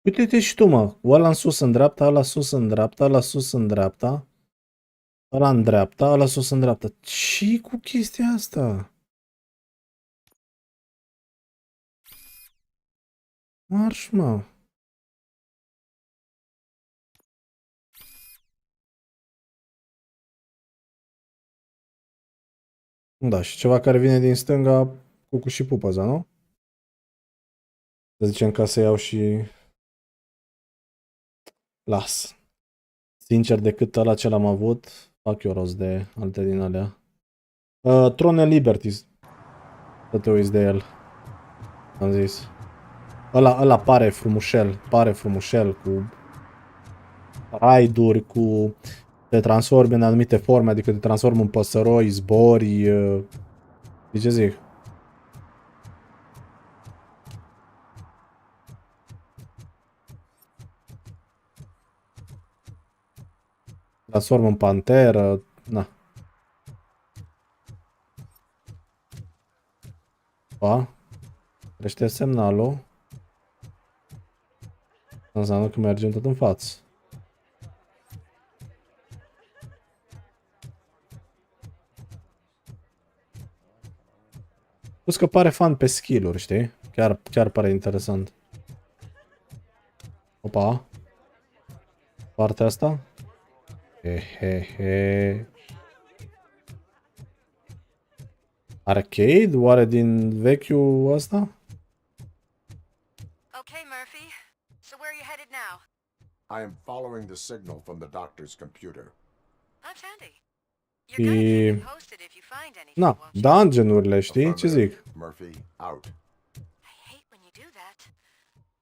Uite-te și tu, mă. Ăla în sus în dreapta, ăla sus în dreapta, ăla sus în dreapta. Ăla în dreapta, ăla sus în dreapta. Ce-i cu chestia asta? Marș, mă. Da, și ceva care vine din stânga, cucu și pupăza, nu? Să zicem ca să iau și... Las. Sincer, decât ăla ce l-am avut, fac eu rost de alte din alea. Throne and Liberty. Să te uiți de el. Am zis. Ăla pare frumușel, cu raiduri, cu... Te transformi în anumite forme, adică te transformi în păsăroi, zbori... De ce zic? Transform în panteră, na. Pa. Crește semnalul. Înseamnă că mergem tot în față. Plus că pare fan pe skill-uri, știi? Chiar pare interesant. Opa. Partea asta. Hehehe. Arcade? Oare din vechiul ăsta? Okay, Murphy. So where are you headed now? I am following the signal from the doctor's computer. That's handy. Și... Na, dungeon-urile, știi? Ce zic? Murphy, out. I hate when you do that.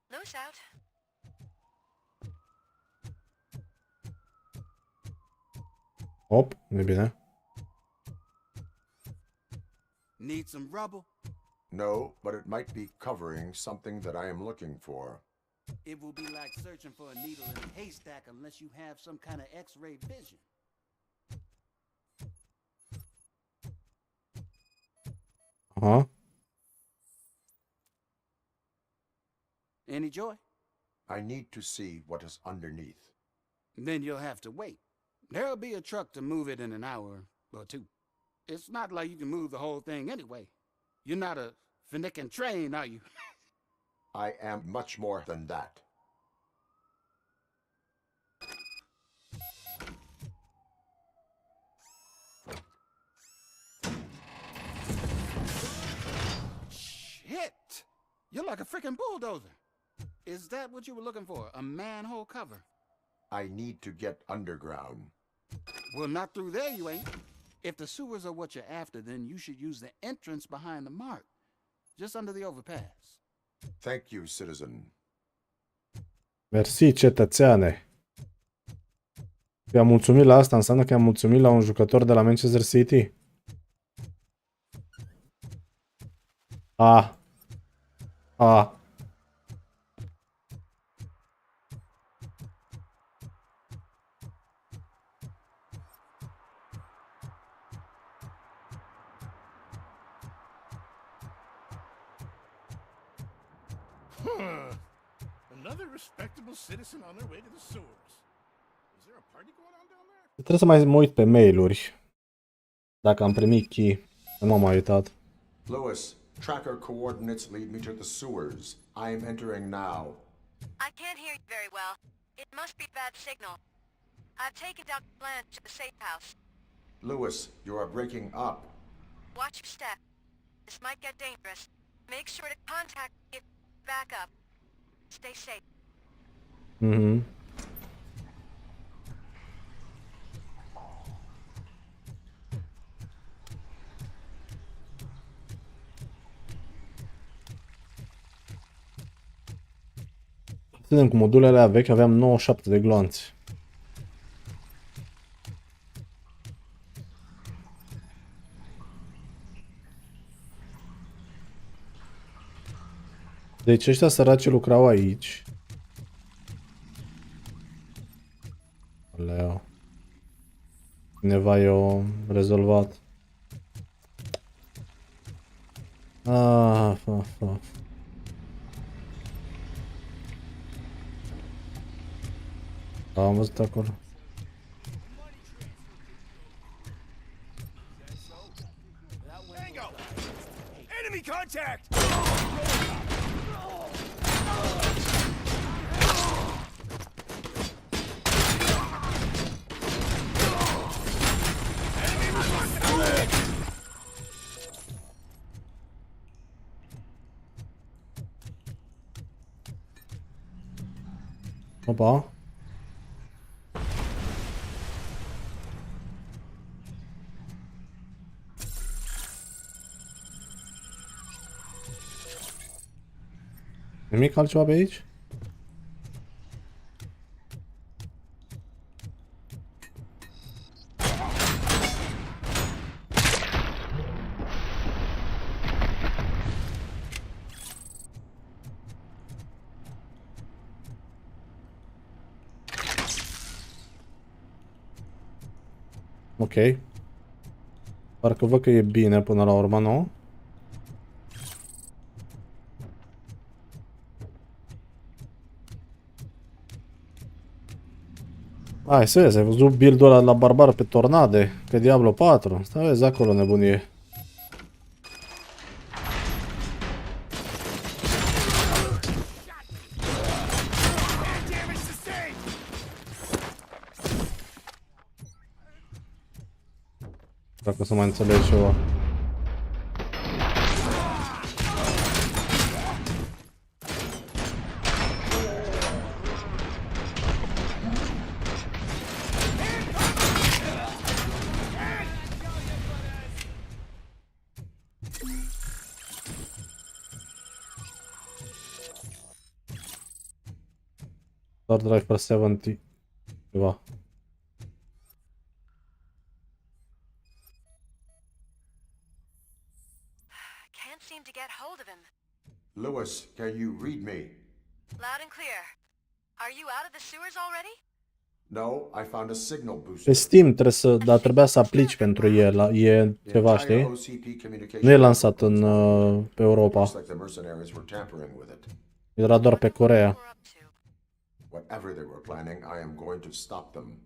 Loose out. Hop, nu-i bine. Need some rubble? No, but it might be covering something that I am looking for. It will be like searching for a needle in a haystack unless you have some kind of X-ray vision. Aha. Any joy? I need to see what is underneath. Then you'll have to wait. There'll be a truck to move it in an hour or two. It's not like you can move the whole thing anyway. You're not a finicking train, are you? I am much more than that. Shit! You're like a freaking bulldozer. Is that what you were looking for? A manhole cover? I need to get underground. Well, not through there, you ain't. If the sewers are what you're after, then you should use the entrance behind the mark. Just under the overpass. Thank you, citizen. Mersi, cetățeane. I-am mulțumit la asta, înseamnă că am mulțumit la un jucător de la Manchester City. A. Another respectable citizen on their way to the sewers. Is there a party going on down there? Trebuie să mai mă uit pe mail-uri. Dacă am primit key. Nu m-am mai uitat. Lewis, tracker coordinates lead me to the sewers. I am entering now. I can't hear you very well. It must be bad signal. I've taken Dr. Blanche to the safe house. Lewis, you are breaking up. Watch your step. This might get dangerous. Make sure to contact me if back up. Stay safe. Mhm. Vedem cu modulele alea vechi aveam 97 de gloanțe. Deci ăștia săraci lucrau aici. Aleu. Cineva i-a rezolvat. Am văzut acolo. Enemy contact! Opa. Nimic altceva pe aici? Ok. Parcă văd că e bine până la urmă, nu? Hai să vezi, ai văzut build-ul ăla de la barbar pe tornade, pe Diablo 4. Stai vezi acolo nebunie. Dacă o să mai înțeleg ceva. Hard drive per 70 ceva. Lewis, can you read me? Loud and clear. Are you out of the sewers already? No, I found a signal booster. Pe Steam trebuie să, dar trebuia să aplici pentru el, e ceva, știi? Nu e lansat în pe Europa. Era doar pe Coreea. Whatever they were planning, I am going to stop them.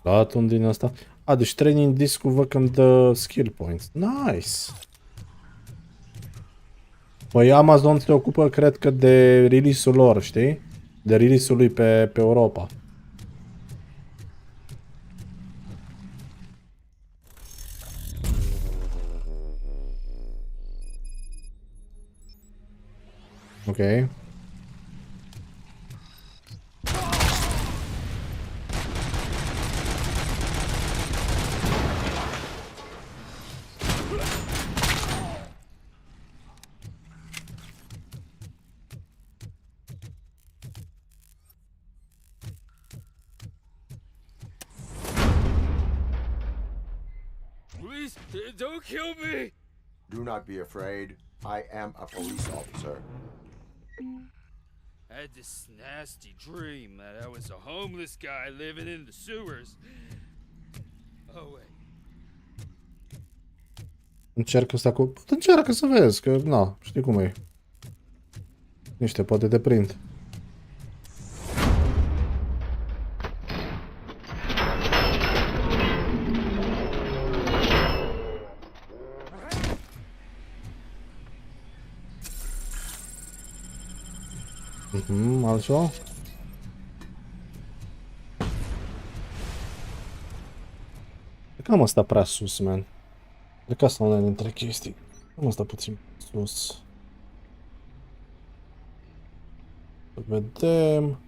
Luat un din asta. A, deci training disc-ul văd că îmi dă skill points. Nice! Păi Amazon se ocupă, cred că, de release-ul lor, știi? De release-ul lui pe Europa. Ok. Please, don't kill me! Do not be afraid. I am a police officer. I had this nasty dream that I was a homeless guy living in the sewers. Oh, wait. Încercă să cu... Încearcă să vezi, că, na, știi cum e. Niște, poate te prind. Altceva? Cam asta prea sus, man. Cred că asta una dintre chestii. Cam asta puțin sus. Să vedem.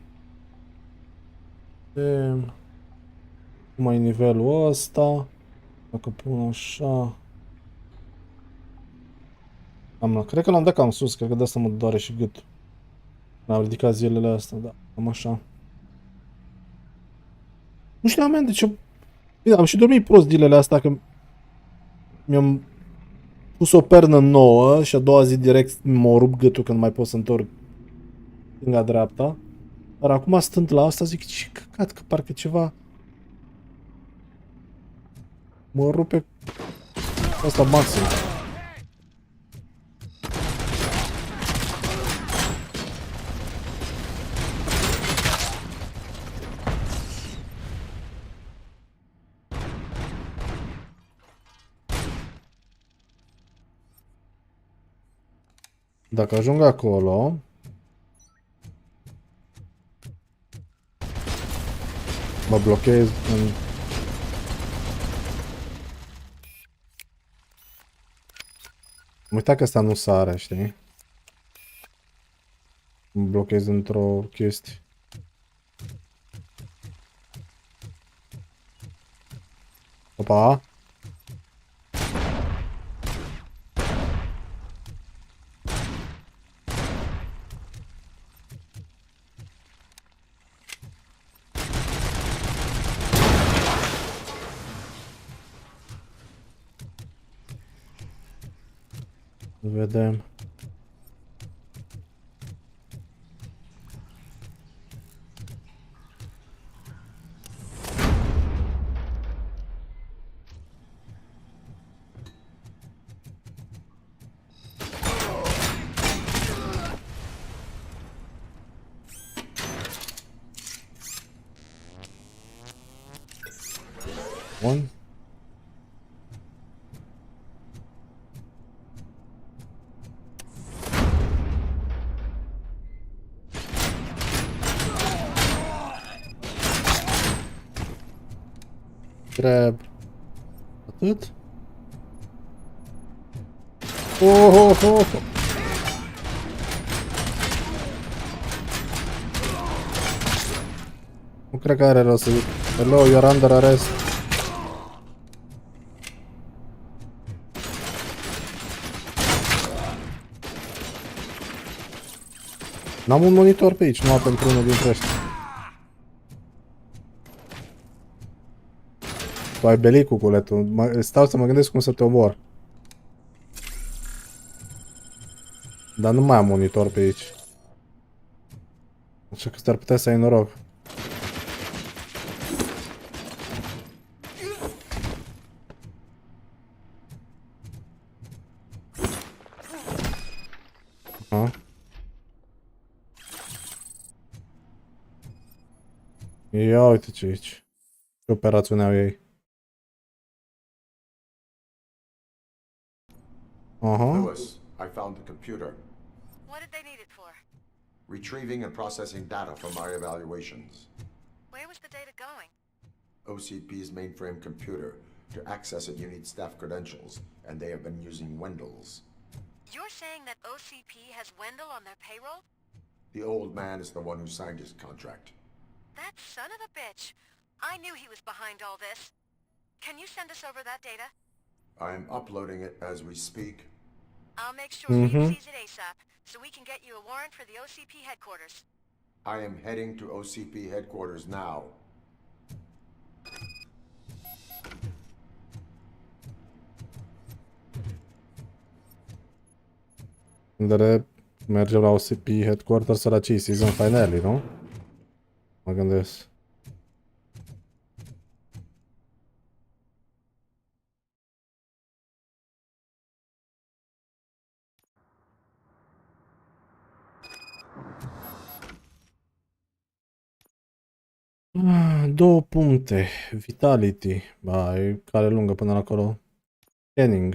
Cum e nivelul ăsta. Dacă pun așa. Cred că l-am dat cam sus, cred că de asta mă doare și gâtul. N-am ridicat zilele astea, da, cam așa. Nu știu, man, de ce... Am și dormit prost zilele astea, că mi-am pus o pernă nouă și a doua zi direct mă rup gâtul când mai pot să întorc stânga-dreapta. Dar acum stând la asta zic, ce căcat, că parcă ceva mă rupe asta maxim. Dacă ajung acolo, mă blochez în... Am uitat că asta nu sare, știi? Mă blochez într-o chestie. Opa! Vedem. Bun. Grab. Atât? Nu cred că are rost să zic. Hello, you're under arrest. N-am un monitor pe aici, numai pentru unul dintre ăștia. Tu ai belit, cuculetul. Stau să mă gândesc cum să te omor. Dar nu mai am monitor pe aici. Așa că s-ar putea să ai noroc. Ia uite ce aici. Ce operațiune au ei. Lewis, I found the computer. What did they need it for? Retrieving and processing data from my evaluations. Where was the data going? OCP's mainframe computer. To access it, you need staff credentials, and they have been using Wendell's. You're saying that OCP has Wendell on their payroll? The old man is the one who signed his contract. That son of a bitch. I knew he was behind all this. Can you send us over that data? I'm uploading it as we speak. I'll make sure he sees it ASAP, so we can get you a warrant for the OCP headquarters. I am heading to OCP headquarters now. Mergem la OCP headquarters la ce season finale, nu? Mă gândesc. Două puncte. Vitality. Ba, e cale lungă până la acolo. Scanning.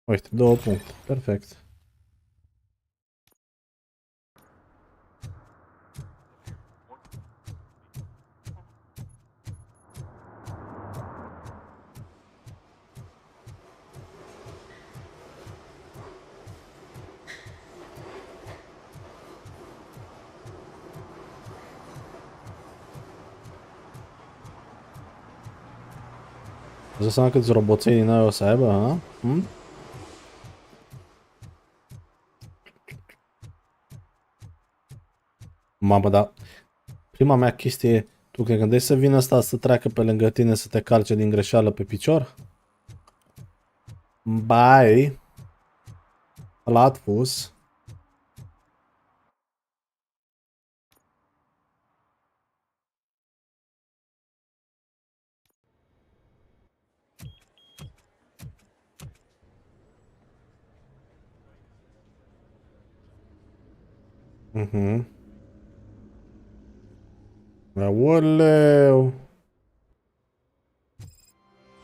Uite, 2 puncte. Perfect. Îți dă seama câți roboței din aia o să aibă, ha? Mamă, dar prima mea chestie e, tu te gândești să vină ăsta să treacă pe lângă tine să te calce din greșeală pe picior? Bye! Latfus. Aoleu!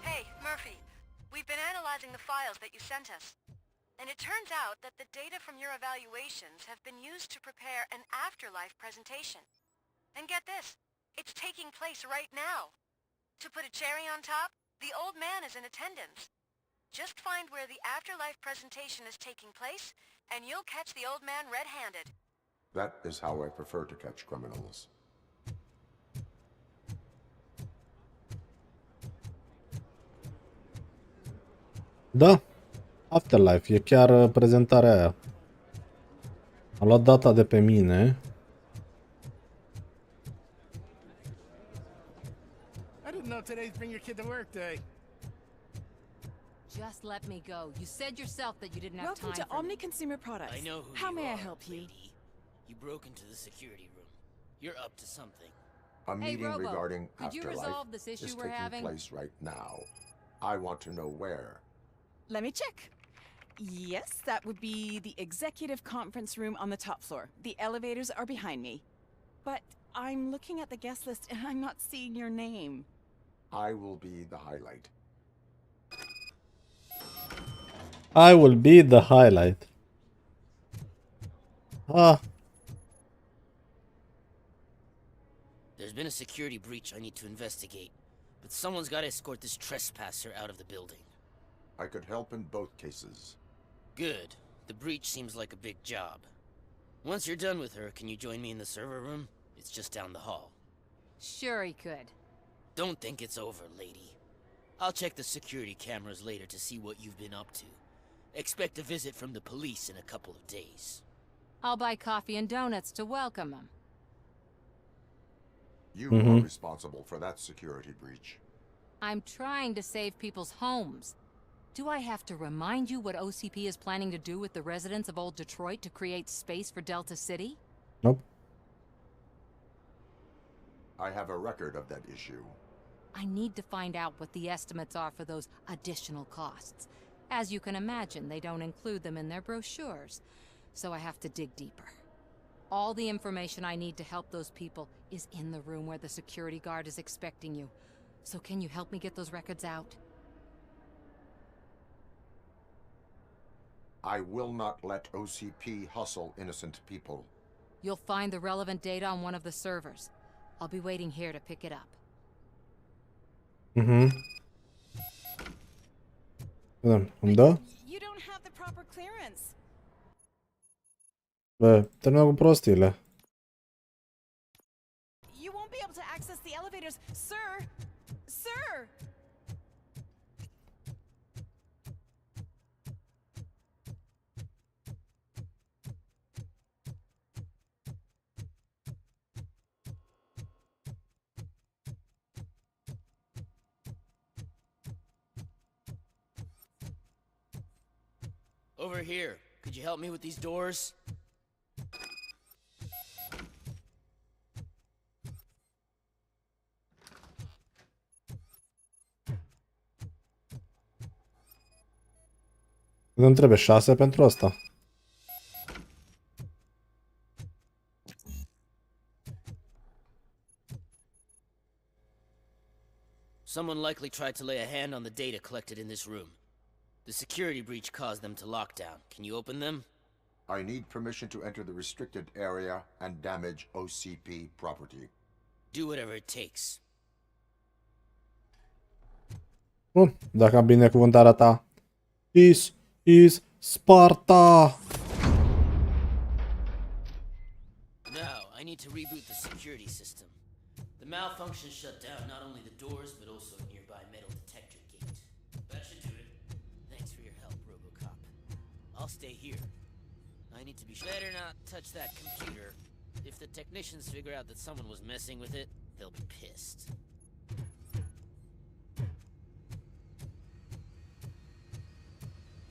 Hey, Murphy. We've been analyzing the files that you sent us. And it turns out that the data from your evaluations have been used to prepare an afterlife presentation. And get this, it's taking place right now. To put a cherry on top, the old man is in attendance. Just find where the afterlife presentation is taking place, and you'll catch the old man red-handed. That is how I prefer to catch criminals. Da, Afterlife, e chiar prezentarea aia. Am luat data de pe mine. I didn't know today'd bring your kid to work day. Just let me go. You said yourself that you didn't have Welcome time to Omni Consumer Products. I know who How you may I are, help you? lady. You broke into the security room. You're up to something. A meeting Robo, regarding could you afterlife resolve this issue is we're taking having? place right now. I want to know where. Let me check. Yes, that would be the executive conference room on the top floor. The elevators are behind me. But I'm looking at the guest list and I'm not seeing your name. I will be the highlight. I will be the highlight. There's been a security breach I need to investigate, but someone's got to escort this trespasser out of the building. I could help in both cases. Good. The breach seems like a big job. Once you're done with her, can you join me in the server room? It's just down the hall. Sure he could. Don't think it's over, lady. I'll check the security cameras later to see what you've been up to. Expect a visit from the police in a couple of days. I'll buy coffee and donuts to welcome him. You are responsible for that security breach. I'm trying to save people's homes. Do I have to remind you what OCP is planning to do with the residents of Old Detroit to create space for Delta City? Nope. I have a record of that issue. I need to find out what the estimates are for those additional costs. As you can imagine, they don't include them in their brochures, so I have to dig deeper. All the information I need to help those people is in the room where the security guard is expecting you. So can you help me get those records out? I will not let OCP hustle innocent people. You'll find the relevant data on one of the servers. I'll be waiting here to pick it up. Îmi dă? You don't have the proper clearance. Bă, termină cu prostiile. You won't be able to access the elevators, sir. Sir. Over here. Could you help me with these doors? Nu-mi trebuie 6 pentru asta. Someone likely tried to lay a hand on the data collected in this room. The security breach caused them to lock down. Can you open them? I need permission to enter the restricted area and damage OCP property. Do whatever it takes. Bun, dacă am binecuvântarea ta. Is Sparta! Now, I need to reboot the security system. The malfunction shut down not only the doors, but also a nearby metal detector gate. That should do it. Thanks for your help, Robocop. I'll stay here. I need to be better not touch that computer. If the technicians figure out that someone was messing with it, they'll be pissed.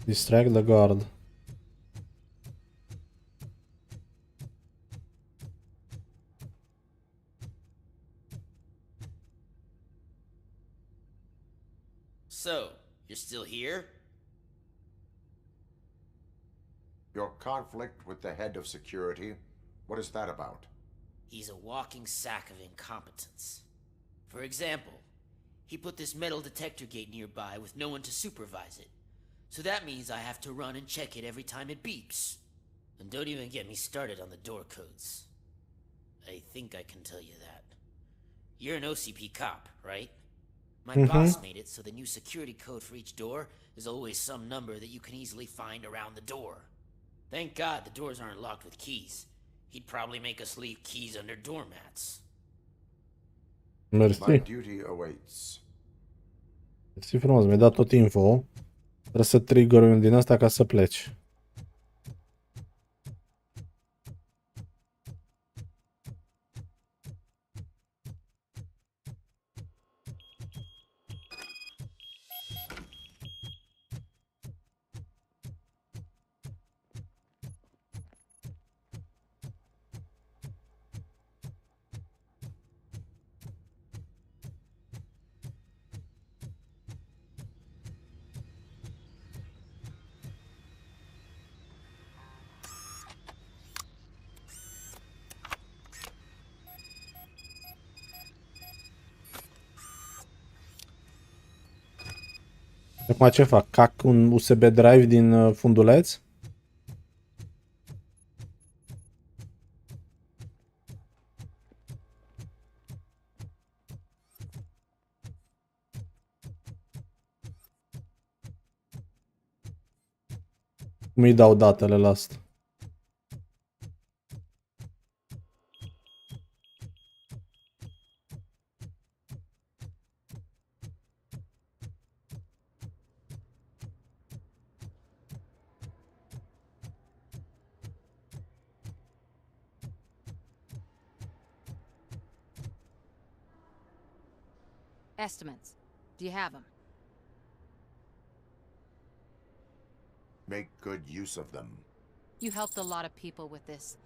Distract the guard. So, you're still here? Your conflict with the head of security, what is that about? He's a walking sack of incompetence. For example, he put this metal detector gate nearby with no one to supervise it. So that means I have to run and check it every time it beeps. And don't even get me started on the door codes. I think I can tell you that. You're an OCP cop, right? My boss made it so the new security code for each door is always some number that you can easily find around the door. Thank God the doors aren't locked with keys. He'd probably make us leave keys under doormats. Mersi. My duty awaits. Mersi frumos, mi-ai dat tot info. Trebuie să trigger unul din asta ca să pleci. Acum ce fac? Cac un USB drive din funduleț? Cum îi dau datele la asta? Estimates. Do you have them? Make good use of them. You helped a lot of people with this,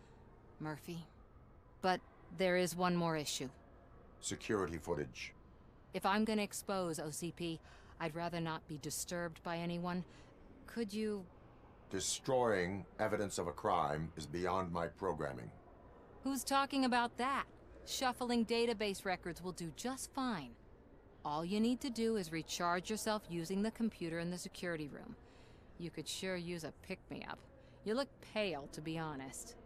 Murphy. But there is one more issue. Security footage. If I'm gonna expose OCP, I'd rather not be disturbed by anyone. Could you... Destroying evidence of a crime is beyond my programming. Who's talking about that? Shuffling database records will do just fine. All you need to do is recharge yourself using the computer in the security room. You could sure use a pick-me-up. You look pale, to be honest.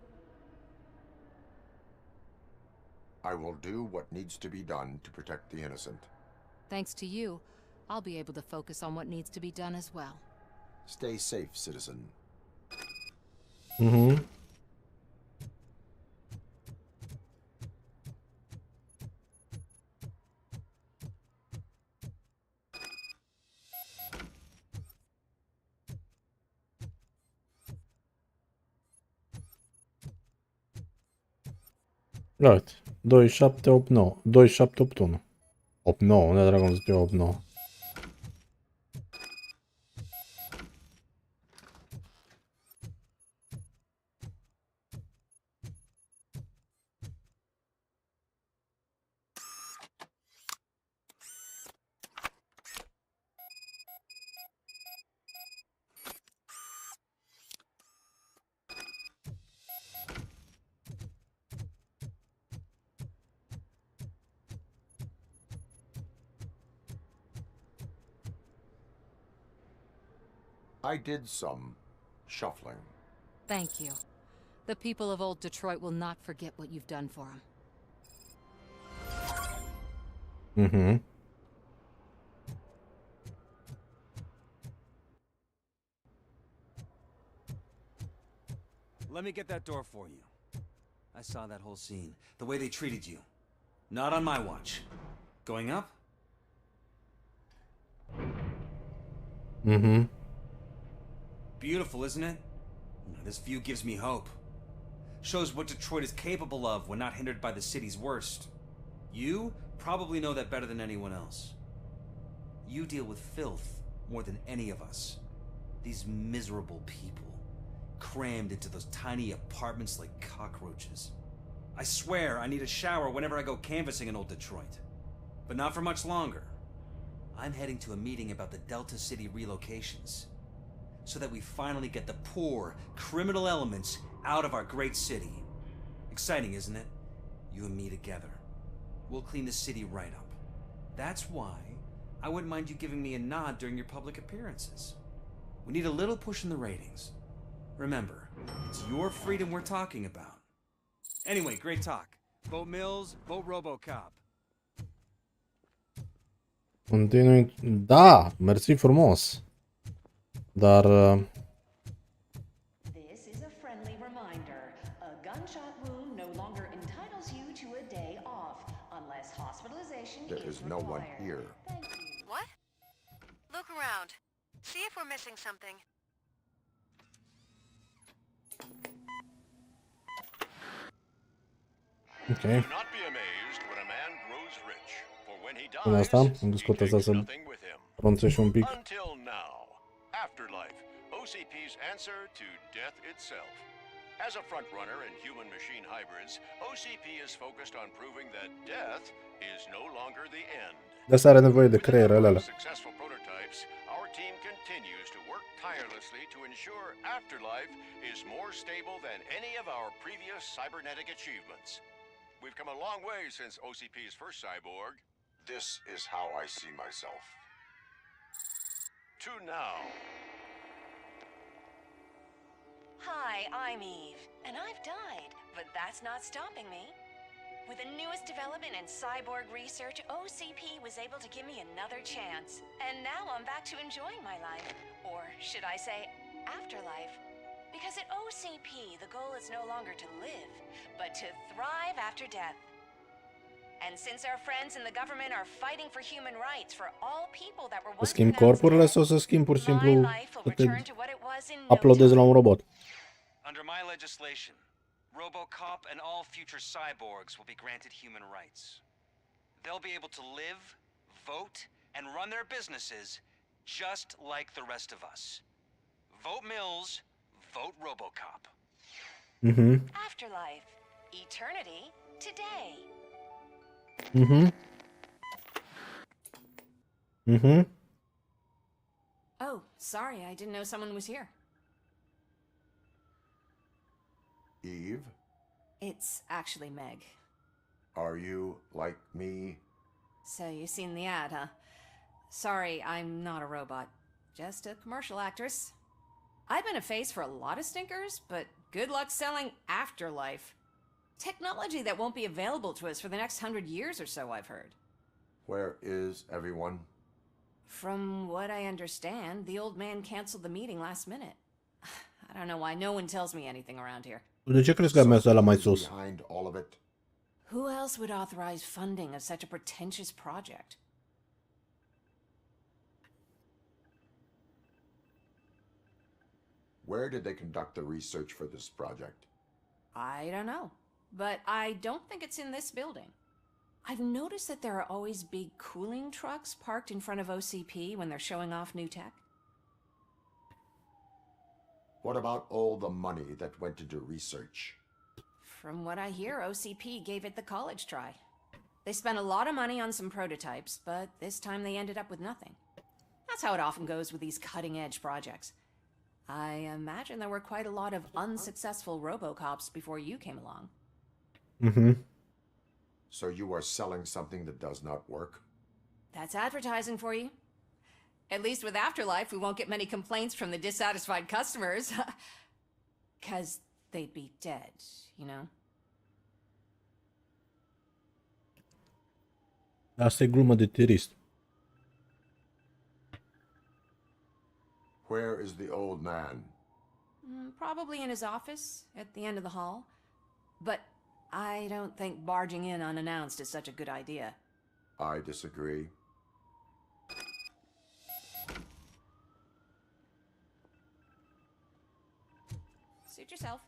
I will do what needs to be done to protect the innocent. Thanks to you, I'll be able to focus on what needs to be done as well. Stay safe, citizen. Mhm. Uite, 2789, 2781. 89, unde dragon zic eu 89? I did some shuffling. Thank you. The people of old Detroit will not forget what you've done for them. Mhm. Let me get that door for you. I saw that whole scene. The way they treated you. Not on my watch. Going up? Mhm. Beautiful, isn't it? This view gives me hope. Shows what Detroit is capable of when not hindered by the city's worst. You probably know that better than anyone else. You deal with filth more than any of us. These miserable people, crammed into those tiny apartments like cockroaches. I swear I need a shower whenever I go canvassing in old Detroit. But not for much longer. I'm heading to a meeting about the Delta City relocations, so that we finally get the poor, criminal elements out of our great city. Exciting, isn't it? You and me together. We'll clean the city right up. That's why I wouldn't mind you giving me a nod during your public appearances. We need a little push in the ratings. Remember, it's your freedom we're talking about. Anyway, great talk. Vote Mills, vote Robocop. Continui. Da, mersi frumos. Dar This is a friendly reminder. A gunshot wound no longer entitles you to a day off, unless hospitalization There is no one here. What? Look around. See if we're missing something. ok. Do not be amazed when a man grows rich, for when he Până dies, asta, am discutat asta să pronunțez și un pic. Until now, Afterlife, OCP's answer to death itself. As a frontrunner in human-machine hybrids, OCP is focused on proving that death is no longer the end. De asta are nevoie de creierele alea. Successful prototypes, our team continues to work tirelessly to ensure Afterlife is more stable than any of our previous cybernetic achievements. We've come a long way since OCP's first cyborg. This is how I see myself. To now. Hi, I'm Eve, and I've died, but that's not stopping me. With the newest development in cyborg research, OCP was able to give me another chance. And now I'm back to enjoying my life. Or should I say, afterlife. Because at OCP, the goal is no longer to live, but to thrive after death. And since our friends in the government are fighting for human rights for all people that were Să once schimb pronounced corpurile dead, sau să schimb pur și simplu my life will să te return to what it was in no uploadezi la un robot? Under my legislation, Robocop and all future cyborgs will be granted human rights. They'll be able to live, vote, and run their businesses just like the rest of us. Vote Mills, vote Robocop. Mhm. Afterlife. Eternity. Today. Mhm. Mhm. Oh, sorry, I didn't know someone was here. Eve, It's actually Meg. are you like me? So you've seen the ad, huh? Sorry, I'm not a robot. Just a commercial actress. I've been a face for a lot of stinkers, but good luck selling Afterlife. Technology that won't be available to us for the next 100 years or so, I've heard. Where is everyone? From what I understand, the old man canceled the meeting last minute. I don't know why no one tells me anything around here. De ce crezi că a mers ăla mai sus? Behind all of it? Who else would authorize funding of such a pretentious project? Where did they conduct the research for this project? I don't know, but I don't think it's in this building. I've noticed that there are always big cooling trucks parked in front of OCP when they're showing off new tech. What about all the money that went into research? From what I hear, OCP gave it the college try. They spent a lot of money on some prototypes, but this time they ended up with nothing. That's how it often goes with these cutting-edge projects. I imagine there were quite a lot of unsuccessful Robocops before you came along. Mhm. So you are selling something that does not work? That's advertising for you. At least with Afterlife, we won't get many complaints from the dissatisfied customers. 'Cause they'd be dead, you know? Asta e glumă de tirist. Where is the old man? Probably in his office, at the end of the hall. But I don't think barging in unannounced is such a good idea. I disagree. Suit yourself.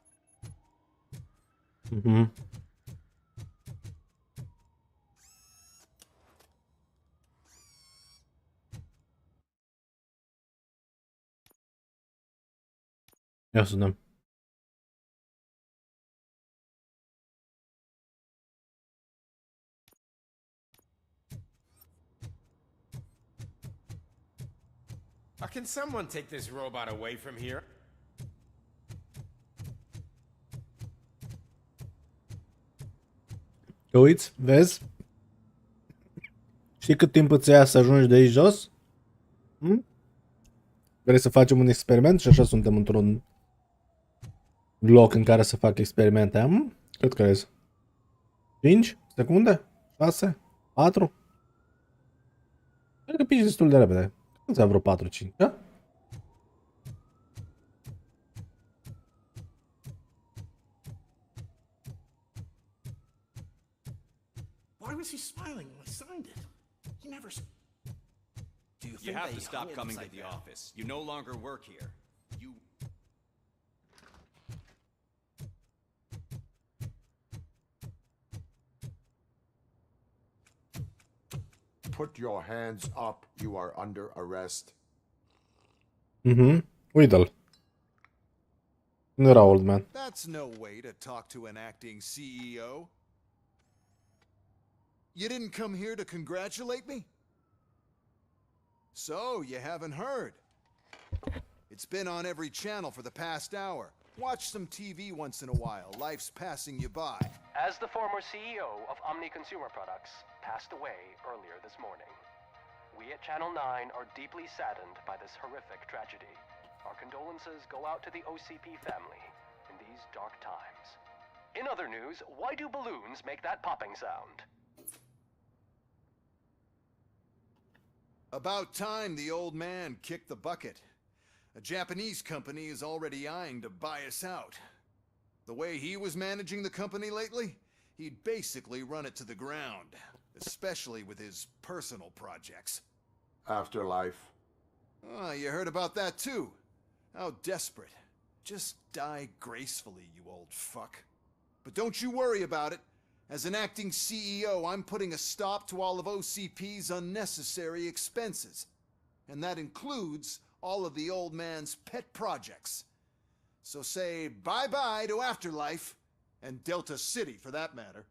Mhm. Ia să dăm. Can someone take this robot away from here? Te uiți? Vezi? Știi cât timp îți ia să ajungi de aici jos? Vrei să facem un experiment? Și așa suntem într-un loc în care să fac experimente. Cât crezi? 5 secunde? 6? 4? Cred că pici destul de repede. Când ți-a vreo 4-5, da? Why was he smiling when I signed it? He never. Do you You think have they to stop hung coming to upside the down? office. You no longer work here. You... Put your hands up. You are under arrest. Mhm. Uite-l. Nu era old man. That's no way to talk to an acting CEO. You didn't come here to congratulate me? So, you haven't heard. It's been on every channel for the past hour. Watch some TV once in a while. Life's passing you by. As the former CEO of Omni Consumer Products passed away earlier this morning, we at Channel 9 are deeply saddened by this horrific tragedy. Our condolences go out to the OCP family in these dark times. In other news, why do balloons make that popping sound? About time the old man kicked the bucket. A Japanese company is already eyeing to buy us out. The way he was managing the company lately, he'd basically run it to the ground, especially with his personal projects. Afterlife. Oh, you heard about that too. How desperate. Just die gracefully, you old fuck. But don't you worry about it. As an acting CEO, I'm putting a stop to all of OCP's unnecessary expenses. And that includes all of the old man's pet projects. So say bye-bye to Afterlife, and Delta City for that matter.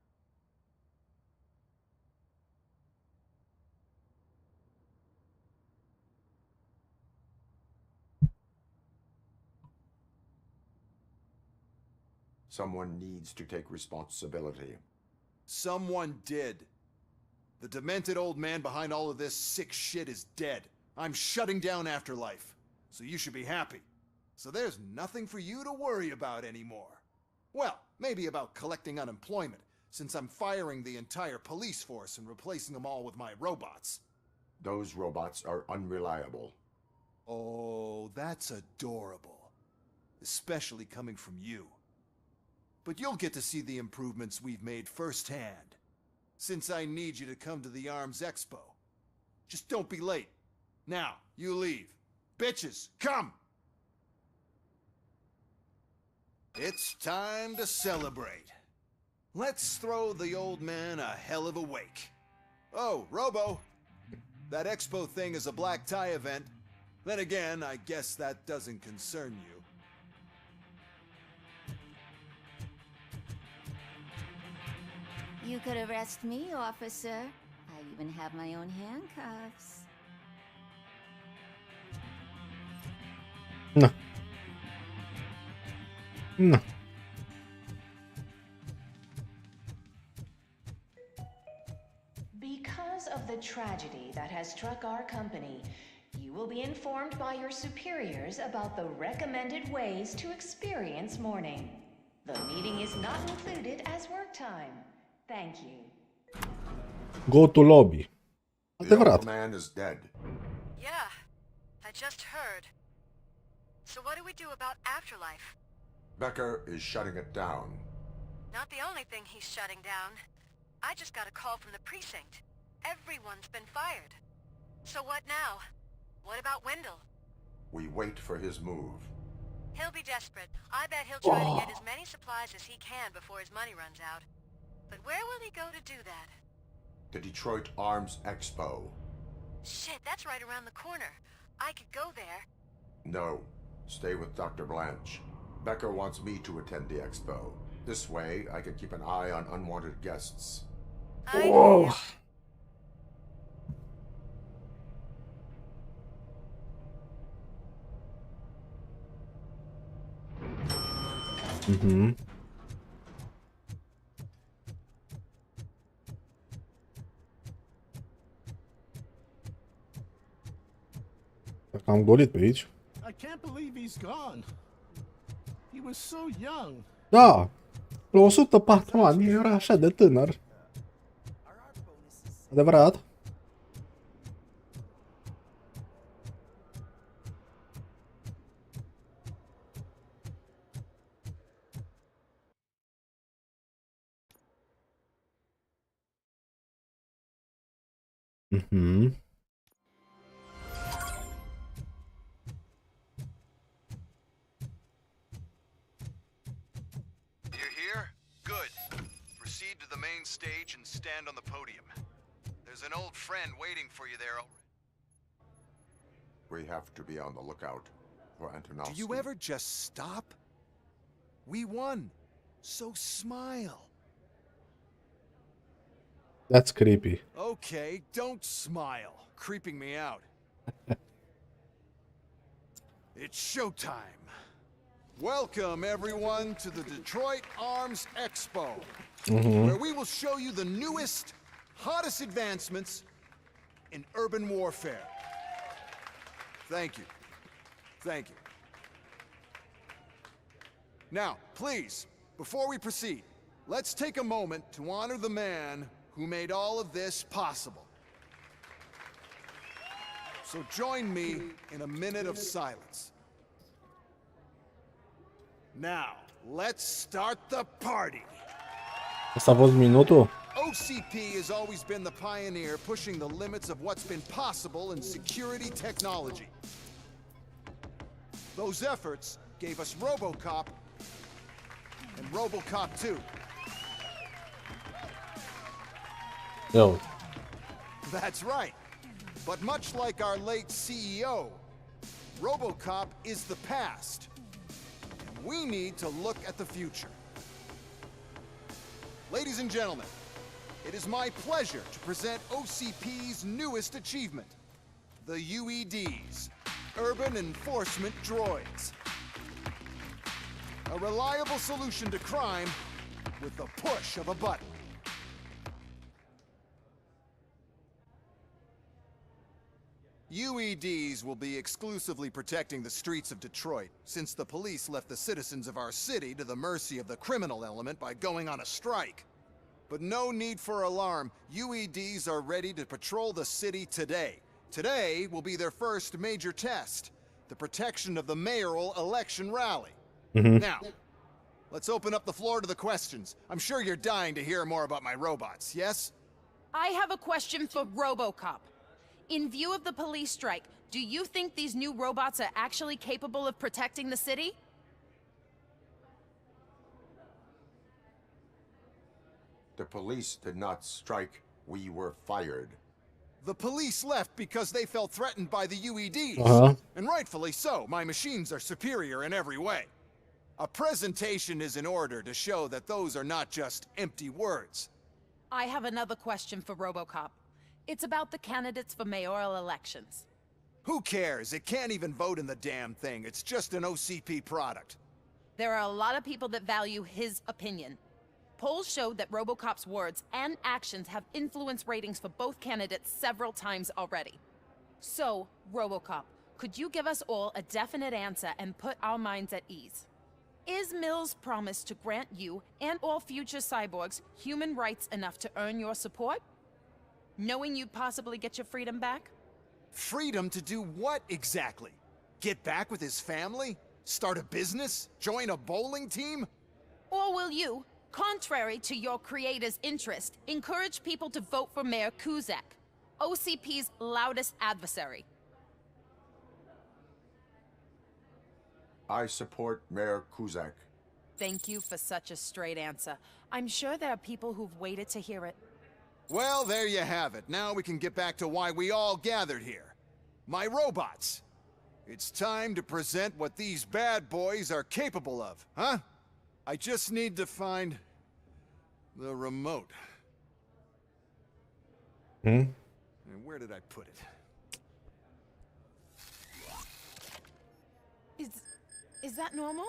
Someone needs to take responsibility. Someone did. The demented old man behind all of this sick shit is dead. I'm shutting down Afterlife, so you should be happy. So there's nothing for you to worry about anymore. Well, maybe about collecting unemployment, since I'm firing the entire police force and replacing them all with my robots. Those robots are unreliable. Oh, that's adorable. Especially coming from you. But you'll get to see the improvements we've made firsthand, since I need you to come to the Arms Expo. Just don't be late. Now, you leave. Bitches, come! It's time to celebrate. Let's throw the old man a hell of a wake. Oh, Robo, that Expo thing is a black tie event. Then again, I guess that doesn't concern you. You could arrest me, officer. I even have my own handcuffs. No. No. Because of the tragedy that has struck our company, you will be informed by your superiors about the recommended ways to experience mourning. The meeting is not included as work time. Thank you. Go to lobby. The old man is dead. Yeah, I just heard. So what do we do about Afterlife? Becker is shutting it down. Not the only thing he's shutting down. I just got a call from the precinct. Everyone's been fired. So what now? What about Wendell? We wait for his move. He'll be desperate. I bet he'll try to get as many supplies as he can before his money runs out. But where will he go to do that? The Detroit Arms Expo. Shit, that's right around the corner. I could go there. No. Stay with Dr. Blanche. Becker wants me to attend the expo. This way, I can keep an eye on unwanted guests. Whoa. Mhm. Am golit pe aici. I can't believe he's gone. He was so young. Da. La 104 ani era așa de tânăr. Adevărat? Mhm. Main stage and stand on the podium. There's an old friend waiting for you there. We have to be on the lookout for Antonovsky. Do you ever just stop? We won. So smile. That's creepy. Okay, don't smile. Creeping me out. It's showtime. Welcome, everyone, to the Detroit Arms Expo, where we will show you the newest, hottest advancements in urban warfare. Thank you. Thank you. Now, please, before we proceed, let's take a moment to honor the man who made all of this possible. So join me in a minute of silence. Now, let's start the party. Asta a fost minutul? OCP has always been the pioneer pushing the limits of what's been possible in security technology. Those efforts gave us Robocop and Robocop 2. Yo. That's right. But much like our late CEO, Robocop is the past. And we need to look at the future. Ladies and gentlemen, it is my pleasure to present OCP's newest achievement, the UEDs, Urban Enforcement Droids. A reliable solution to crime with the push of a button. UEDs will be exclusively protecting the streets of Detroit, since the police left the citizens of our city to the mercy of the criminal element by going on a strike. But no need for alarm. UEDs are ready to patrol the city today. Today will be their first major test, the protection of the mayoral election rally. Now, let's open up the floor to the questions. I'm sure you're dying to hear more about my robots, yes? I have a question for Robocop. In view of the police strike, do you think these new robots are actually capable of protecting the city? The police did not strike. We were fired. The police left because they felt threatened by the UEDs. And rightfully so. My machines are superior in every way. A presentation is in order to show that those are not just empty words. I have another question for Robocop. It's about the candidates for mayoral elections. Who cares? It can't even vote in the damn thing. It's just an OCP product. There are a lot of people that value his opinion. Polls showed that Robocop's words and actions have influenced ratings for both candidates several times already. So, Robocop, could you give us all a definite answer and put our minds at ease? Is Mills' promise to grant you and all future cyborgs human rights enough to earn your support? Knowing you'd possibly get your freedom back? Freedom to do what exactly? Get back with his family? Start a business? Join a bowling team? Or will you, contrary to your creator's interest, encourage people to vote for Mayor Kuzak, OCP's loudest adversary? I support Mayor Kuzak. Thank you for such a straight answer. I'm sure there are people who've waited to hear it. Well, there you have it. Now we can get back to why we all gathered here. My robots. It's time to present what these bad boys are capable of, huh? I just need to find the remote. And where did I put it? Is that normal?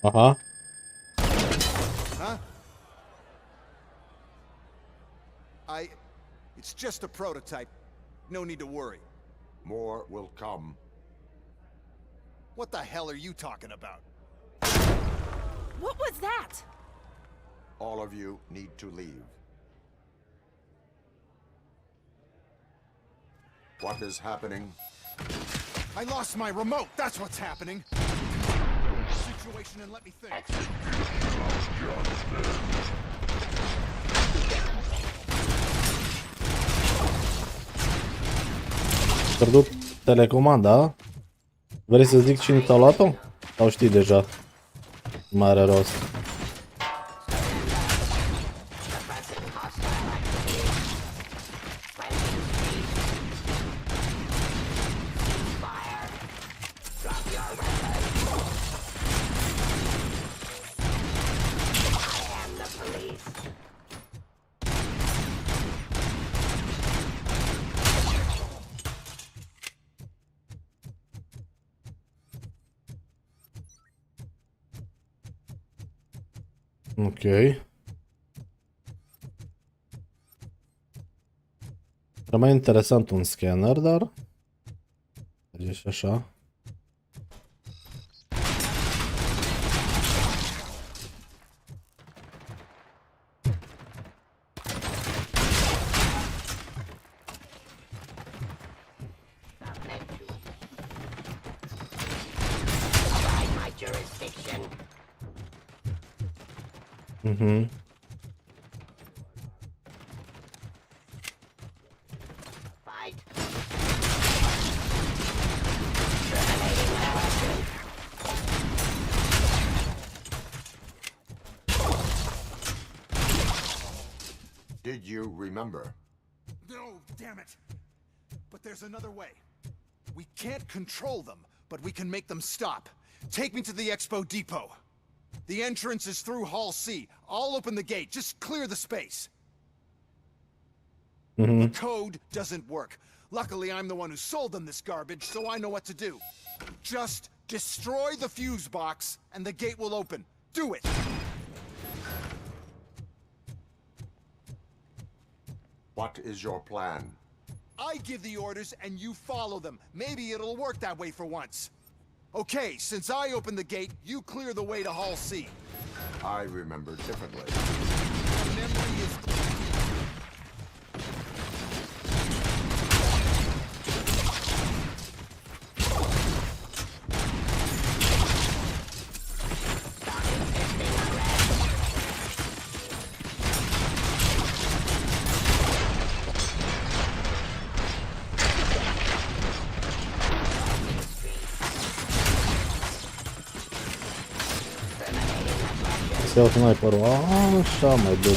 Huh? It's just a prototype. No need to worry. More will come. What the hell are you talking about? What was that? All of you need to leave. What is happening? I lost my remote. That's what's happening. Situation and let me think. Pierdut telecomanda. Vrei să zic cine ți-a luat-o? Sau știi deja? Mare rost. Ok. Era mai interesant un scanner, dar merge și așa. Mhm. Did you remember? No, damn it. But there's another way. We can't control them, but we can make them stop. Take me to the Expo Depot. The entrance is through Hall C. I'll open the gate. Just clear the space. The code doesn't work. Luckily, I'm the one who sold them this garbage, so I know what to do. Just destroy the fuse box, and the gate will open. Do it! What is your plan? I give the orders, and you follow them. Maybe it'll work that way for once. Okay, since I opened the gate, you clear the way to Hall C. I remember differently. Memory is... Se iau sniperul. Așa mai bine.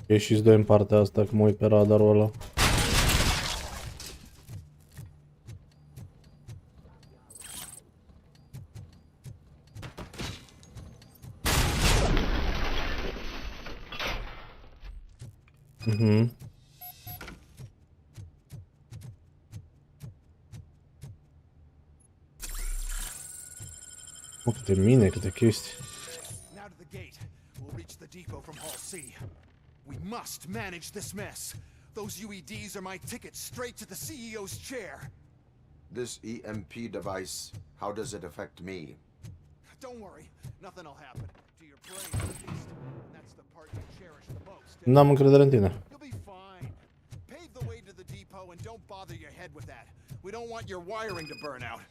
Ieșiți doi în partea asta, că mă uit pe radarul ăla. Mă, câte mine, câte chestii. Now to the gate. We'll reach the depot from Hall C. We must manage this mess. Those UEDs are my ticket straight to the CEO's chair. This EMP device, how does it affect me? Don't worry, nothing will happen. To your brain, at least. And that's the part you cherish the most. N-am încredere în tine. You'll be fine. Pave the way to the depot and don't bother your head with that. We don't want your wiring to burn out.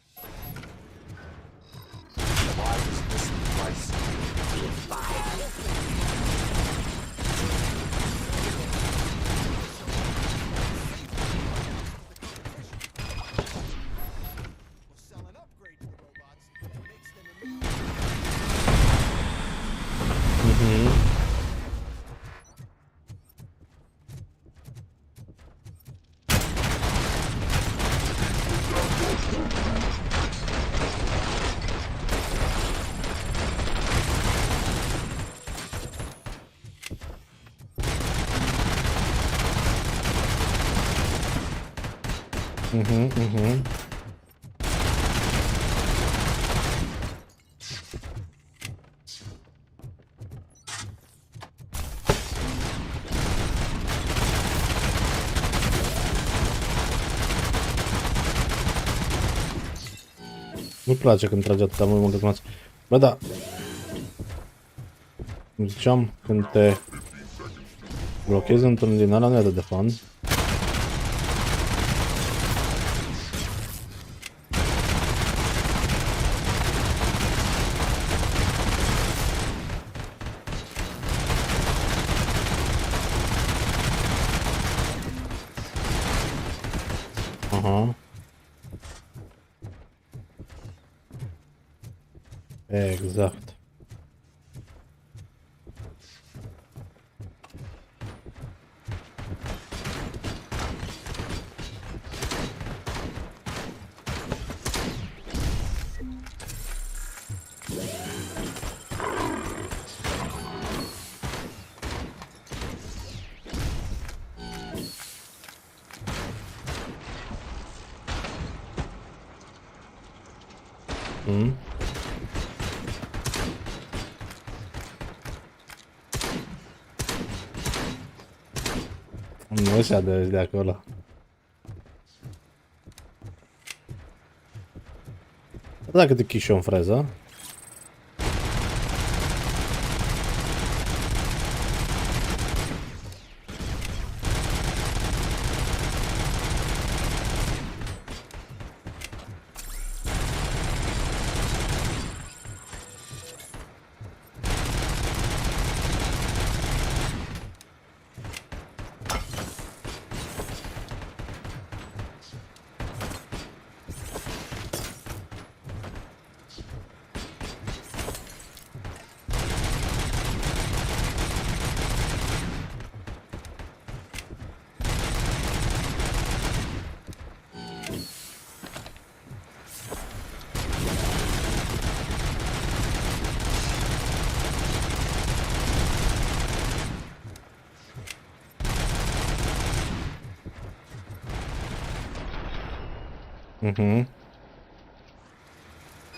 Why is this device? Nu-mi place când trage atâta mai mult de clasă. Bă, da. Cum ziceam, când te blochezi într-un din ala, nu e atât de fun. Aha. Exact. Nu ăștia de acolo. Dacă te chiși în freză.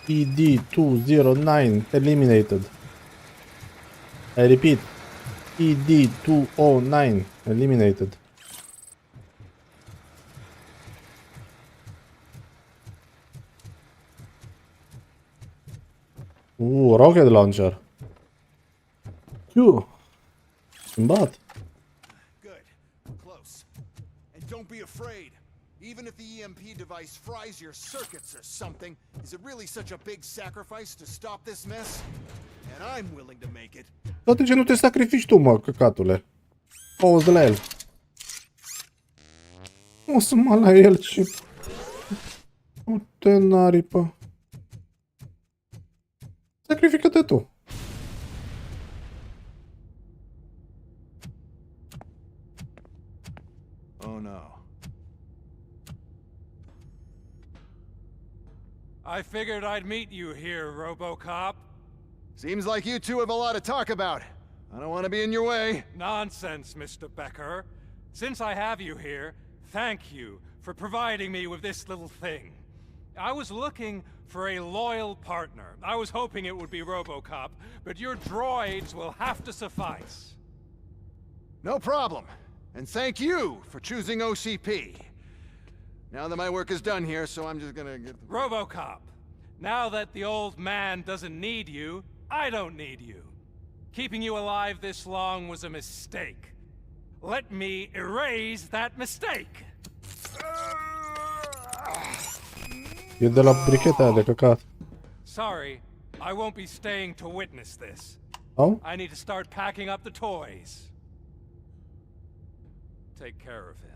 ED209 eliminated. I repeat, ED209 eliminated. Rocket launcher. Phew. But. Good. Close. And don't be afraid. Even if the EMP device fries your circuits or something, is it really such a big sacrifice to stop this mess? And I'm willing to make it. Dar de ce nu te sacrifici tu, mă, căcatule? Auzi de la el. O să mă la el și... O te naripă. Sacrifică-te tu. Oh no. I figured I'd meet you here, Robocop. Seems like you two have a lot to talk about. I don't want to be in your way. Nonsense, Mr. Becker. Since I have you here, thank you for providing me with this little thing. I was looking for a loyal partner. I was hoping it would be Robocop, but your droids will have to suffice. No problem. And thank you for choosing OCP. Now that my work is done here, so I'm just gonna get... Robocop, now that the old man doesn't need you, I don't need you. Keeping you alive this long was a mistake. Let me erase that mistake. E de la bricheta aia de căcat. Sorry, I won't be staying to witness this. Oh? I need to start packing up the toys. Take care of him.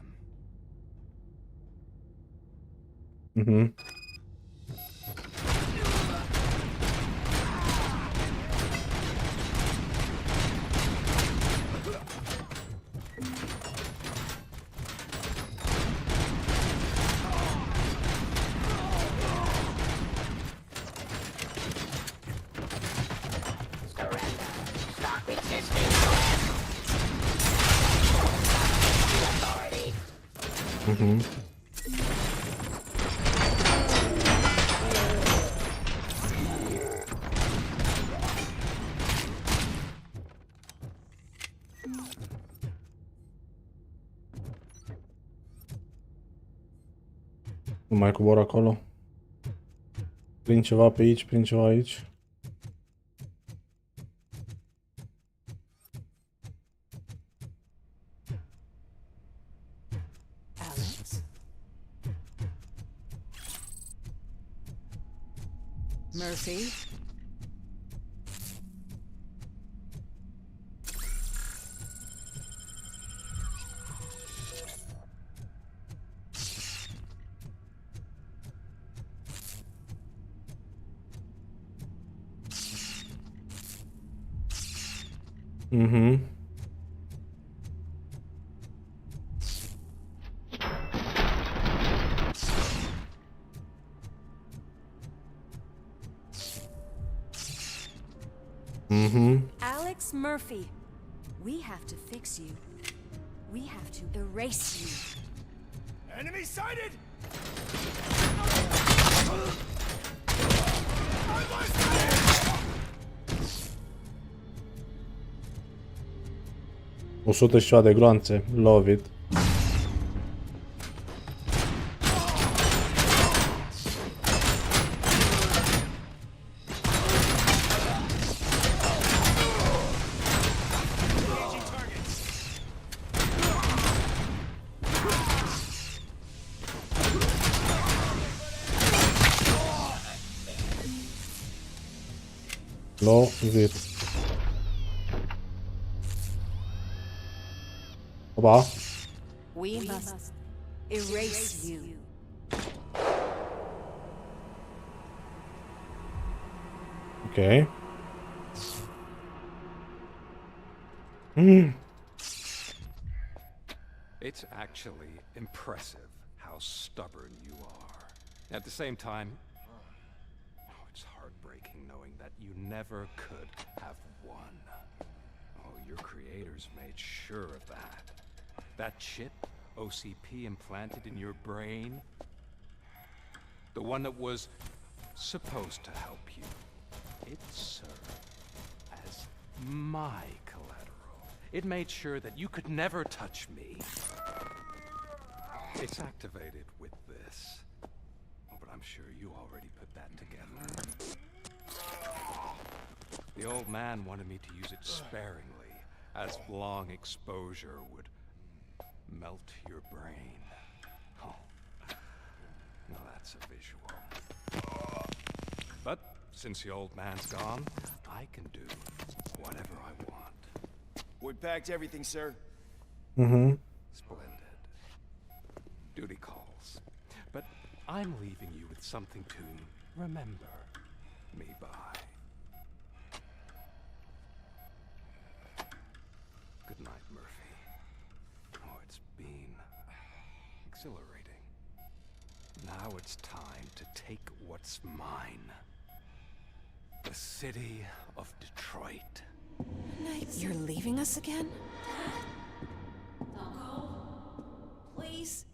Nu mai cobor acolo. Prin ceva pe aici, prin ceva aici. Alex? Murphy? Alex Murphy, we have to fix you. We have to erase you. Enemy sighted! O 100 și ceva de gloanțe. Love it. Love it. Opa. We must erase you. Okay. It's actually impressive how stubborn you are. At the same time, it's heartbreaking knowing that you never could have won. Oh, your creators made sure of that. That chip OCP implanted in your brain, The one that was supposed to help you. It served as my collateral. It made sure that you could never touch me. It's activated with this. But I'm sure you already put that together. The old man wanted me to use it sparingly, as long exposure would melt your brain. Oh, now that's a visual. But since the old man's gone, I can do whatever I want. We packed everything, sir. Mhm. Splendid. Duty calls. But I'm leaving you with something to remember me by. Good night, Murphy. Oh, it's been exhilarating. Now it's time to take what's mine. The city of Detroit. You're leaving us again? Don't go. Please.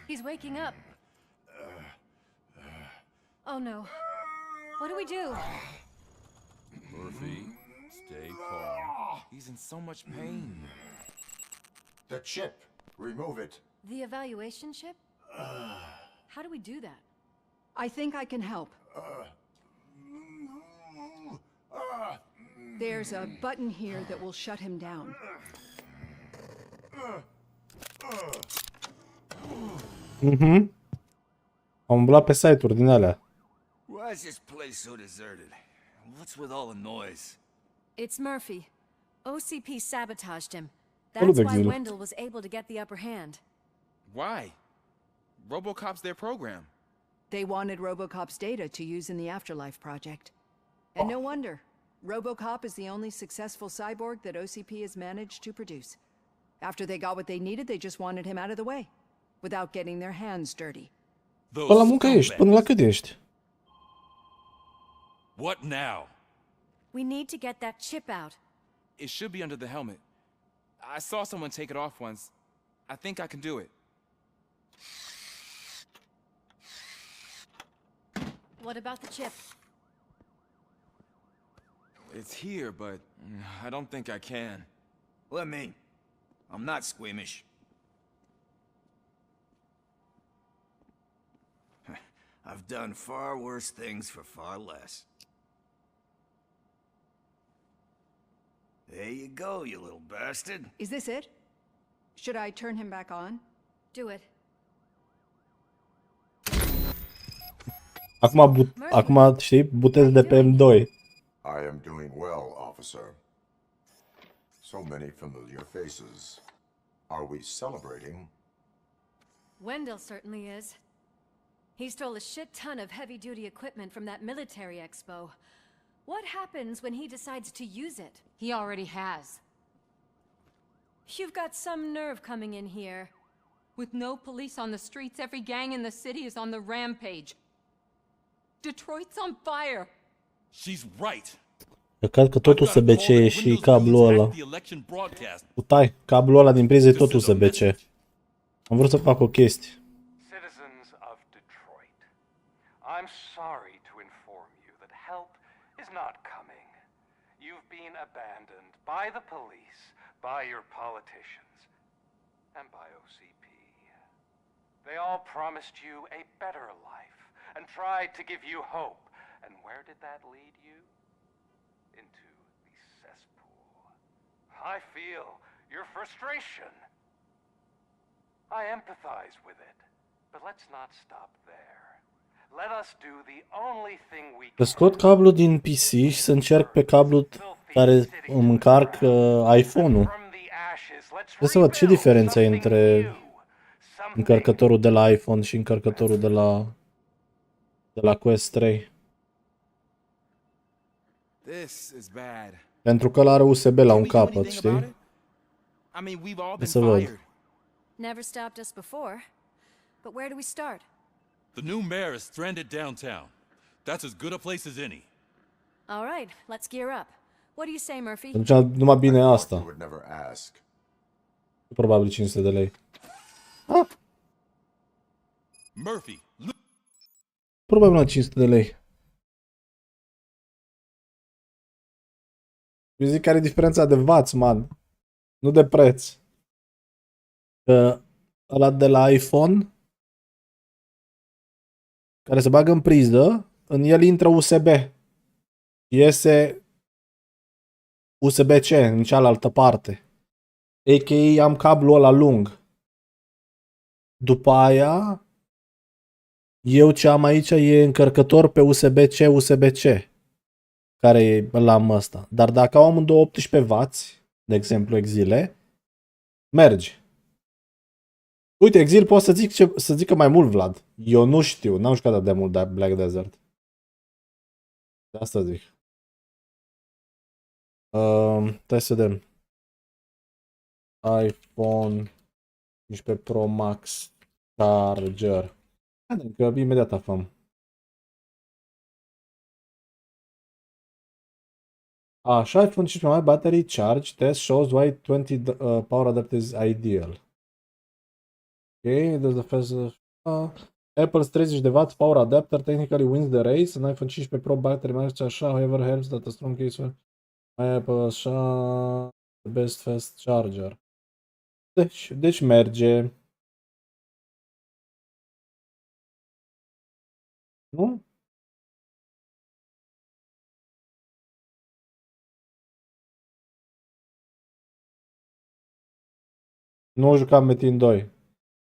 He's waking up. Oh no. What do we do? Murphy, stay calm. He's in so much pain. The chip. Remove it. The evaluation chip? How do we do that? I think I can help. There's a button here that will shut him down. Mhm. Am umblat pe site-uri din alea. Why is this place so deserted? What's with all the noise? It's Murphy. OCP sabotaged him. Salut, That's why Exil. Wendell was able to get the upper hand. Why? Robocop's their program. They wanted Robocop's data to use in the Afterlife project. And no wonder. Robocop is the only successful cyborg that OCP has managed to produce. After they got what they needed, they just wanted him out of the way, without getting their hands dirty. Până la muncă ești, până la cât ești? What now? We need to get that chip out. It should be under the helmet. I saw someone take it off once. I think I can do it. What about the chip? It's here, but I don't think I can. Let me. I'm not squeamish. I've done far worse things for far less. There you go, you little bastard. Is this it? Should I turn him back on? Do it. Acum, știi, butezi de pe M2. I am doing well, officer. So many familiar faces. Are we celebrating? Wendell certainly is. He stole a shit ton of heavy-duty equipment from that military expo. What happens when he decides to use it? He already has. You've got some nerve coming in here. With no police on the streets, every gang in the city is on the rampage. Detroit's on fire. She's right. Cred că tot USB-C e și cablul ăla. Utai, cablul ăla din priză e tot USB-C. Am vrut să fac o chestie. Citizens of Detroit, I'm sorry to inform you that help is not coming. You've been abandoned by the police, by your politicians, and by OCP. They all promised you a better life and tried to give you hope. And where did that lead you? Into the cesspool. I feel your frustration. I empathize with it, but let's not stop there. Let us do the only thing we can. Scot cablul din PC și să încerc pe cablul care îmi încarc iPhone-ul. Vreau să văd ce diferență e între încărcătorul de la iPhone și încărcătorul de la Quest 3. Pentru că ăla are USB la un capăt, știi? Să văd. Never stopped us before. But where do we start? The new mayor is stranded downtown. That's as good a place as any. All right, let's gear up. What do you say, Murphy? Atunci numai bine You asta. would never ask. Probabil 500 de lei. Murphy, Probabil la 500 de lei. Eu zic care e diferența de vați, man. Nu de preț. Că ăla de la iPhone, care se bagă în priză, în el intră USB. Iese USB-C în cealaltă parte. A.k.a. am cablul ăla lung. După aia, eu ce am aici e încărcător pe USB-C, USB-C. Care l-am ăsta. Dar dacă au amândouă 18W, de exemplu Exile, merge. Uite, Exil pot să zică mai mult, Vlad. Eu nu știu, n-am jucat atât de mult de Black Desert. De asta zic. Trebuie să vedem. iPhone 15 Pro Max Charger. Haide, că imediat aflăm. Așa, iPhone 15 mai battery charge test shows why 20 power adapter is ideal. Okay, there's the first Apple's 30W power adapter technically wins the race. An iPhone 15 Pro battery merge așa, however helps that a strong case for Apple așa the best fast charger. Deci merge. Nu? Nu jucam Metin 2.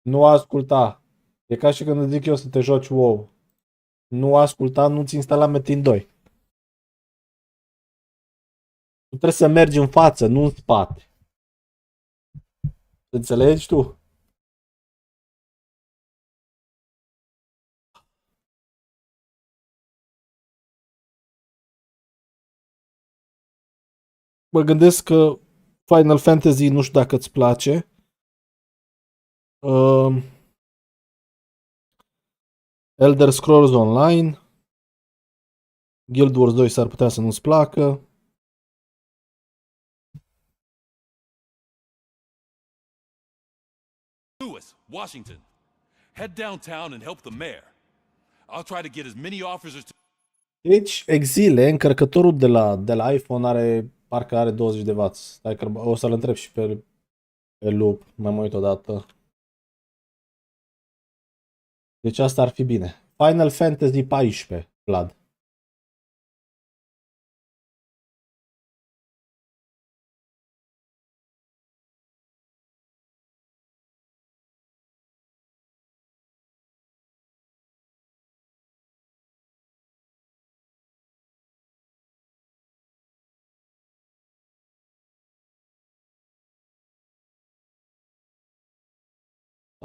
Nu asculta. E ca și când îți zic eu să te joci WoW. Nu asculta, nu-ți instala Metin 2. Tu trebuie să mergi în față, nu în spate. Înțelegi tu? Mă gândesc că Final Fantasy, nu știu dacă îți place. Elder Scrolls Online. Guild Wars 2 s-ar putea să nu-ți placă. Lewis, Washington. Head downtown and help the mayor. I'll try to get as many officers to... Deci, Exile, încărcătorul de la iPhone parcă are 20W. Stai că o să-l întreb și pe loop. Mai mă uit odată. Deci asta ar fi bine. Final Fantasy 14, Vlad.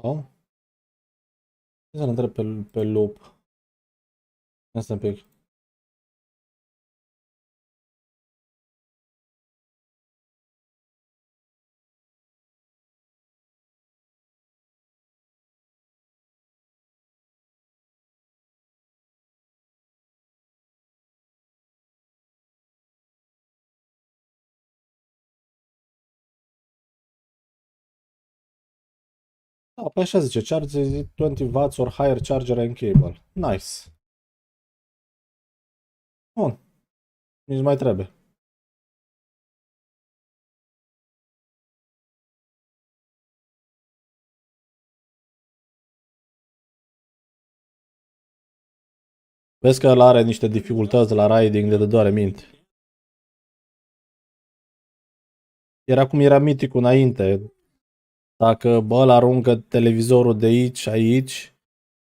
Sau? Să-l întreb pe loop. Asta un pic. Da, pe așa zice, charge 20W or higher charger and cable. Nice. Bun. Nici nu mai trebuie. Vezi că ăla are niște dificultăți la riding de doare minte. Era cum era miticul înainte. Dacă îl aruncă televizorul de aici,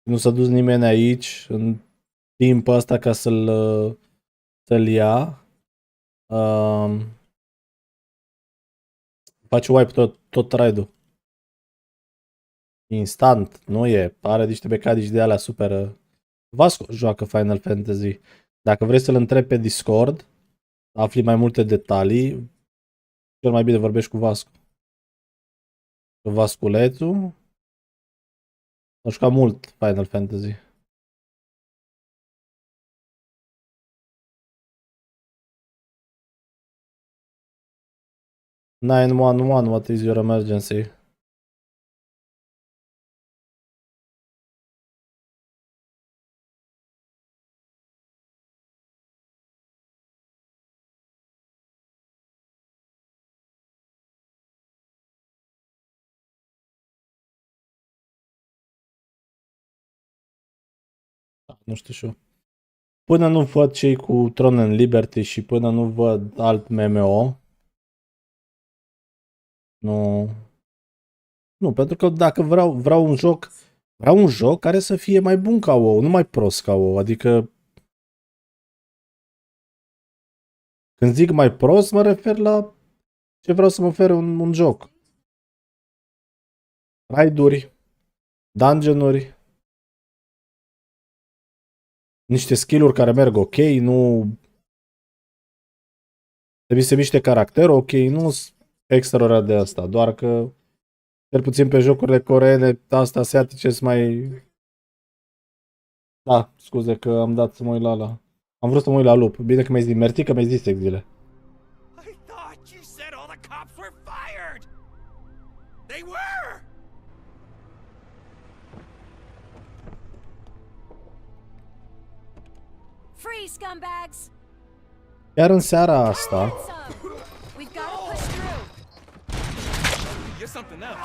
nu s-a dus nimeni aici în timp ăsta ca să-l ia, face wipe tot raid-ul. Instant, nu e. Are niște mecanici de alea super. Vasco joacă Final Fantasy. Dacă vrei să-l întrebi pe Discord, afli mai multe detalii, cel mai bine vorbești cu Vasco. Vasculețul a jucat mult Final Fantasy. 911, what is your emergency? Nu știu și eu. Până nu văd cei cu Tron and Liberty și până nu văd alt MMO, nu. Nu, pentru că dacă vreau un joc care să fie mai bun ca WoW, nu mai prost ca WoW. Adică când zic mai prost, mă refer la ce vreau să mă ofere un joc. Raid-uri, dungeon-uri, niște skill-uri care merg ok, nu trebuie să miște caracterul ok, nu extra de asta, doar că cel puțin pe jocurile coreene, astea asiatice sunt mai... Da, scuze că am dat să mă uit la ala. Am vrut să mă uit la lup. Bine că mi-ai zis, mersi că mi-ai zis exile. I thought you said all the cops were fired! They were! Free, scumbags! Chiar în seara asta, We've got to push through. You're something else.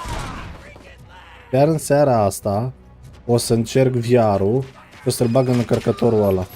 chiar în seara asta, o să încerc VR-ul și o să-l bag în încărcătorul ăla.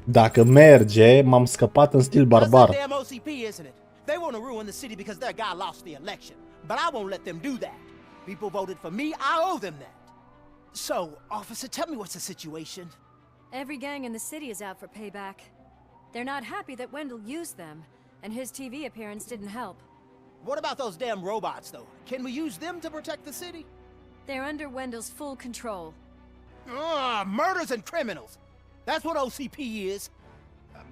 Dacă merge, m-am scăpat în stil barbar. That's that damn OCP, isn't it? They want to ruin the city because their guy lost the election. But I won't let them do that. People voted for me, I owe them that. So, officer, tell me what's the situation? Every gang in the city is out for payback. They're not happy that Wendell used them, and his TV appearance didn't help. What about those damn robots, though? Can we use them to protect the city? They're under Wendell's full control. Murders and criminals. That's what OCP is.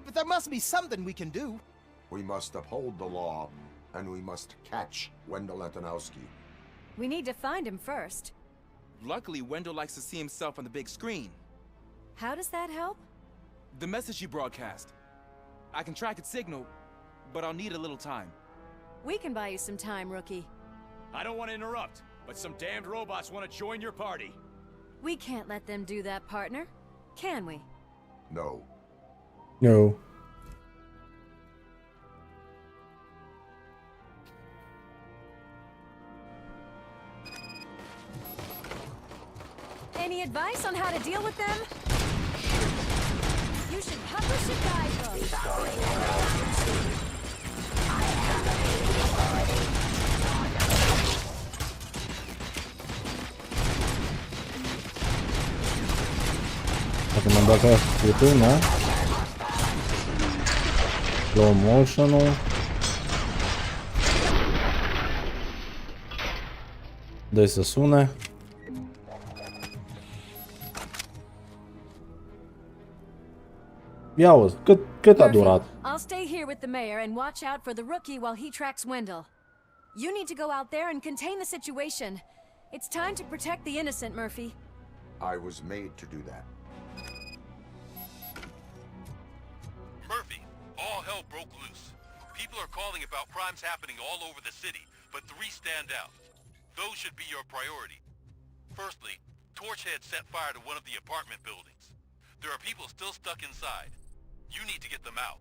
But there must be something we can do. We must uphold the law, and we must catch Wendell Antonowski. We need to find him first. Luckily, Wendell likes to see himself on the big screen. How does that help? The message you broadcast. I can track its signal, but I'll need a little time. We can buy you some time, rookie. I don't want to interrupt, but some damned robots want to join your party. We can't let them do that, partner. Can we? No. No. Any advice on how to deal with them? You should publish a guidebook. Dacă m-am dat furtuna, slow motion-ul. Dă-i să sune. Ia uzi, cât a durat? I'll stay here with the mayor and watch out for the rookie while he tracks Wendell. You need to go out there and contain the situation. It's time to protect the innocent, Murphy. I was made to do that. Murphy, all hell broke loose. People are calling about crimes happening all over the city, but 3 stand out. Those should be your priority. Firstly, Torchhead set fire to one of the apartment buildings. There are people still stuck inside. You need to get them out.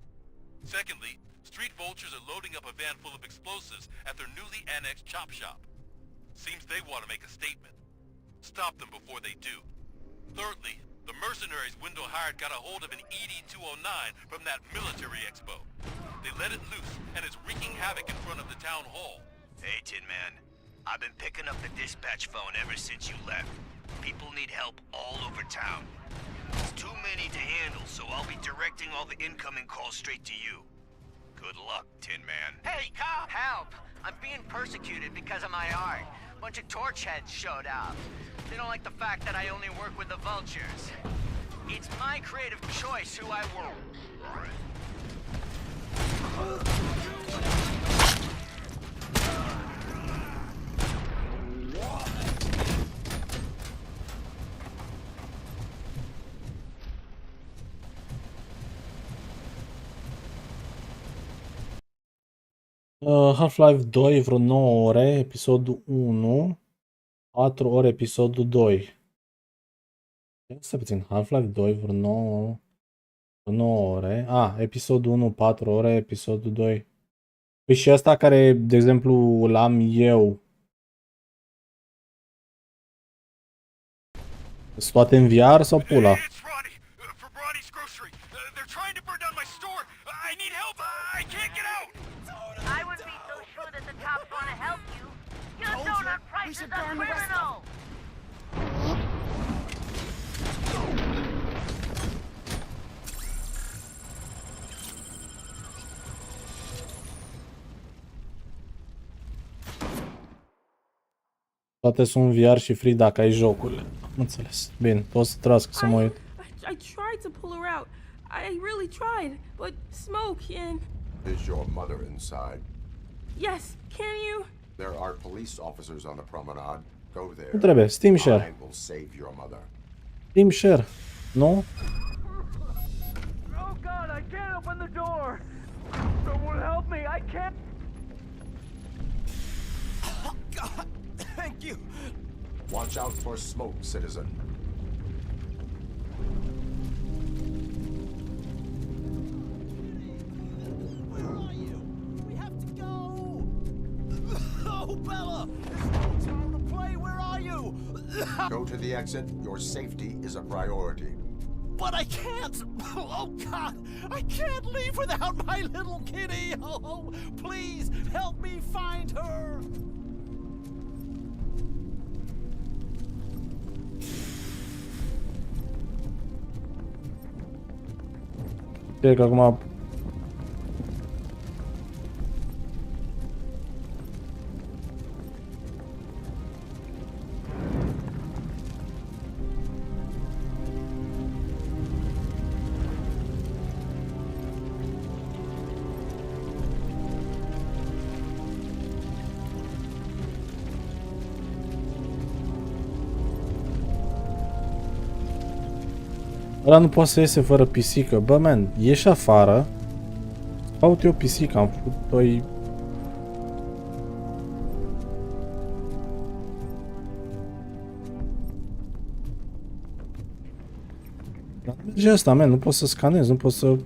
Secondly, street vultures are loading up a van full of explosives at their newly annexed chop shop. Seems they want to make a statement. Stop them before they do. Thirdly, the mercenaries Wendell hired got a hold of an ED-209 from that military expo. They let it loose, and it's wreaking havoc in front of the town hall. Hey, Tin Man. I've been picking up the dispatch phone ever since you left. People need help all over town. It's too many to handle, so I'll be directing all the incoming calls straight to you. Good luck, Tin Man. Hey, cop! Help! I'm being persecuted because of my art. Bunch of torch heads showed up. They don't like the fact that I only work with the vultures. It's my creative choice who I work. Half-Life 2 vreo 9 ore, episodul 1, 4 ore, episodul 2. Stai puțin, Half-Life 2 vreo 9 ore. Episodul 1, 4 ore, episodul 2. Păi și ăsta care, de exemplu, l-am eu. Sunt toate în VR sau pula? We should burn the rest of Toate sunt VR și free dacă ai jocurile. Am înțeles. Bine, pot să trăiască să mă uit. I tried to pull her out. I really tried, but smoke and... Is your mother inside? Yes, can you? There are police officers on the promenade. Go there. Nu trebuie, Steam Share. I will save your mother. Steam Share. Nu? Oh God, I can't open the door. Someone help me, I can't. Oh God, thank you. Watch out for smoke, citizen. Oh, Bella! There's no time to play. Where are you? Go to the exit. Your safety is a priority. But I can't! Oh, God! I can't leave without my little kitty! Oh, please, help me find her! Cred că acum... Ăla nu poate să iese fără pisică. Bă, man, ieși afară. Caut eu pisică, am făcut-o-i... Merge asta, man, nu pot să scanez, nu pot să...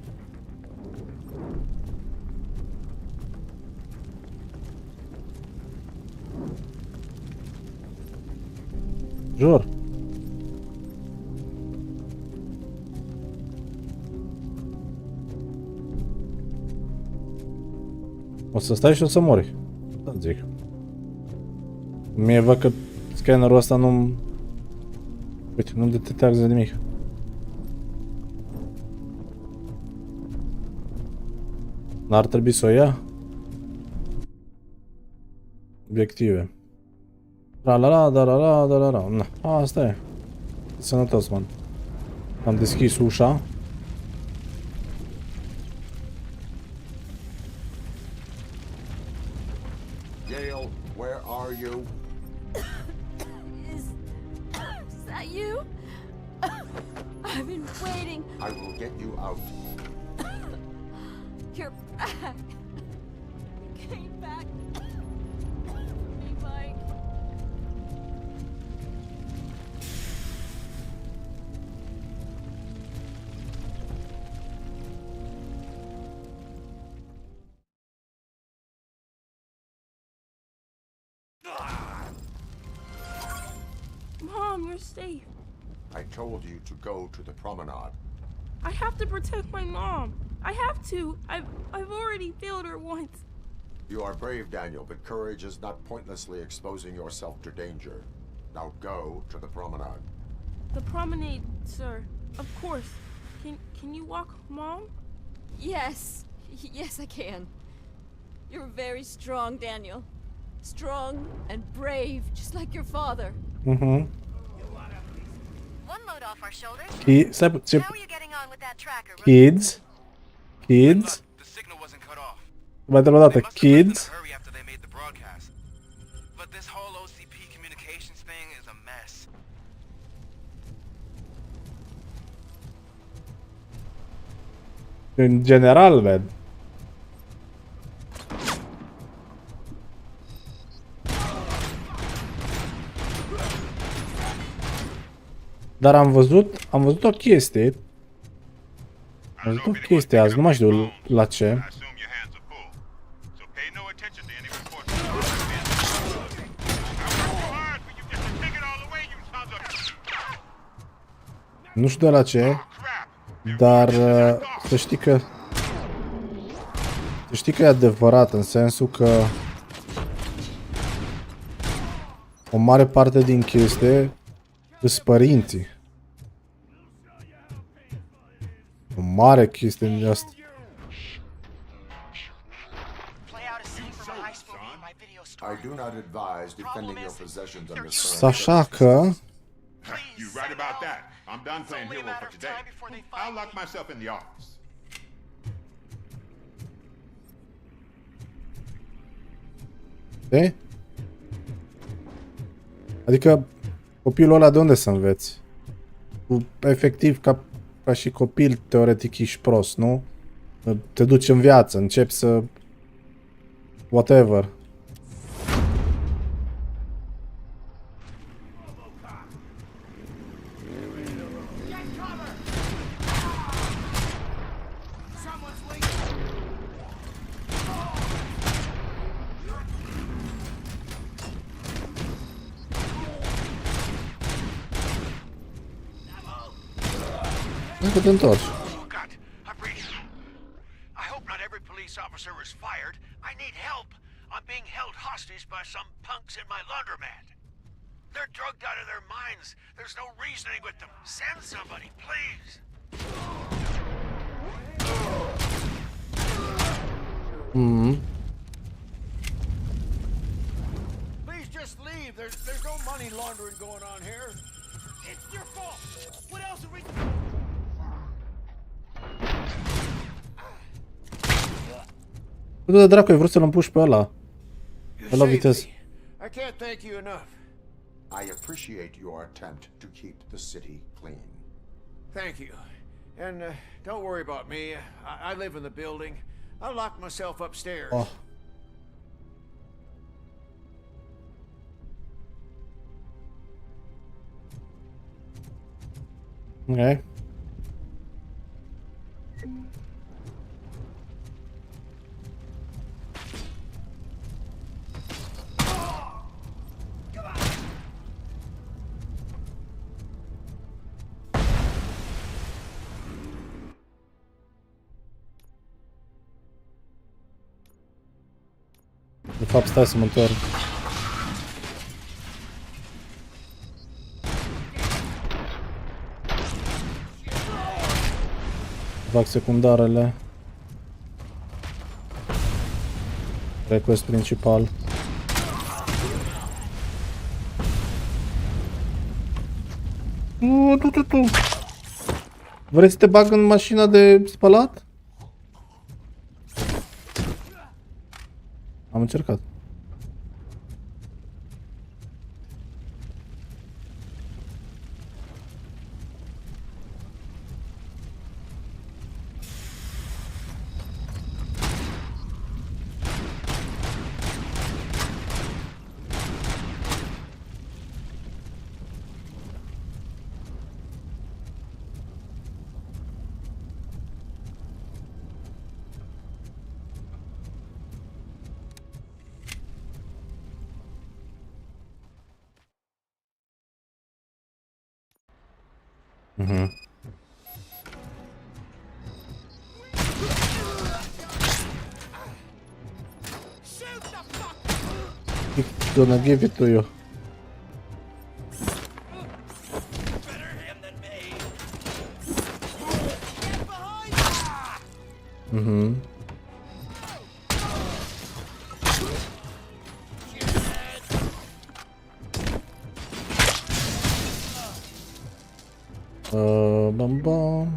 Jur. O să stai și o să mori. Da, zic. Mie văd că scannerul ăsta nu... Uite, nu detectează nimic. N-ar trebui să o ia? Obiective. La da. Na, asta e. Sănătos, man. Am deschis ușa. Yale, where are you? Is that you? I've been waiting. I will get you out. You're back. You came back for me, Mike. Mom, you're safe. I told you to go to the promenade. I have to protect my mom. I have to. I've already failed her once. You are brave, Daniel, but courage is not pointlessly exposing yourself to danger. Now go to the promenade. The promenade, sir. Of course. Can you walk, Mom? Yes. Yes, I can. You're very strong, Daniel. Strong and brave, just like your father. One load off our shoulders. Stai puțin. How are you getting on with that tracker? Kids. Kids. The signal wasn't cut off. Mai dăm o dată. Kids. Hurry after they made the broadcast. But this whole OCP communications thing is a mess. În general, ved. Dar am văzut o chestie. Am văzut o chestie azi, nu mai știu la ce. Nu știu de la ce, dar să știi că e adevărat, în sensul că o mare parte din chestie îs părinții. O mare chestie din asta. I do not advise defending your possessions under current Așa că You're right about that. I'm done playing hero for today. I'll lock myself in the office. de? Adică copilul ăla de unde să înveți? Efectiv ca și copil teoretic ești prost, nu? Te duci în viață, începi să whatever. Încă te întorci. I hope not every police officer is fired. I need help. I'm being held hostage by some punks in my laundromat. They're drugged out of their minds. There's no reasoning with them. Send somebody, please. Please just leave. There's no money laundering going on here. It's your fault. What else are we... Du-te dracu, ai vrut să-l împuși pe ăla. La viteză. I can't thank you enough. I appreciate your attempt to keep the city clean. Thank you. And don't worry about me. I live in the building. I'll lock myself upstairs. Oh. Okay. De fapt, stai să mă întorc. Fac secundarele. Request principal. Tu. Vrei să te bag în mașina de spălat? Am încercat. Gonna give it to you. Bam, bam.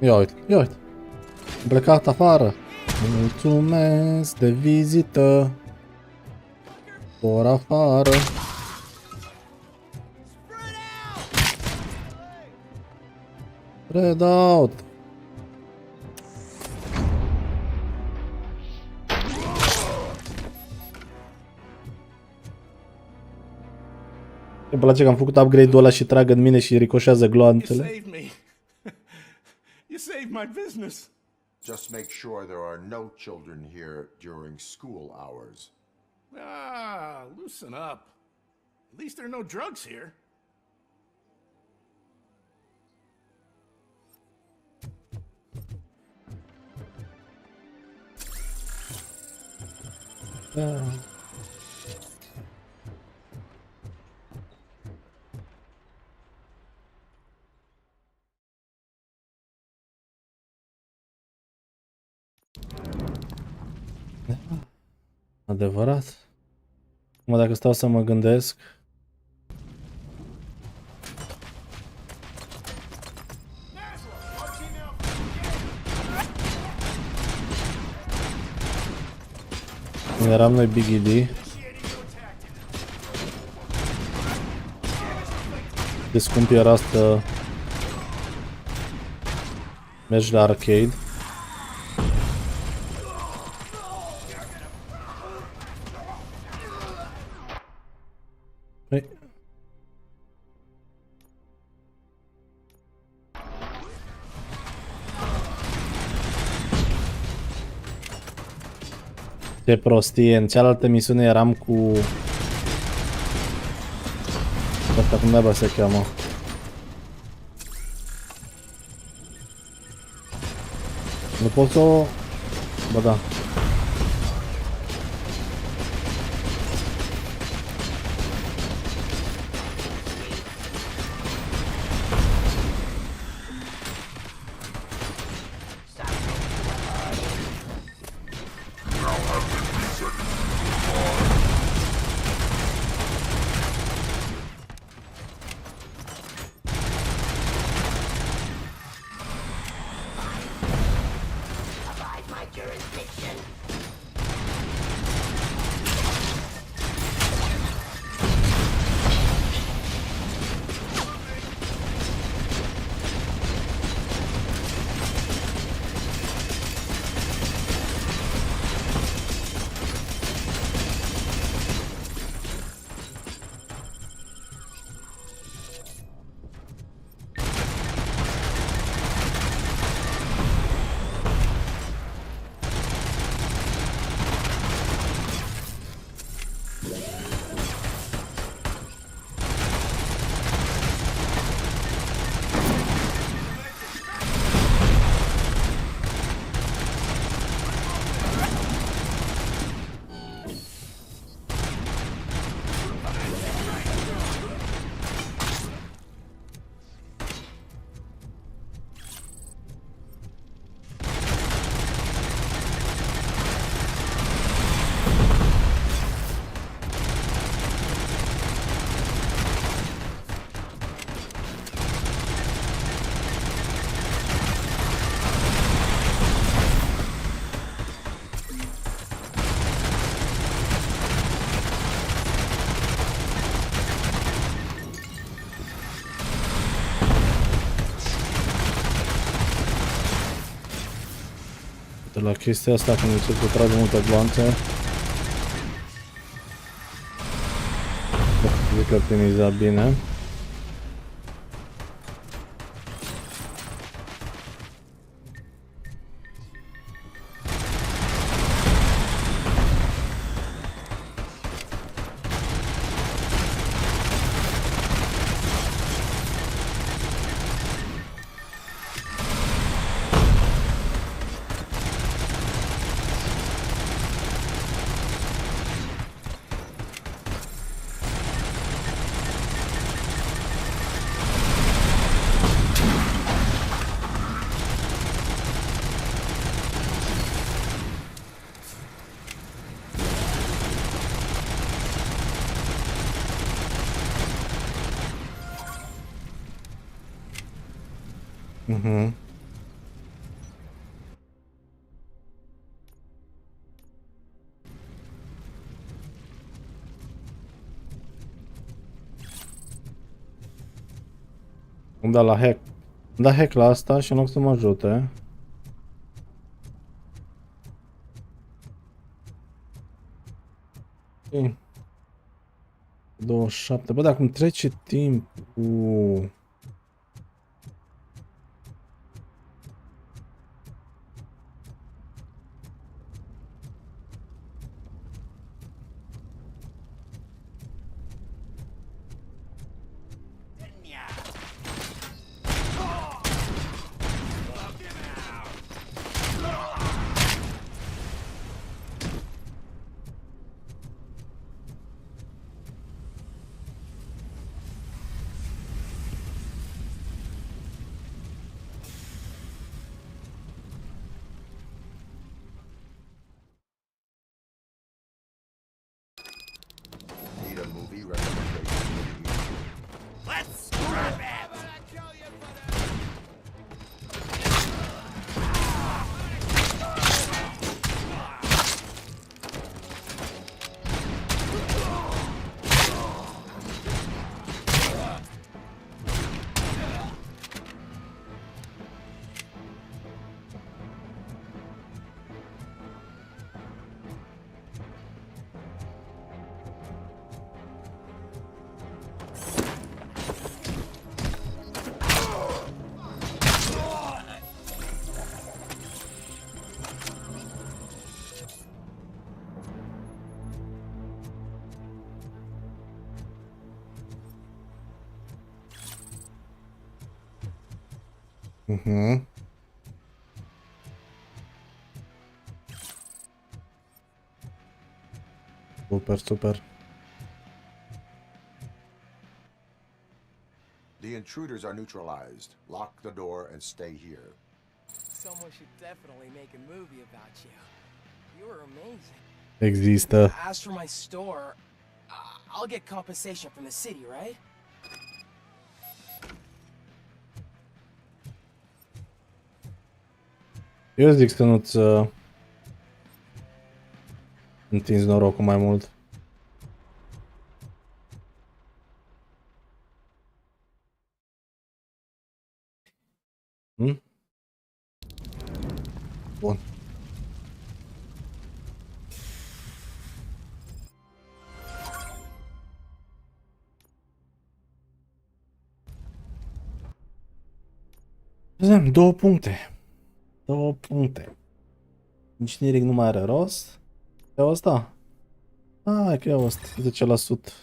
Ia uite, ia uite. Am plecat afară. Mulțumesc de vizită. Por afară. Spread out. Îmi place că am făcut upgrade-ul ăla și trag în mine și ricoșează gloanțele. You saved my business. Just make sure there are no children here during school hours. Ah, loosen up. At least there are no drugs here. Adevărat. Acum dacă stau să mă gândesc. Eram noi Biggie D. De scump era să mergi la arcade. Păi. Ce prostie, în cealaltă misiune eram cu... Asta cum naiba se cheamă? Nu pot să o... Ba da. La chestia asta când încerc să trage multe gloanțe. Zic că optimiza bine. Mhm. Am dat la hack. Am dat hack la asta și în loc să mă ajute. 27. Bă, dar cum trece timpul... Mhm. Super, super. The intruders are neutralized. Lock the door and stay here. Someone should definitely make a movie about you. You were amazing. Există. As for my store, I'll get compensation from the city, right? Eu zic să nu-ți întinzi norocul mai mult. Bun. Vedem, 2 puncte. 2 puncte. Engineering nu mai are rost. Iau asta? Hai că iau asta, 10%.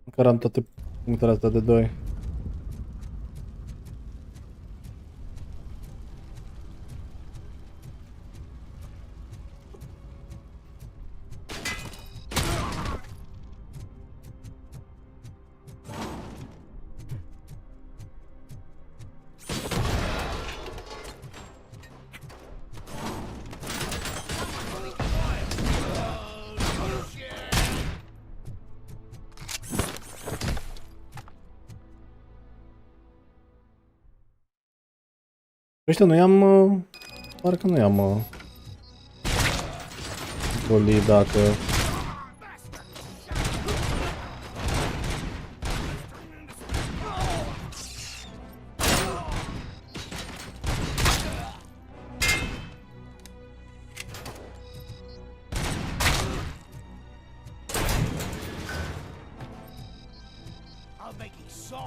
Măcar am toate punctele astea de 2. Ăștia nu i-am... parcă nu i-am... golit dacă...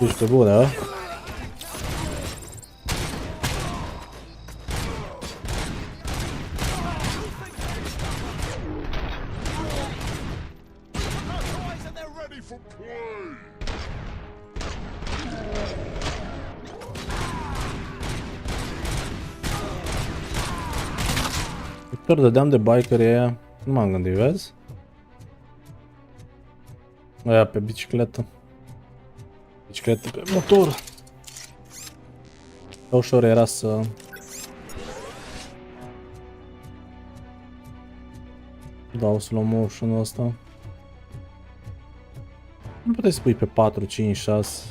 Ești bună, a? Chiar dădeam de bikerii aia, nu m-am gândit, vezi? Aia pe bicicletă. Bicicletă pe motor. Ușor era să... dau slow motion-ul ăsta. Nu puteai să pui pe 4, 5, 6.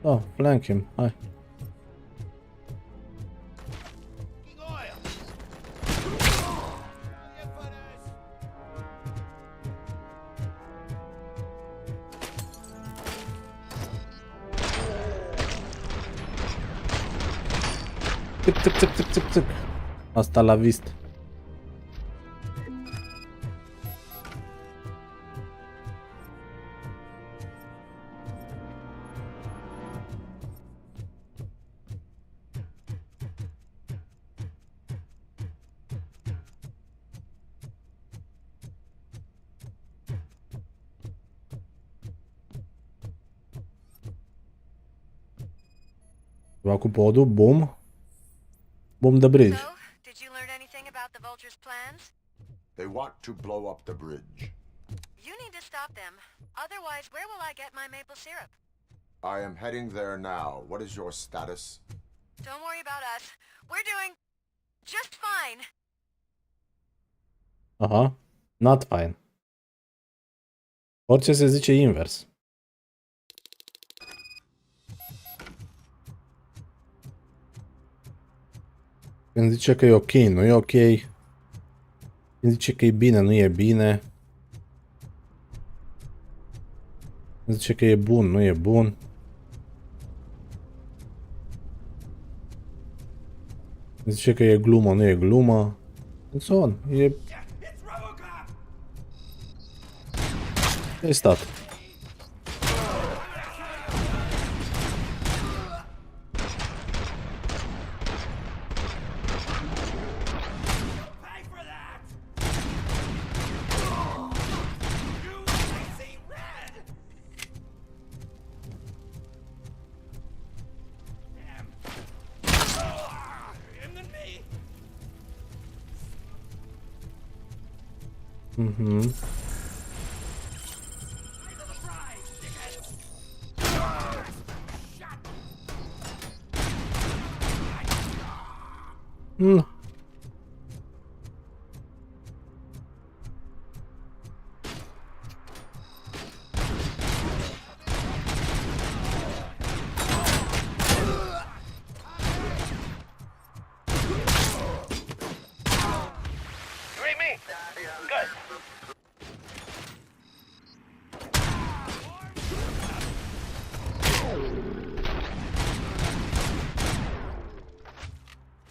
Oh, flank him. Hai. Tık tık tık tık tık tık. Hasta la vista. Va cu podul, boom. Boom the bridge. So, did you learn anything about the Vulture's plans? They want to blow up the bridge. You need to stop them. Otherwise, where will I get my maple syrup? I am heading there now. What is your status? Don't worry about us. We're doing just fine. Aha. Not fine. Orice se zice invers. Când zice că e ok, nu e ok. Când zice că e bine, nu e bine. Când zice că e bun, nu e bun. Când zice că e glumă, nu e glumă. And so on. E... E stat. Mhm.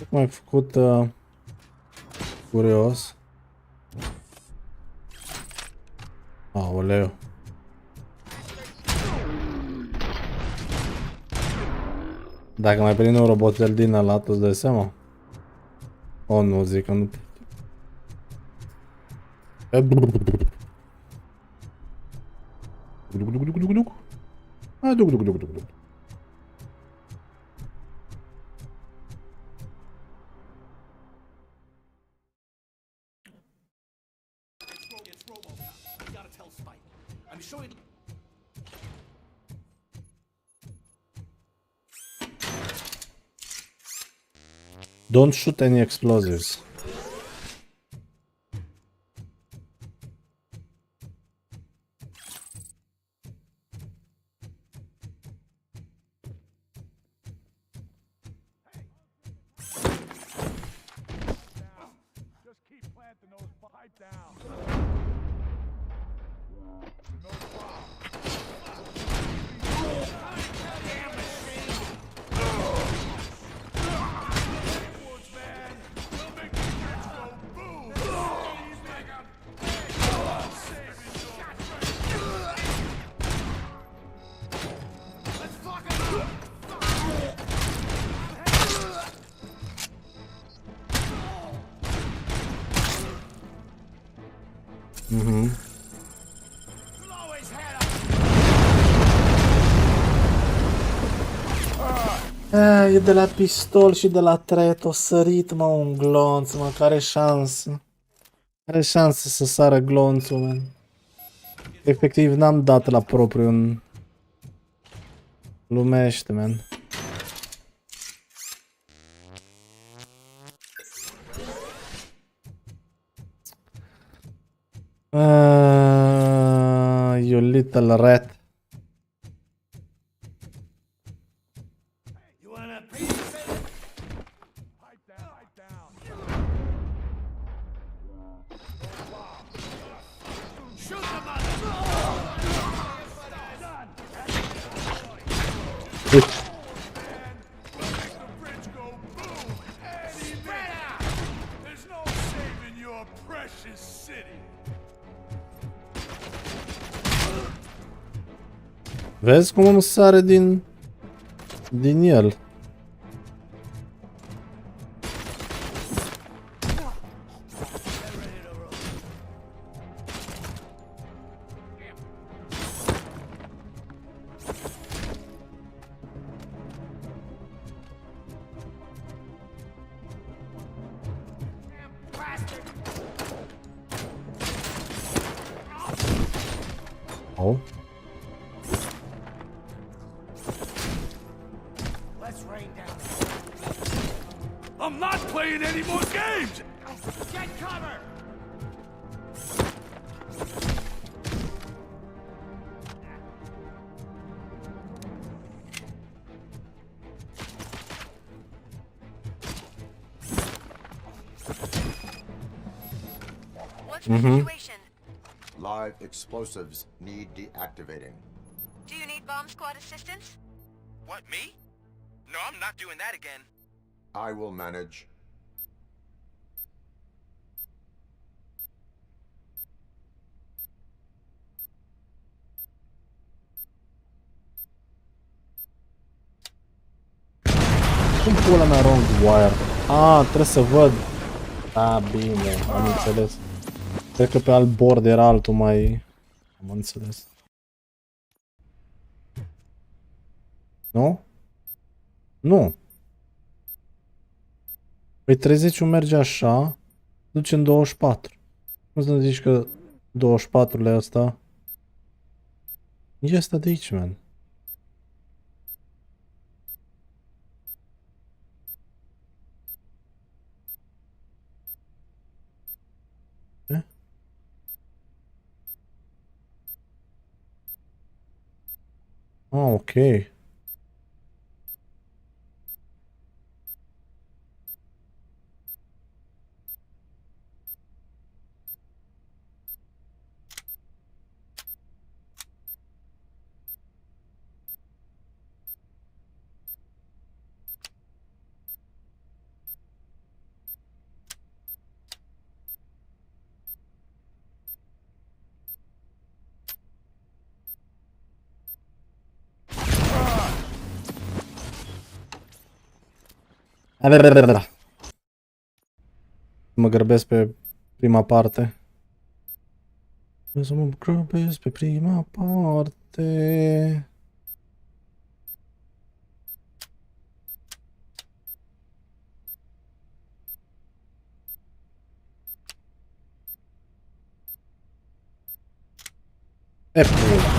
Cum ai făcut curios? Aoleu. Dacă mai prind un roboțel din ăla, tu îți dai seama? O, nu zic că nu... It's Robocop. You gotta tell Spike. I'm sure he... Don't shoot any explosives. Just keep planting those pipe down. Mhm. E de la pistol și de la tret, o sărit, mă, un glonț, mă, care șansă. Are șanse să sară glonțul, man. Efectiv, n-am dat la propriu în... Lumește, man. You little rat. Uite. Vezi cum îmi sare din el. Oh. I'm not playing any more games! Get cover! What's the situation? Live explosives need deactivating. Do you need bomb squad assistance? What, me? No, I'm not doing that again. I will manage. Cum pula mea wrong wire? Ah, trebuie să văd. Ah, bine, am înțeles. Cred că pe alt bord era altul mai... Am înțeles. Nu? Nu. Păi 30 merge așa, duce în 24. Cum să zici că 24-le ăsta? E ăsta de aici, man. Ah, ok. Mă grăbesc pe prima parte. Să mă grăbesc pe prima parte. E pula.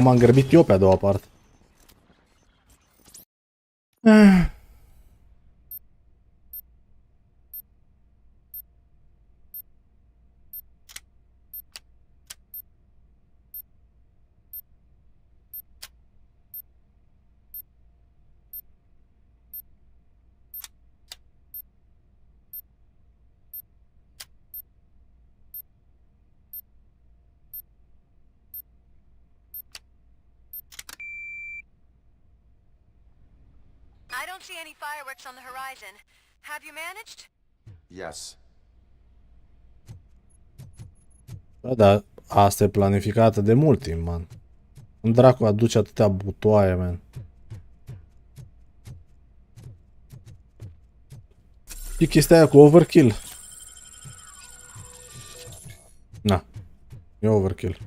M-am grăbit eu pe a doua parte. I don't see any fireworks on the horizon. Have you managed? Yes. Da, dar asta e planificată de mult timp, man. Cum dracu aduce atâtea butoaie, man? E chestia aia cu overkill. Na. E overkill.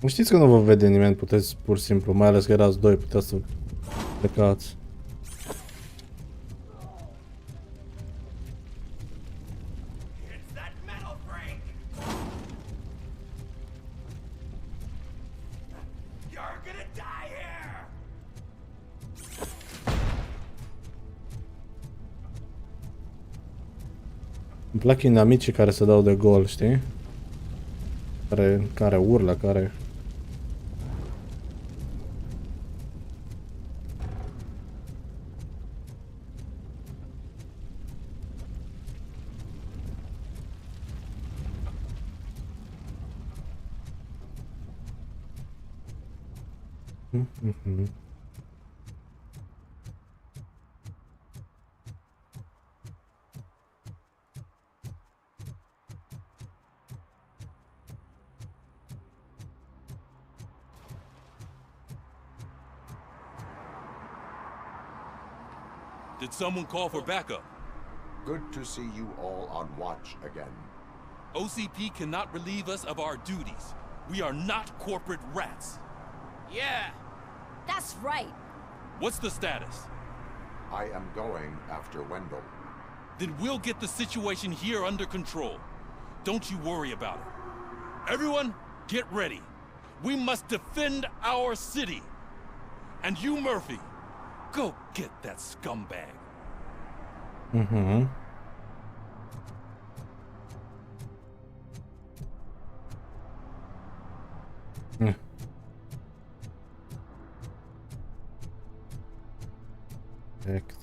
Știți că nu vă vede nimeni, puteți pur și simplu, mai ales că erați doi, puteți să plecați. Îmi plac inamicii care se dau de gol, știi? Care urlă, care... Did someone call for backup? Good to see you all on watch again. OCP cannot relieve us of our duties. We are not corporate rats. Yeah. That's right. What's the status? I am going after Wendell. Then we'll get the situation here under control. Don't you worry about it. Everyone, get ready. We must defend our city. And you, Murphy, go get that scumbag. Mm-hmm. Perfect.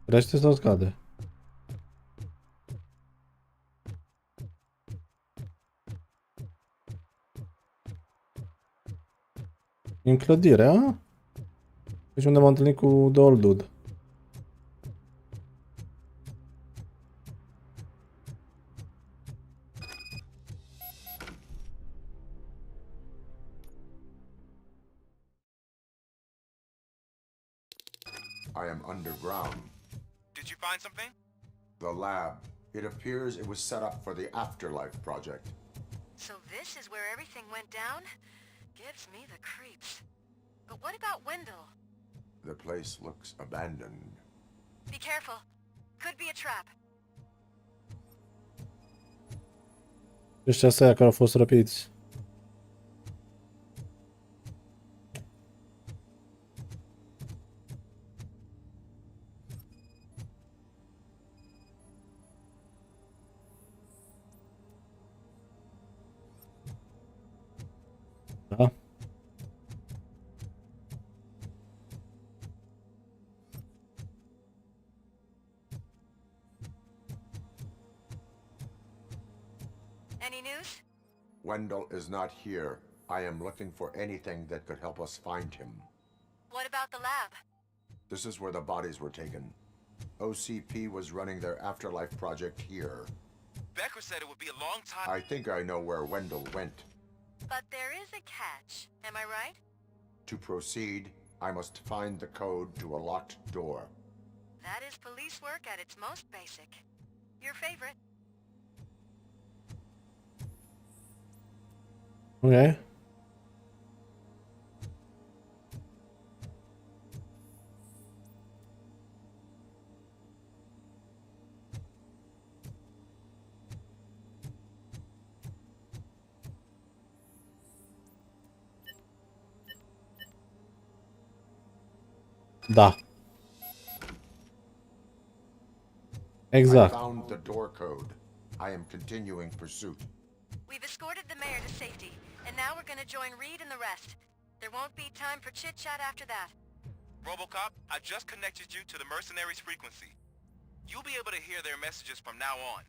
Crește sau scade? În clădire, a? Deci unde m-am întâlnit cu The Old Dude. I am underground. Did you find something? The lab. It appears it was set up for the Afterlife project. So this is where everything went down? Gives me the creeps. But what about Wendell? The place looks abandoned. Be careful. Could be a trap. Ăștia care au fost răpiți. Da. Any news? Wendell is not here. I am looking for anything that could help us find him. What about the lab? This is where the bodies were taken. OCP was running their Afterlife project here. Becker said it would be a long time. I think I know where Wendell went. But there is a catch. Am I right? To proceed, I must find the code to a locked door. That is police work at its most basic. Your favorite. Ok. Da. Exact. I found the door code. I am continuing pursuit. We've escorted the mayor to safety, and now we're gonna join Reed and the rest. There won't be time for chit-chat after that. Robocop, I just connected you to the mercenaries' frequency. You'll be able to hear their messages from now on.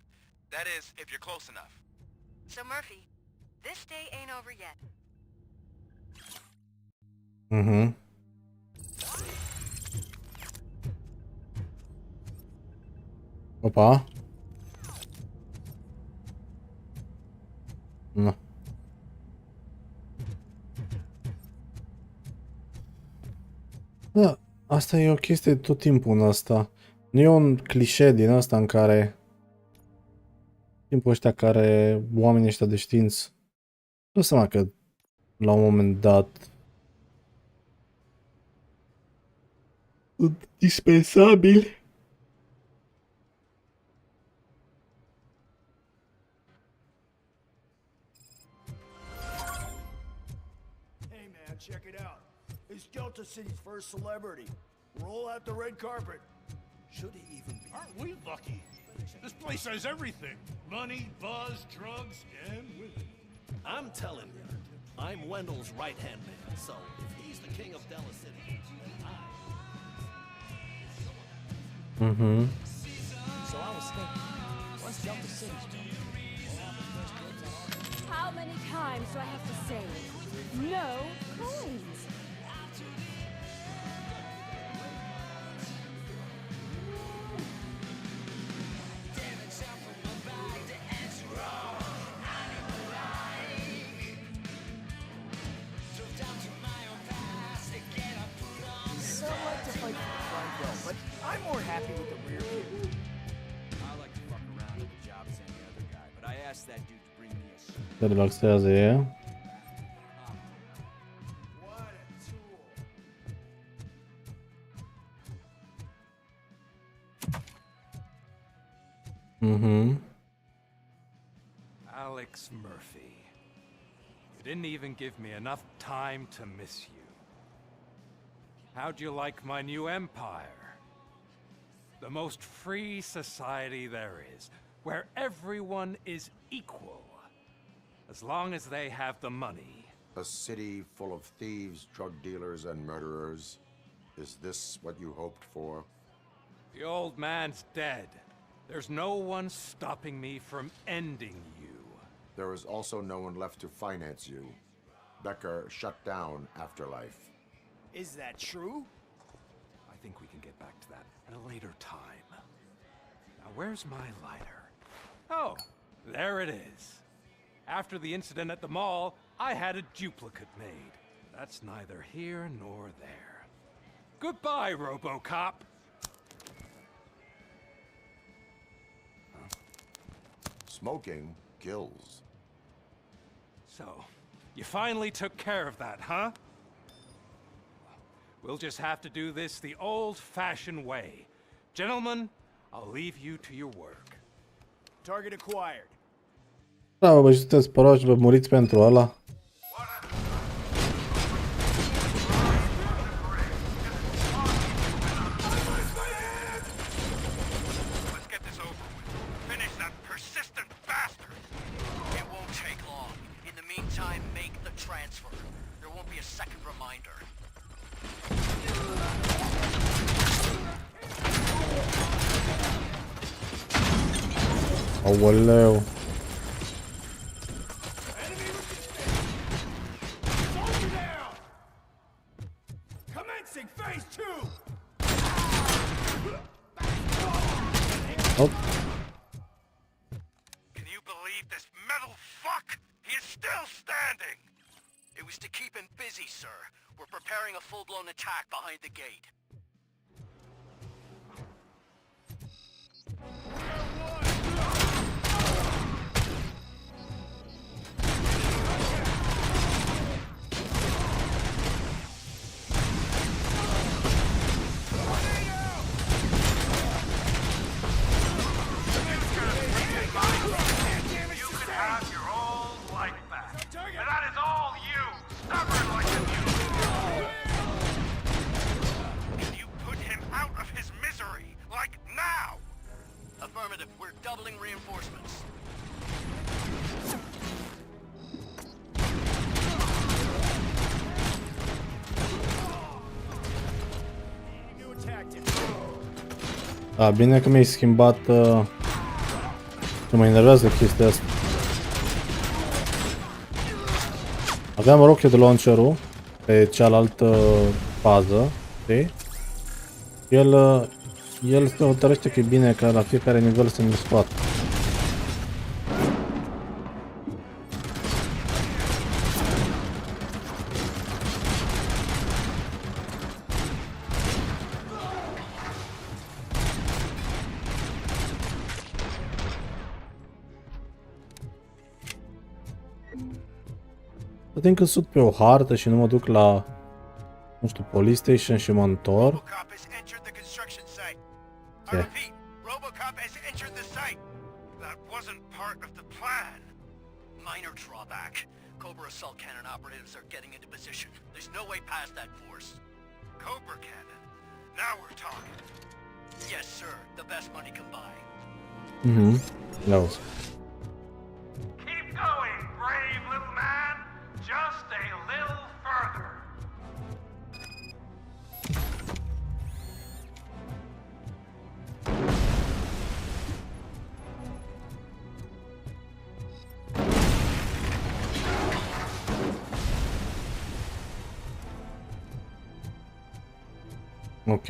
That is, if you're close enough. So Murphy, this day ain't over yet. Mhm. Opa. Nu. Da, asta e o chestie tot timpul în asta. Nu e un clișee din asta în care timpul ăștia care oamenii ăștia de știință nu seama că la un moment dat sunt dispensabili. Hey man, check it out. He's Delta City's first celebrity. Roll out the red carpet. Should he even be? Aren't we lucky? This place has everything. Money, buzz, drugs, and women. I'm telling you, I'm Wendell's right-hand man, so if he's the king of Delta City, then Mhm. So I was thinking, once Delta City's done, How many times do I have to say it? No coins. so like to fight for the front row, but I'm more happy with the rear view. I like to fuck around with the job as any other guy, but I asked that dude to bring me a suit. Se relaxează ea. Mhm. Alex Murphy. You didn't even give me enough time to miss you. How'd you like my new empire? The most free society there is, where everyone is equal, as long as they have the money. A city full of thieves, drug dealers, and murderers. Is this what you hoped for? The old man's dead. There's no one stopping me from ending you. There is also no one left to finance you. Becker shut down Afterlife. Is that true? I think we can get back to that at a later time. Now, where's my lighter? Oh, there it is. After the incident at the mall, I had a duplicate made. That's neither here nor there. Goodbye, Robocop. Smoking kills. So, you finally took care of that, huh? We'll just have to do this the old-fashioned way. Gentlemen, I'll leave you to your work. Target acquired. Da, bă, și sunteți spărați, vă muriți pentru ăla. Aoleu. Commencing phase 2. Hop. Can you believe this metal fuck? He is still standing! It was to keep him busy, sir. We're preparing a full-blown attack behind the gate. Affirmative. We're doubling reinforcements. A, bine că mi-ai schimbat... Că mă enervează chestia asta. Aveam rocket launcher-ul pe cealaltă fază, știi? El El se hotărăște că e bine ca la fiecare nivel să mi scoată. Putem că sut pe o hartă și nu mă duc la, nu știu, police station și mă întorc. Robocop has entered the construction site. I Yeah. repeat, Robocop has entered the site. That wasn't part of the plan. Minor drawback. Cobra assault cannon operatives are getting into position. There's no way past that force. Cobra cannon. Now we're talking. Yes, sir. The best money can buy. Mhm. No. Keep going, brave little man. Just a little further. Ok.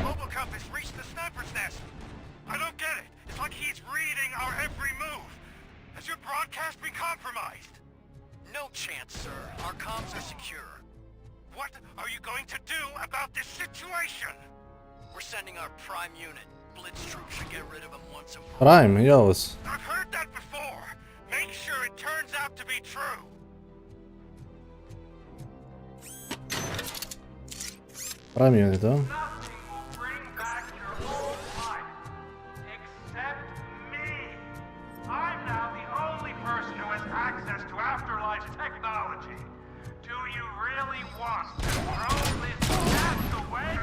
Robocop has reached the sniper's nest. I don't get it. It's like he's reading our every move. Has your broadcast been compromised? No chance, sir. Our comms are secure. What are you going to do about this situation? We're sending our prime unit. Blitz troops should get rid of him once and for all. Prime, ios. I've heard that before. Make sure it turns out to be true. Prime unit, da? Except me. I'm now the only person who has access to afterlife technology. Do you really want to throw this task away?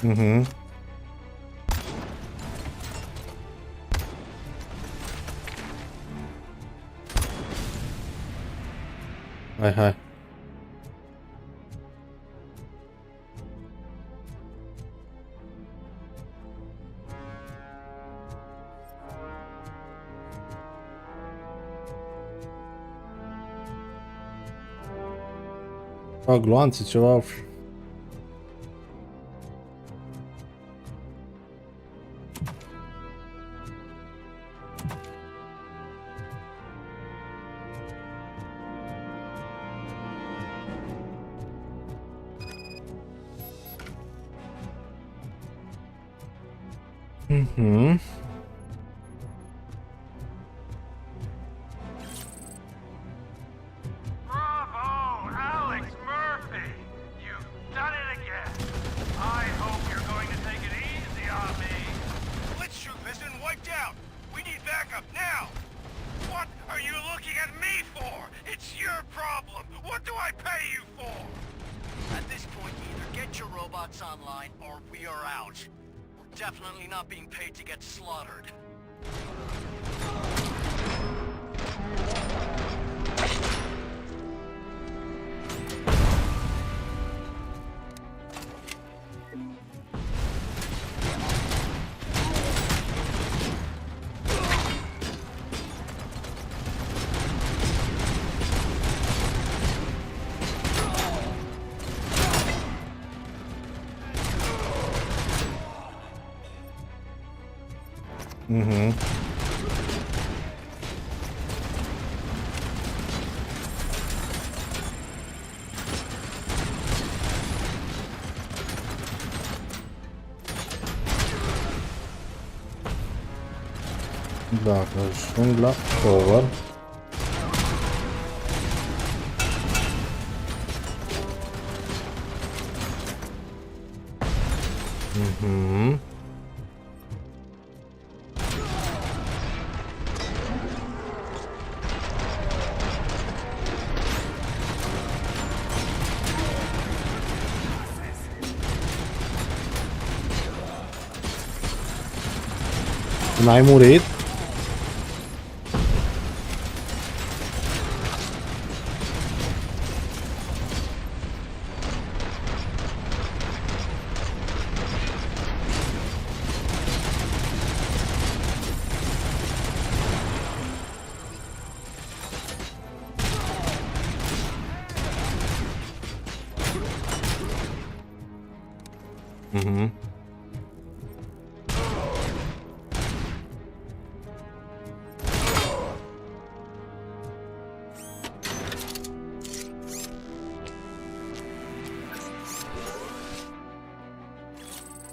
Mhm. Hai. Fac gloanțe, ceva. Mhm. Bravo, Alex Murphy! You've done it again. I hope you're going to take it easy on me. Blitz troop has been wiped out. We need backup now. What are you looking at me for? It's your problem. What do I pay you for? At this point, either get your robots online or we are out. We're definitely not being paid to get slaughtered. Mhm. Dacă ajung la cover. Mhm. N-ai murit? Mhm.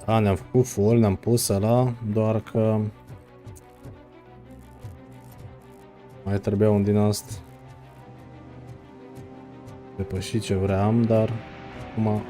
A, ne-am făcut full, ne-am pus ăla, doar că mai trebuia un din asta. Depăși ce vreau, dar acum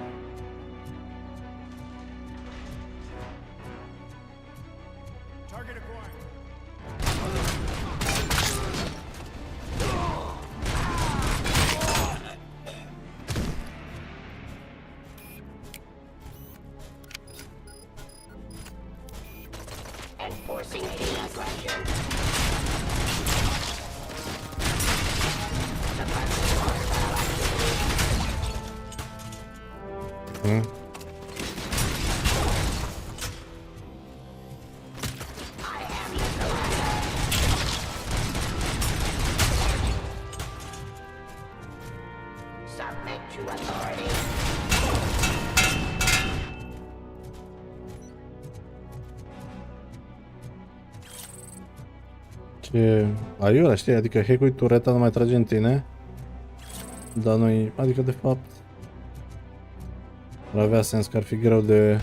ce aiurea, știi? Adică hack-ui tureta nu mai trage în tine. Dar noi, adică de fapt ar avea sens că ar fi greu de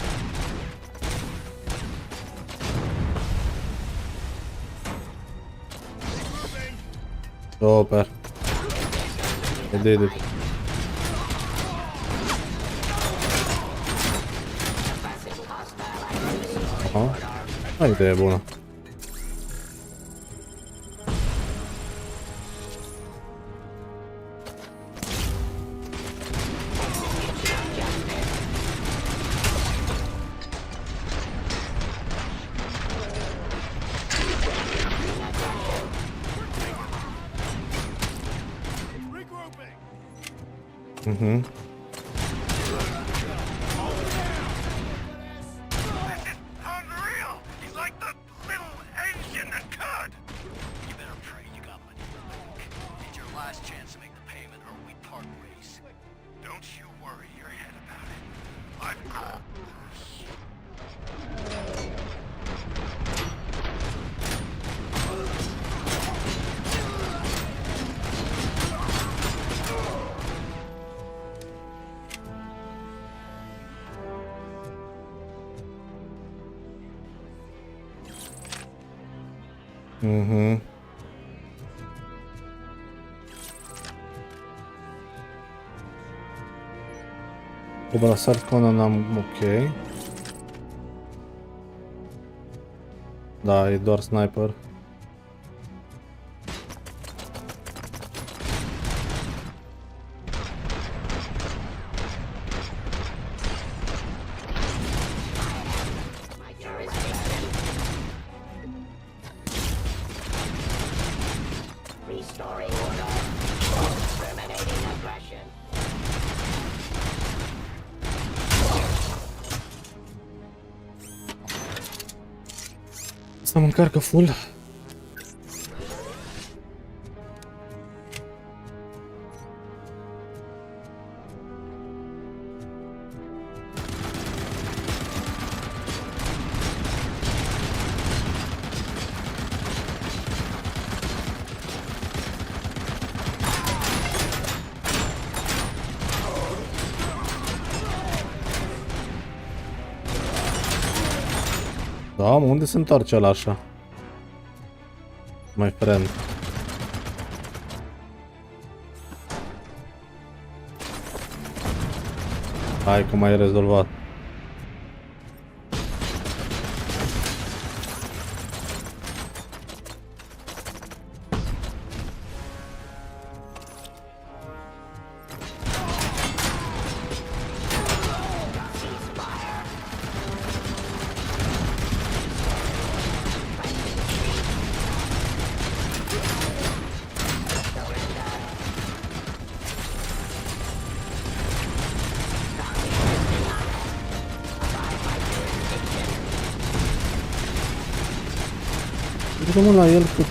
super. I did it. Aha. Ai idee bună. Mhm. Mhm. Chyba Sarkona nam ok. Da, e doar sniper. Asta mă încarcă full. Da, mă, unde se întoarce ăla așa? My friend. Hai că m-ai rezolvat. Uite-mă la el cât...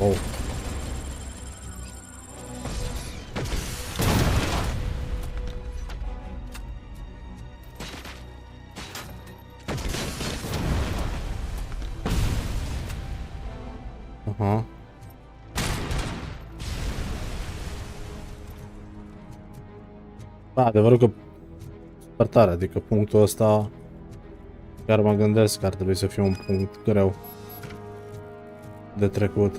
Oh. Aha. Da, adevărul că super tare, adică punctul ăsta chiar mă gândesc că ar trebui să fie un punct greu de trecut.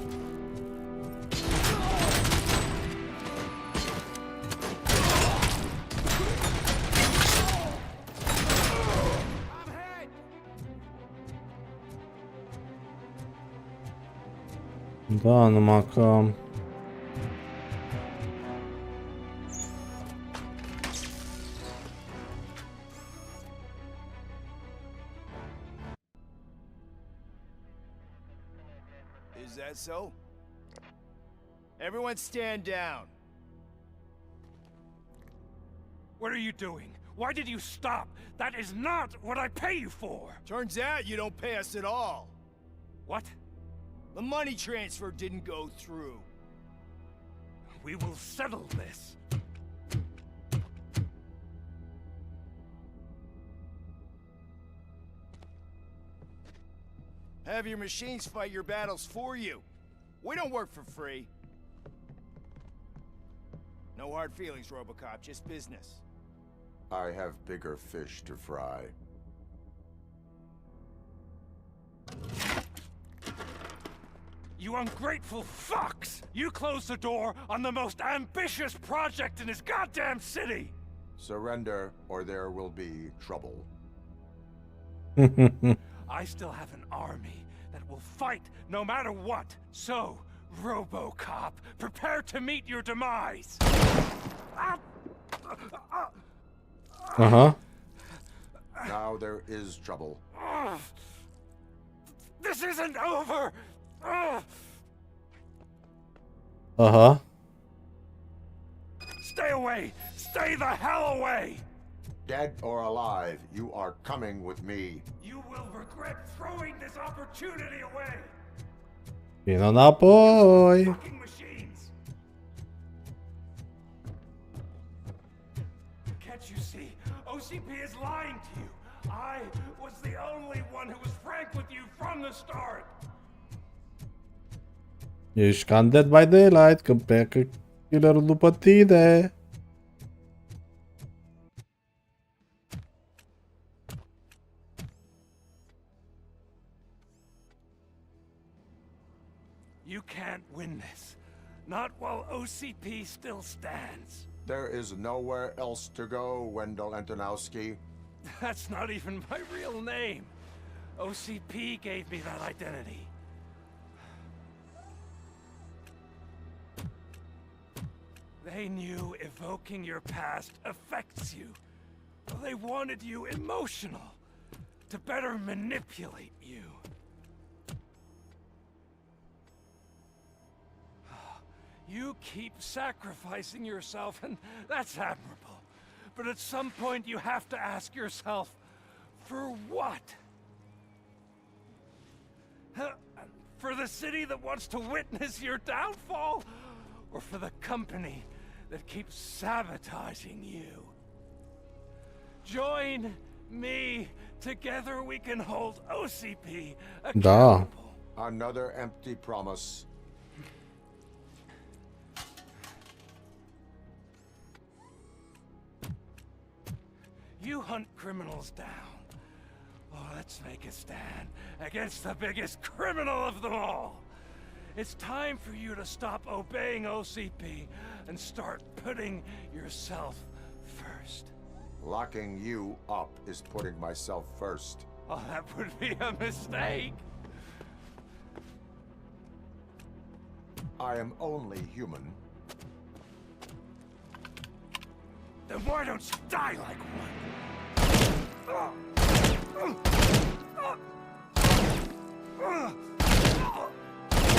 Da, numai că... Is that so? Everyone stand down. What are you doing? Why did you stop? That is not what I pay you for! Turns out you don't pay us at all. What? The money transfer didn't go through. We will settle this. Have your machines fight your battles for you. We don't work for free. No hard feelings, Robocop, just business. I have bigger fish to fry. You ungrateful fucks! You closed the door on the most ambitious project in this goddamn city! Surrender, or there will be trouble. I still have an army that will fight no matter what. So, Robocop, prepare to meet your demise. Uh-huh. Now there is trouble. This isn't over! Uh-huh. Stay away! Stay the hell away! Dead or alive, you are coming with me. You will regret throwing this opportunity away! Vino înapoi! Fucking machines! Can't you see? OCP is lying to you! I was the only one who was frank with you from the start! Ești ca în Dead by Daylight, când pleacă killerul după tine. You can't win this. Not while OCP still stands. There is nowhere else to go, Wendell Antonowski. That's not even my real name. OCP gave me that identity. They knew evoking your past affects you. They wanted you emotional, to better manipulate you. You keep sacrificing yourself, and that's admirable. But at some point you have to ask yourself, for what? For the city that wants to witness your downfall? Or for the company that keeps sabotaging you? Join me. Together we can hold OCP accountable. Da. You hunt criminals down. Oh, let's make a stand against the biggest criminal of them all. It's time for you to stop obeying OCP and start putting yourself first. Locking you up is putting myself first. Oh, that would be a mistake. I am only human. Then why don't you die like one?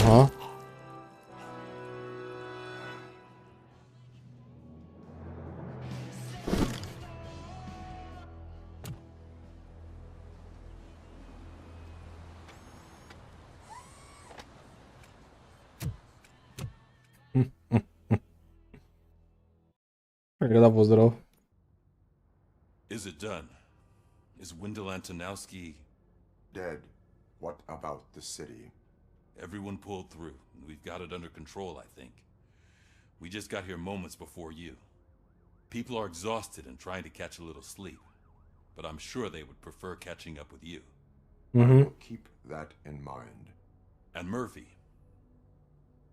Aha. Da pozdrav. Is it done? Is Wendell Antonowski dead? What about the city? Everyone pulled through. We've got it under control, I think. We just got here moments before you. People are exhausted and trying to catch a little sleep. But I'm sure they would prefer catching up with you. I will keep that in mind. And Murphy,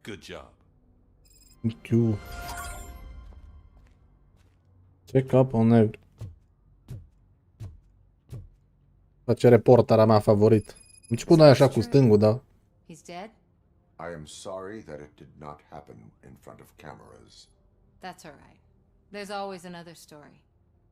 good job. Thank you. Check up on every... Face reportera mea favorit. Început noi așa cu stângul, da? He's dead? I am sorry that it did not happen in front of cameras. That's all right. There's always another story.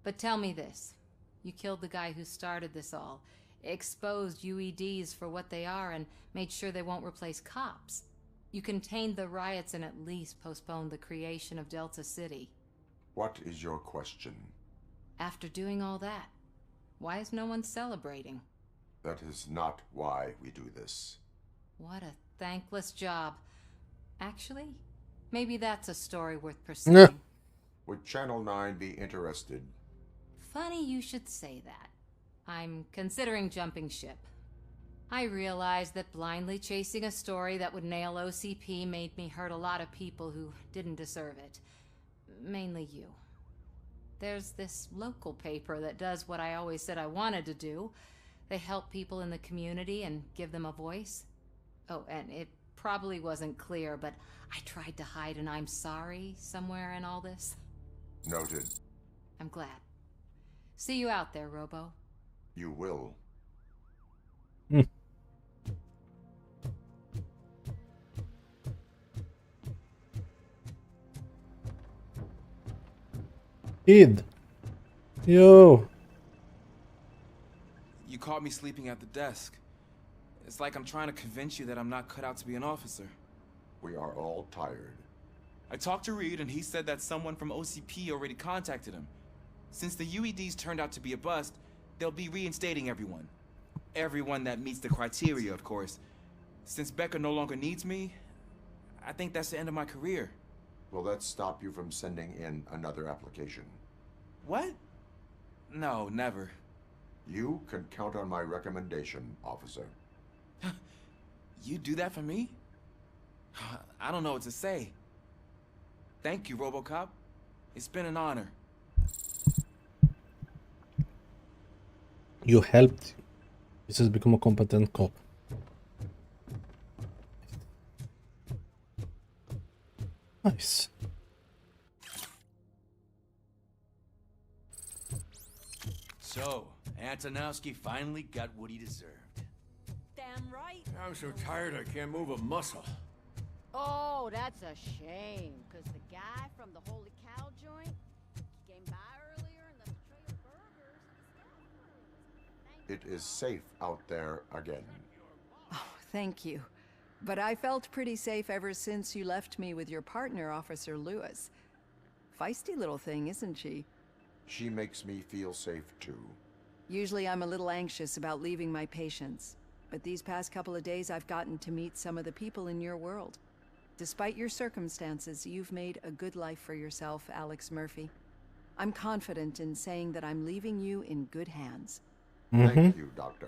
But tell me this. You killed the guy who started this all, exposed UEDs for what they are, and made sure they won't replace cops. You contained the riots and at least postponed the creation of Delta City. What is your question? After doing all that, why is no one celebrating? That is not why we do this. What a thankless job. Actually, maybe that's a story worth pursuing. Would Channel 9 be interested? Funny you should say that. I'm considering jumping ship. I realized that blindly chasing a story that would nail OCP made me hurt a lot of people who didn't deserve it. Mainly you. There's this local paper that does what I always said I wanted to do. They help people in the community and give them a voice. Oh, and it probably wasn't clear, but I tried to hide an I'm sorry somewhere in all this. Noted. I'm glad. See you out there, Robo. You will. Kid. Yo. You caught me sleeping at the desk. It's like I'm trying to convince you that I'm not cut out to be an officer. We are all tired. I talked to Reed and he said that someone from OCP already contacted him. Since the UEDs turned out to be a bust, they'll be reinstating everyone. Everyone that meets the criteria, of course. Since Becca no longer needs me, I think that's the end of my career. Will that stop you from sending in another application? What? No, never. You can count on my recommendation, officer. You do that for me? I don't know what to say. Thank you, Robocop. It's been an honor. You helped. This has become a competent cop. Nice. So, Antonowski finally got what he deserved. Damn right. I'm so tired I can't move a muscle. Oh, that's a shame. Because the guy from the Holy Cow joint came by earlier and left a tray of burgers. It is safe out there again. Oh, thank you. But I felt pretty safe ever since you left me with your partner, Officer Lewis. Feisty little thing, isn't she? She makes me feel safe too. Usually I'm a little anxious about leaving my patients, but these past couple of days I've gotten to meet some of the people in your world. Despite your circumstances, you've made a good life for yourself, Alex Murphy. I'm confident in saying that I'm leaving you in good hands. Thank you, Doctor.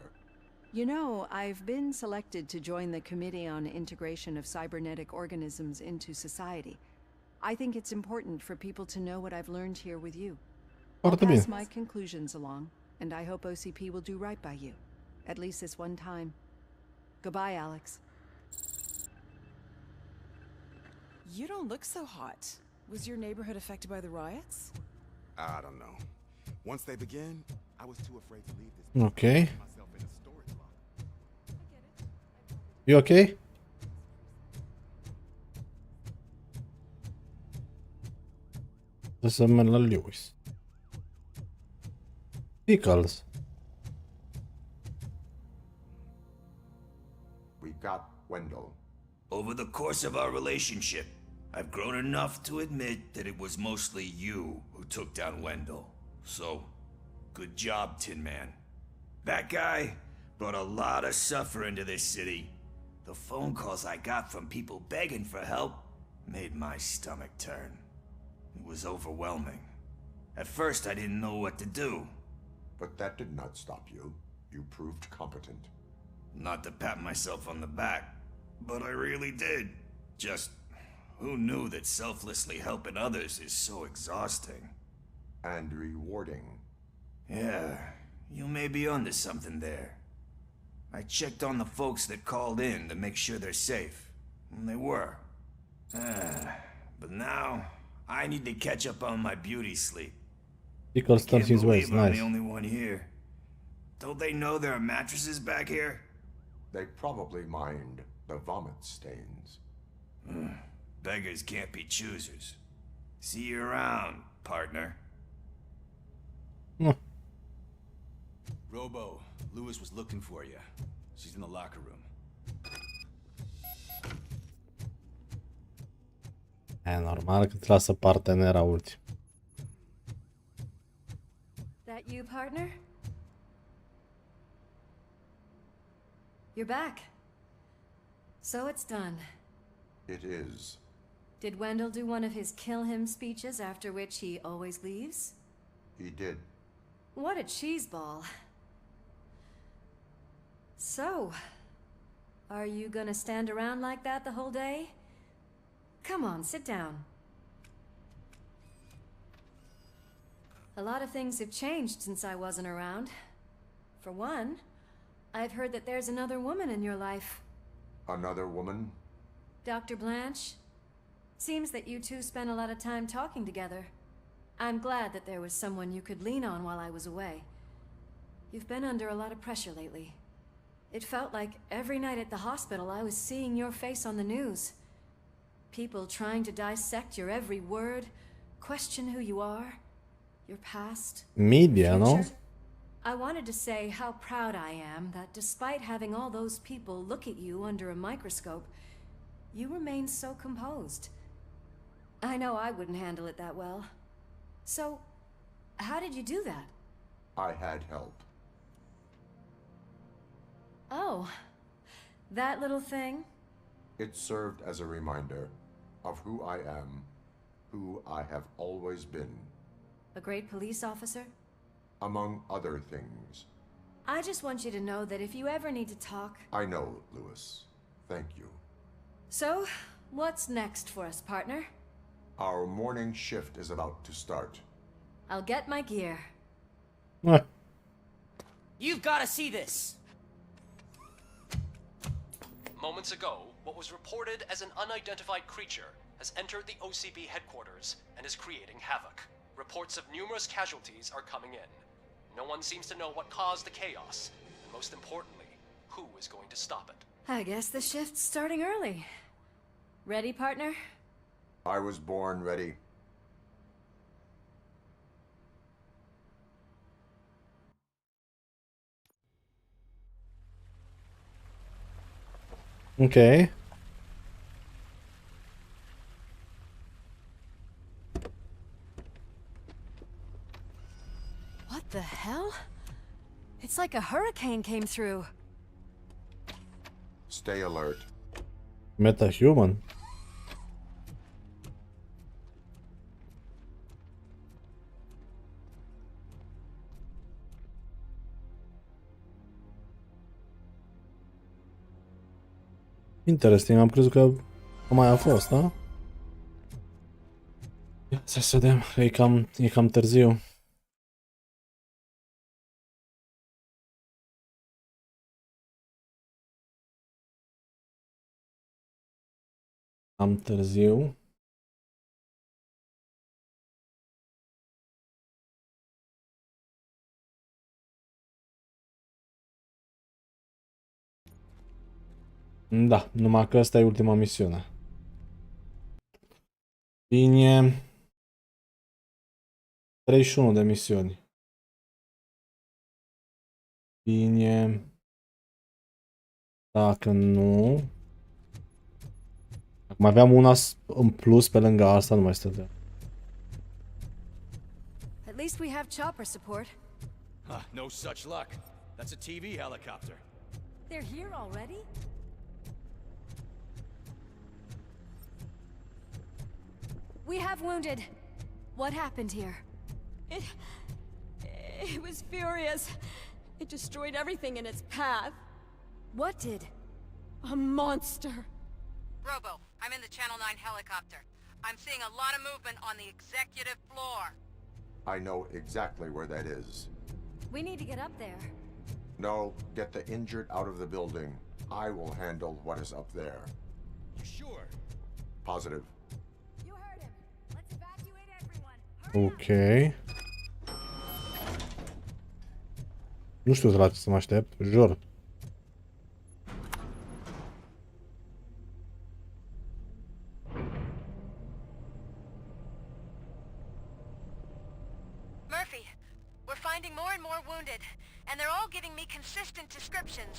You know, I've been selected to join the Committee on Integration of Cybernetic Organisms into Society. I think it's important for people to know what I've learned here with you. Foarte pass bine. my conclusions along, and I hope OCP will do right by you. At least this one time. Goodbye, Alex. You don't look so hot. Was your neighborhood affected by the riots? I don't know. Once they begin, I was too afraid to leave this. Ok. You ok? Să merg la Lewis. Pickles. We got Wendell. Over the course of our relationship, I've grown enough to admit that it was mostly you who took down Wendell. So, good job, Tin Man. That guy brought a lot of suffering to this city. The phone calls I got from people begging for help made my stomach turn. It was overwhelming. At first, I didn't know what to do. But that did not stop you. You proved competent. Not to pat myself on the back, but I really did. Just, who knew that selflessly helping others is so exhausting? And rewarding. Yeah, you may be onto something there. I checked on the folks that called in to make sure they're safe, and they were. But now, I need to catch up on my beauty sleep. Pickles turns his ways, I'm nice. the only one here. Don't they know there are mattresses back here? They probably mind the vomit stains. Beggars can't be choosers. See you around, partner. Robo, Lewis was looking for you. She's in the locker room. E normal că lasă partenera ultim. That you, partner? You're back. So it's done. It is. Did Wendell do one of his kill him speeches after which he always leaves? He did. What a cheeseball. So, are you gonna stand around like that the whole day? Come on, sit down. A lot of things have changed since I wasn't around. For one, I've heard that there's another woman in your life. Another woman? Dr. Blanche? Seems that you two spent a lot of time talking together. I'm glad that there was someone you could lean on while I was away. You've been under a lot of pressure lately. It felt like every night at the hospital I was seeing your face on the news. People trying to dissect your every word, question who you are, your past, Media, no? future. I wanted to say how proud I am that despite having all those people look at you under a microscope, you remain so composed. I know I wouldn't handle it that well. So, how did you do that? I had help. Oh, that little thing? It served as a reminder of who I am, who I have always been. A great police officer? Among other things. I just want you to know that if you ever need to talk... I know, Lewis. Thank you. So, what's next for us, partner? Our morning shift is about to start. I'll get my gear. You've got to see this! Moments ago, what was reported as an unidentified creature has entered the OCB headquarters and is creating havoc. Reports of numerous casualties are coming in. No one seems to know what caused the chaos, and most importantly, who is going to stop it. I guess the shift's starting early. Ready, partner? I was born ready. Okay. What the hell? It's like a hurricane came through. Stay alert. Metahuman. Interesting, am crezut că mai a fost, da? Ia să vedem, că e cam târziu. Am târziu. Da, numai că asta e ultima misiune. Bine. 31 de misiuni. Bine. Dacă nu... Acum aveam una în plus pe lângă asta, nu mai stătea. At least we have chopper support. No such luck. That's a TV helicopter. They're here already? We have wounded. What happened here? It was furious. It destroyed everything in its path. What did? A monster. Robo, I'm in the Channel 9 helicopter. I'm seeing a lot of movement on the executive floor. I know exactly where that is. We need to get up there. No, get the injured out of the building. I will handle what is up there. You sure? Positive. You heard him. Let's evacuate everyone. Ok. Nu știu la ce să mă aștept, jur. Murphy, we're finding more and more wounded, and they're all giving me consistent descriptions.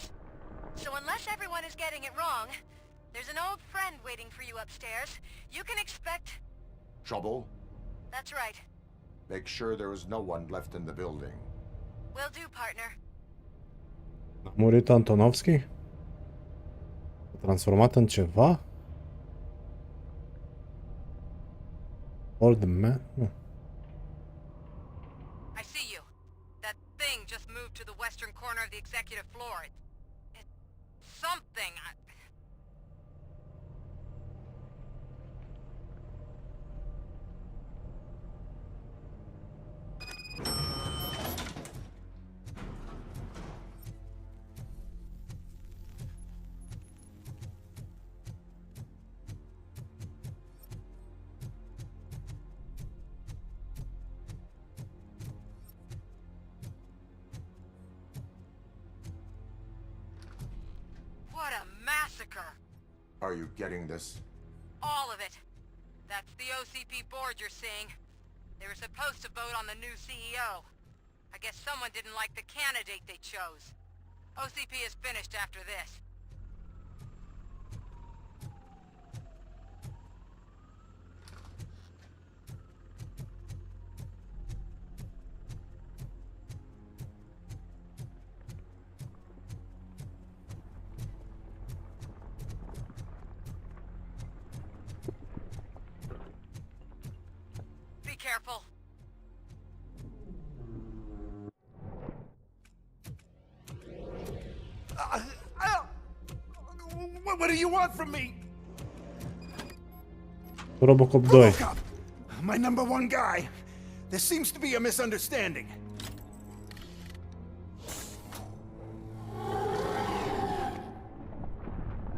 So unless everyone is getting it wrong, there's an old friend waiting for you upstairs. You can expect... Trouble? That's right. Make sure there is no one left in the building. Will do, partner. A murit Antonovski? S-a transformat în ceva? Old man? Nu. I see you. That thing just moved to the western corner of the executive floor. It's something. What a massacre! Are you getting this? All of it. That's the OCP board you're seeing. They were supposed to vote on the new CEO. I guess someone didn't like the candidate they chose. OCP is finished after this. Be careful. What do you want from me? Robocop 2. Robocop, my number one guy. There seems to be a misunderstanding.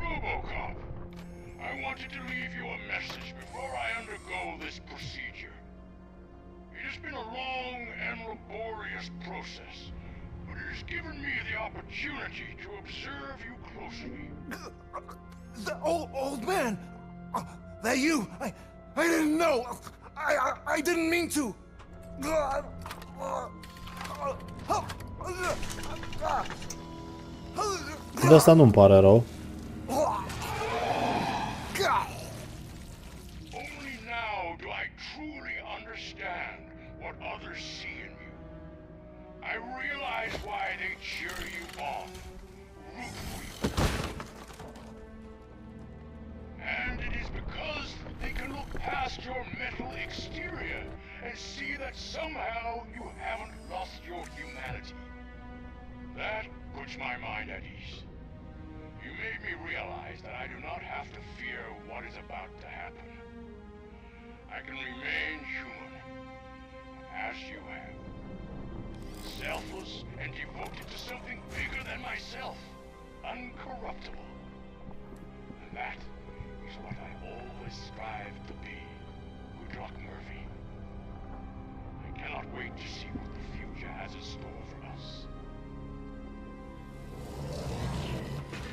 Robocop, I wanted to leave you a message before I undergo this procedure. It has been a long and laborious process, but it has given me the opportunity to observe you closely. The old man. That you? I didn't know. I didn't mean to. De asta nu-mi pare rău. Only now do I truly understand what others see in you. I realize why they cheer you on, root for you. And it is because they can look past your mental exterior and see that somehow you haven't lost your humanity. That puts my mind at ease. You made me realize that I do not have to fear what is about to happen. I can remain human, as you have. Selfless and devoted to something bigger than myself. Uncorruptible. And that is what I always strive to be. Good luck, Murphy. I cannot wait to see what the future has in store for us.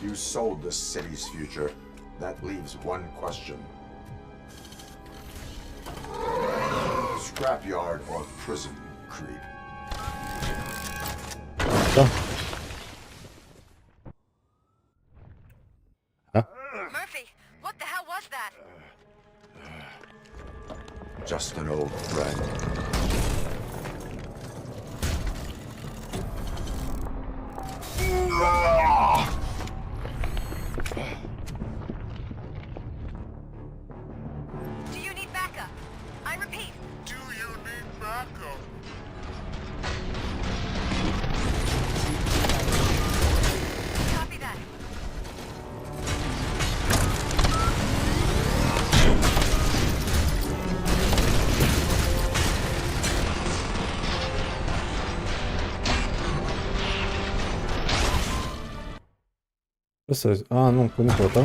You sold the city's future. That leaves one question. Scrapyard or prison, creep? Murphy, what the hell was that? Just an old friend. Do you need backup? I repeat. Do you need backup? Copy that. Questo è... Ah, non con quota.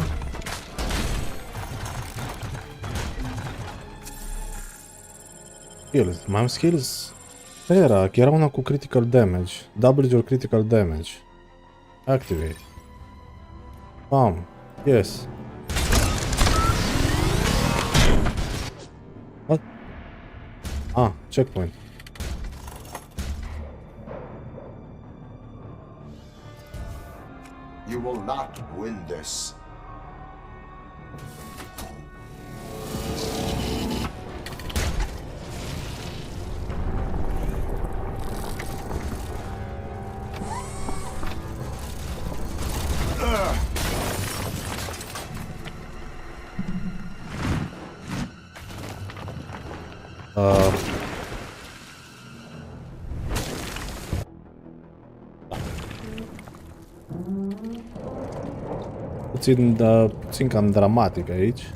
Skills. Mai am skills? Care era? Che era una cu critical damage. Double your critical damage. Activate. Bam. Yes. What? Ah, checkpoint. You will not win this. Puțin cam dramatic aici.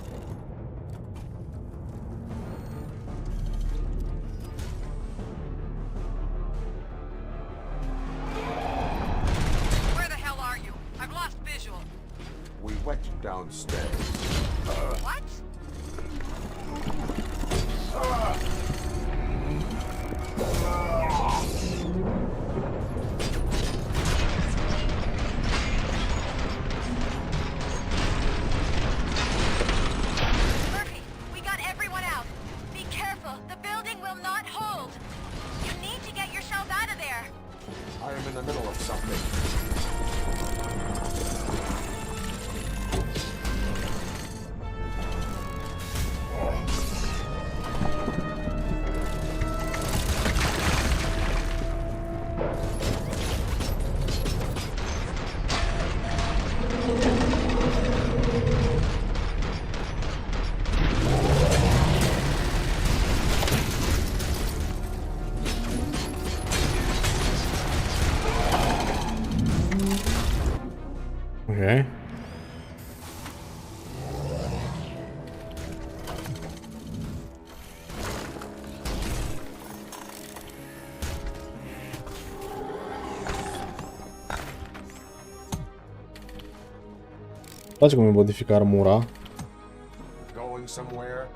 Where the hell are you? I've lost visual. We went downstairs. What? Murphy, we got everyone out. Be careful. The building will not hold. You need to get yourself out of there. I am in the middle of something. Ok. Place come modifica armura. Going somewhere?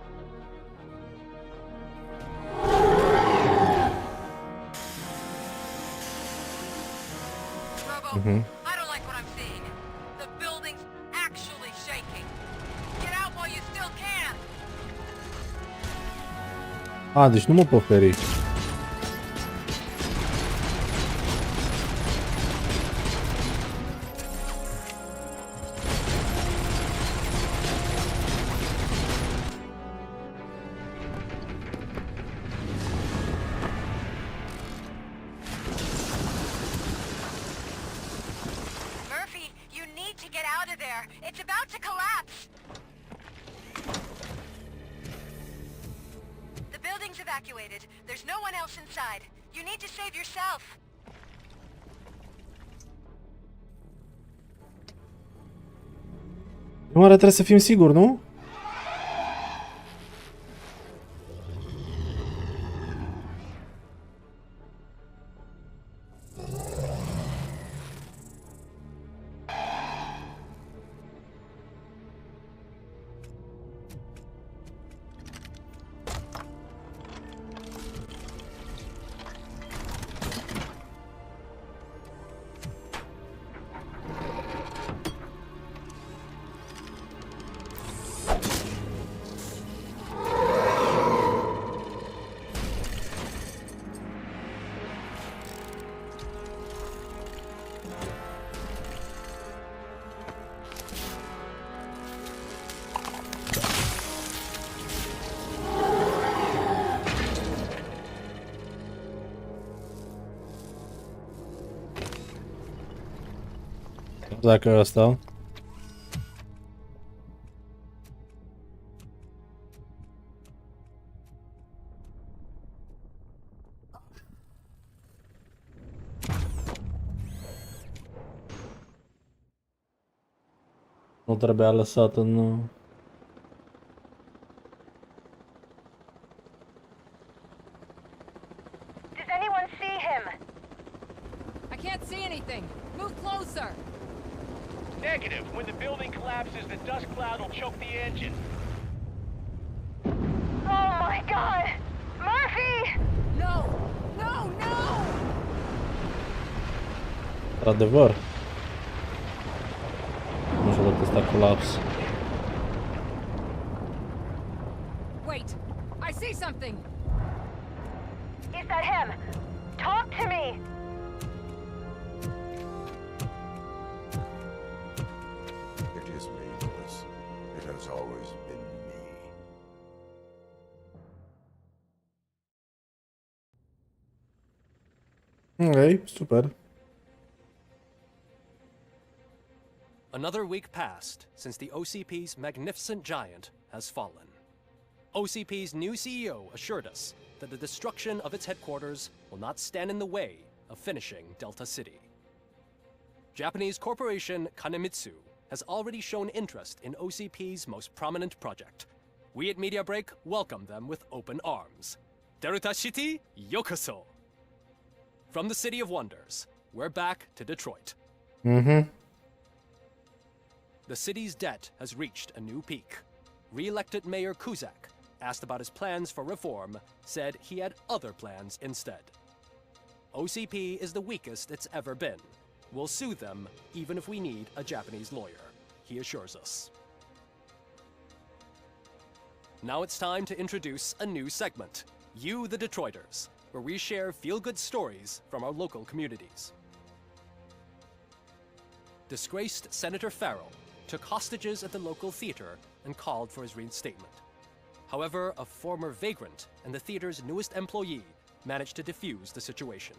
Robo, Mhm. I don't like what I'm seeing. The building's actually shaking. Get out while you still can. Ah, deci nu mă pot feri. Murphy, you need to get out of there. It's about to collapse. The building's evacuated. There's no one else inside. You need to save yourself. Nu oare trebuie să fim siguri, nu? Dacă e ăsta. Nu trebuia lăsat în... Does anyone see him? I can't see anything. Move closer. Negative. When the building collapses, the dust cloud will choke the engine. Oh my god! Murphy! No! No! No! Într-adevăr. Nu știu dacă ăsta colaps. Wait! I see something! Is that him? Talk to me! It is me, Louis. It has always been me. Ok, super. Another week passed since the OCP's magnificent giant has fallen. OCP's new CEO assured us that the destruction of its headquarters will not stand in the way of finishing Delta City. Japanese corporation Kanemitsu has already shown interest in OCP's most prominent project. We at Media Break welcome them with open arms. Delta City, yokoso! From the City of Wonders, we're back to Detroit. Mm-hmm. The city's debt has reached a new peak. Re-elected Mayor Kuzak, asked about his plans for reform, said he had other plans instead. OCP is the weakest it's ever been. We'll sue them even if we need a Japanese lawyer, he assures us. Now it's time to introduce a new segment, You the Detroiters, where we share feel-good stories from our local communities. Disgraced Senator Farrell took hostages at the local theater and called for his reinstatement. However, a former vagrant and the theater's newest employee managed to defuse the situation.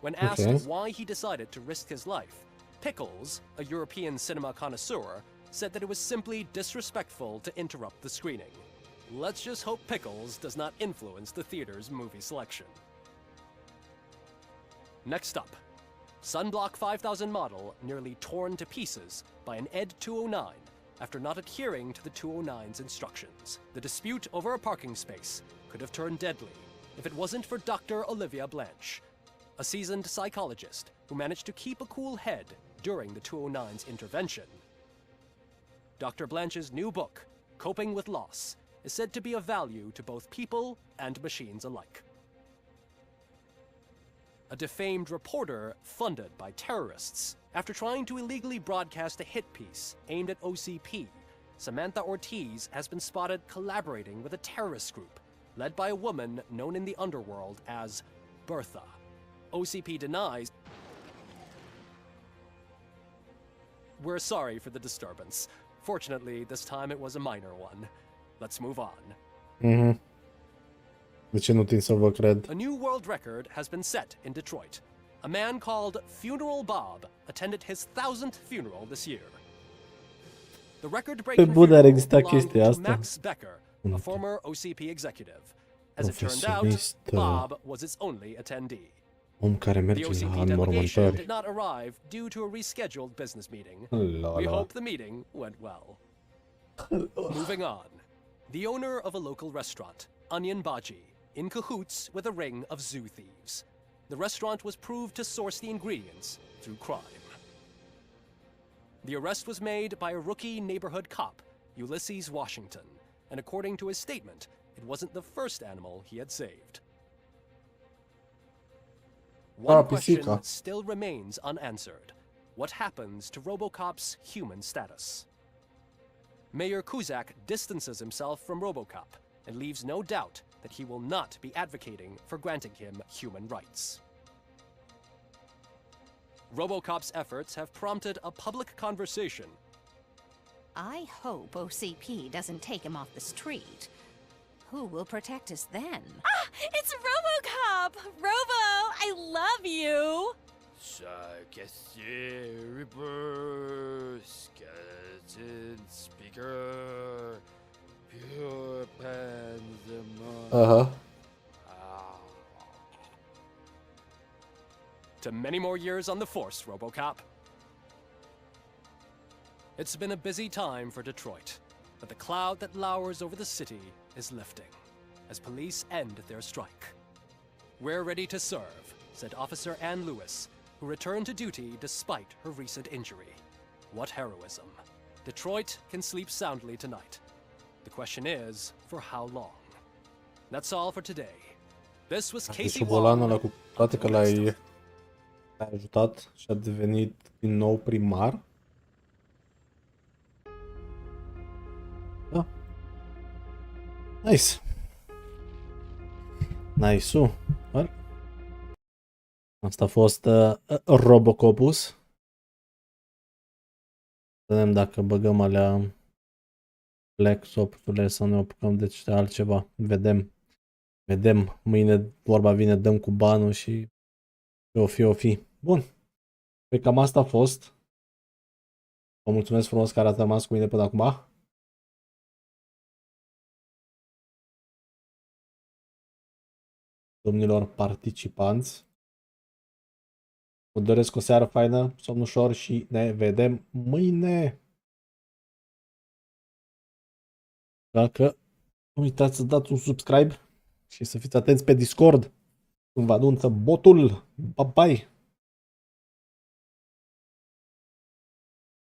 When asked why he decided to risk his life, Pickles, a European cinema connoisseur, said that it was simply disrespectful to interrupt the screening. Let's just hope Pickles does not influence the theater's movie selection. Next up, Sunblock 5000 model nearly torn to pieces by an ED 209 after not adhering to the 209's instructions. The dispute over a parking space could have turned deadly if it wasn't for Dr. Olivia Blanche, a seasoned psychologist who managed to keep a cool head during the 209's intervention. Dr. Blanche's new book, Coping with Loss, is said to be of value to both people and machines alike. A defamed reporter funded by terrorists. After trying to illegally broadcast a hit piece aimed at OCP, Samantha Ortiz has been spotted collaborating with a terrorist group led by a woman known in the underworld as Bertha. OCP denies. We're sorry for the disturbance. Fortunately, this time it was a minor one. Let's move on. Mhm. De ce nu tind să vă cred? A new world record has been set in Detroit. A man called Funeral Bob attended his 1000th funeral this year. The record-breaking funeral belonged to Max Becker, a former OCP executive. As it turned out, Bob was its only attendee. Om care The merge la OCP delegation înmormântări. did not arrive due to a rescheduled business meeting. La We la. hope the meeting went well. Moving on. The owner of a local restaurant, Onion Baji, in cahoots with a ring of zoo thieves. The restaurant was proved to source the ingredients through crime. The arrest was made by a rookie neighborhood cop, Ulysses Washington, and according to his statement, it wasn't the first animal he had saved. One question still remains unanswered. What happens to Robocop's human status? Mayor Kuzak distances himself from Robocop and leaves no doubt that he will not be advocating for granting him human rights. Robocop's efforts have prompted a public conversation. I hope OCP doesn't take him off the street. Who will protect us then? Ah! It's Robocop! Robo, I love you! Pure pandemonium. Aha. To many more years on the force, Robocop. It's been a busy time for Detroit, but the cloud that lowers over the city is lifting as police end their strike. We're ready to serve, said Officer Ann Lewis, who returned to duty despite her recent injury. What heroism. Detroit can sleep soundly tonight. The question is, for how long? That's all for today. This was Casey Șobolanul ăla Wong. cu toate că l-ai ajutat și a devenit din nou primar. Da. Nice. Nice-u. Well. Asta a fost Robocopus. Vedem dacă băgăm alea Black Soft-urile sau ne apucăm de altceva. Vedem. Vedem. Mâine vorba vine, dăm cu banul și o fi. Bun. Păi cam asta a fost. Vă mulțumesc frumos că ați rămas cu mine până acum. Domnilor participanți. Vă doresc o seară faină, somn ușor și ne vedem mâine. Dacă nu uitați să dați un subscribe și să fiți atenți pe Discord când vă anunță botul. Bye bye!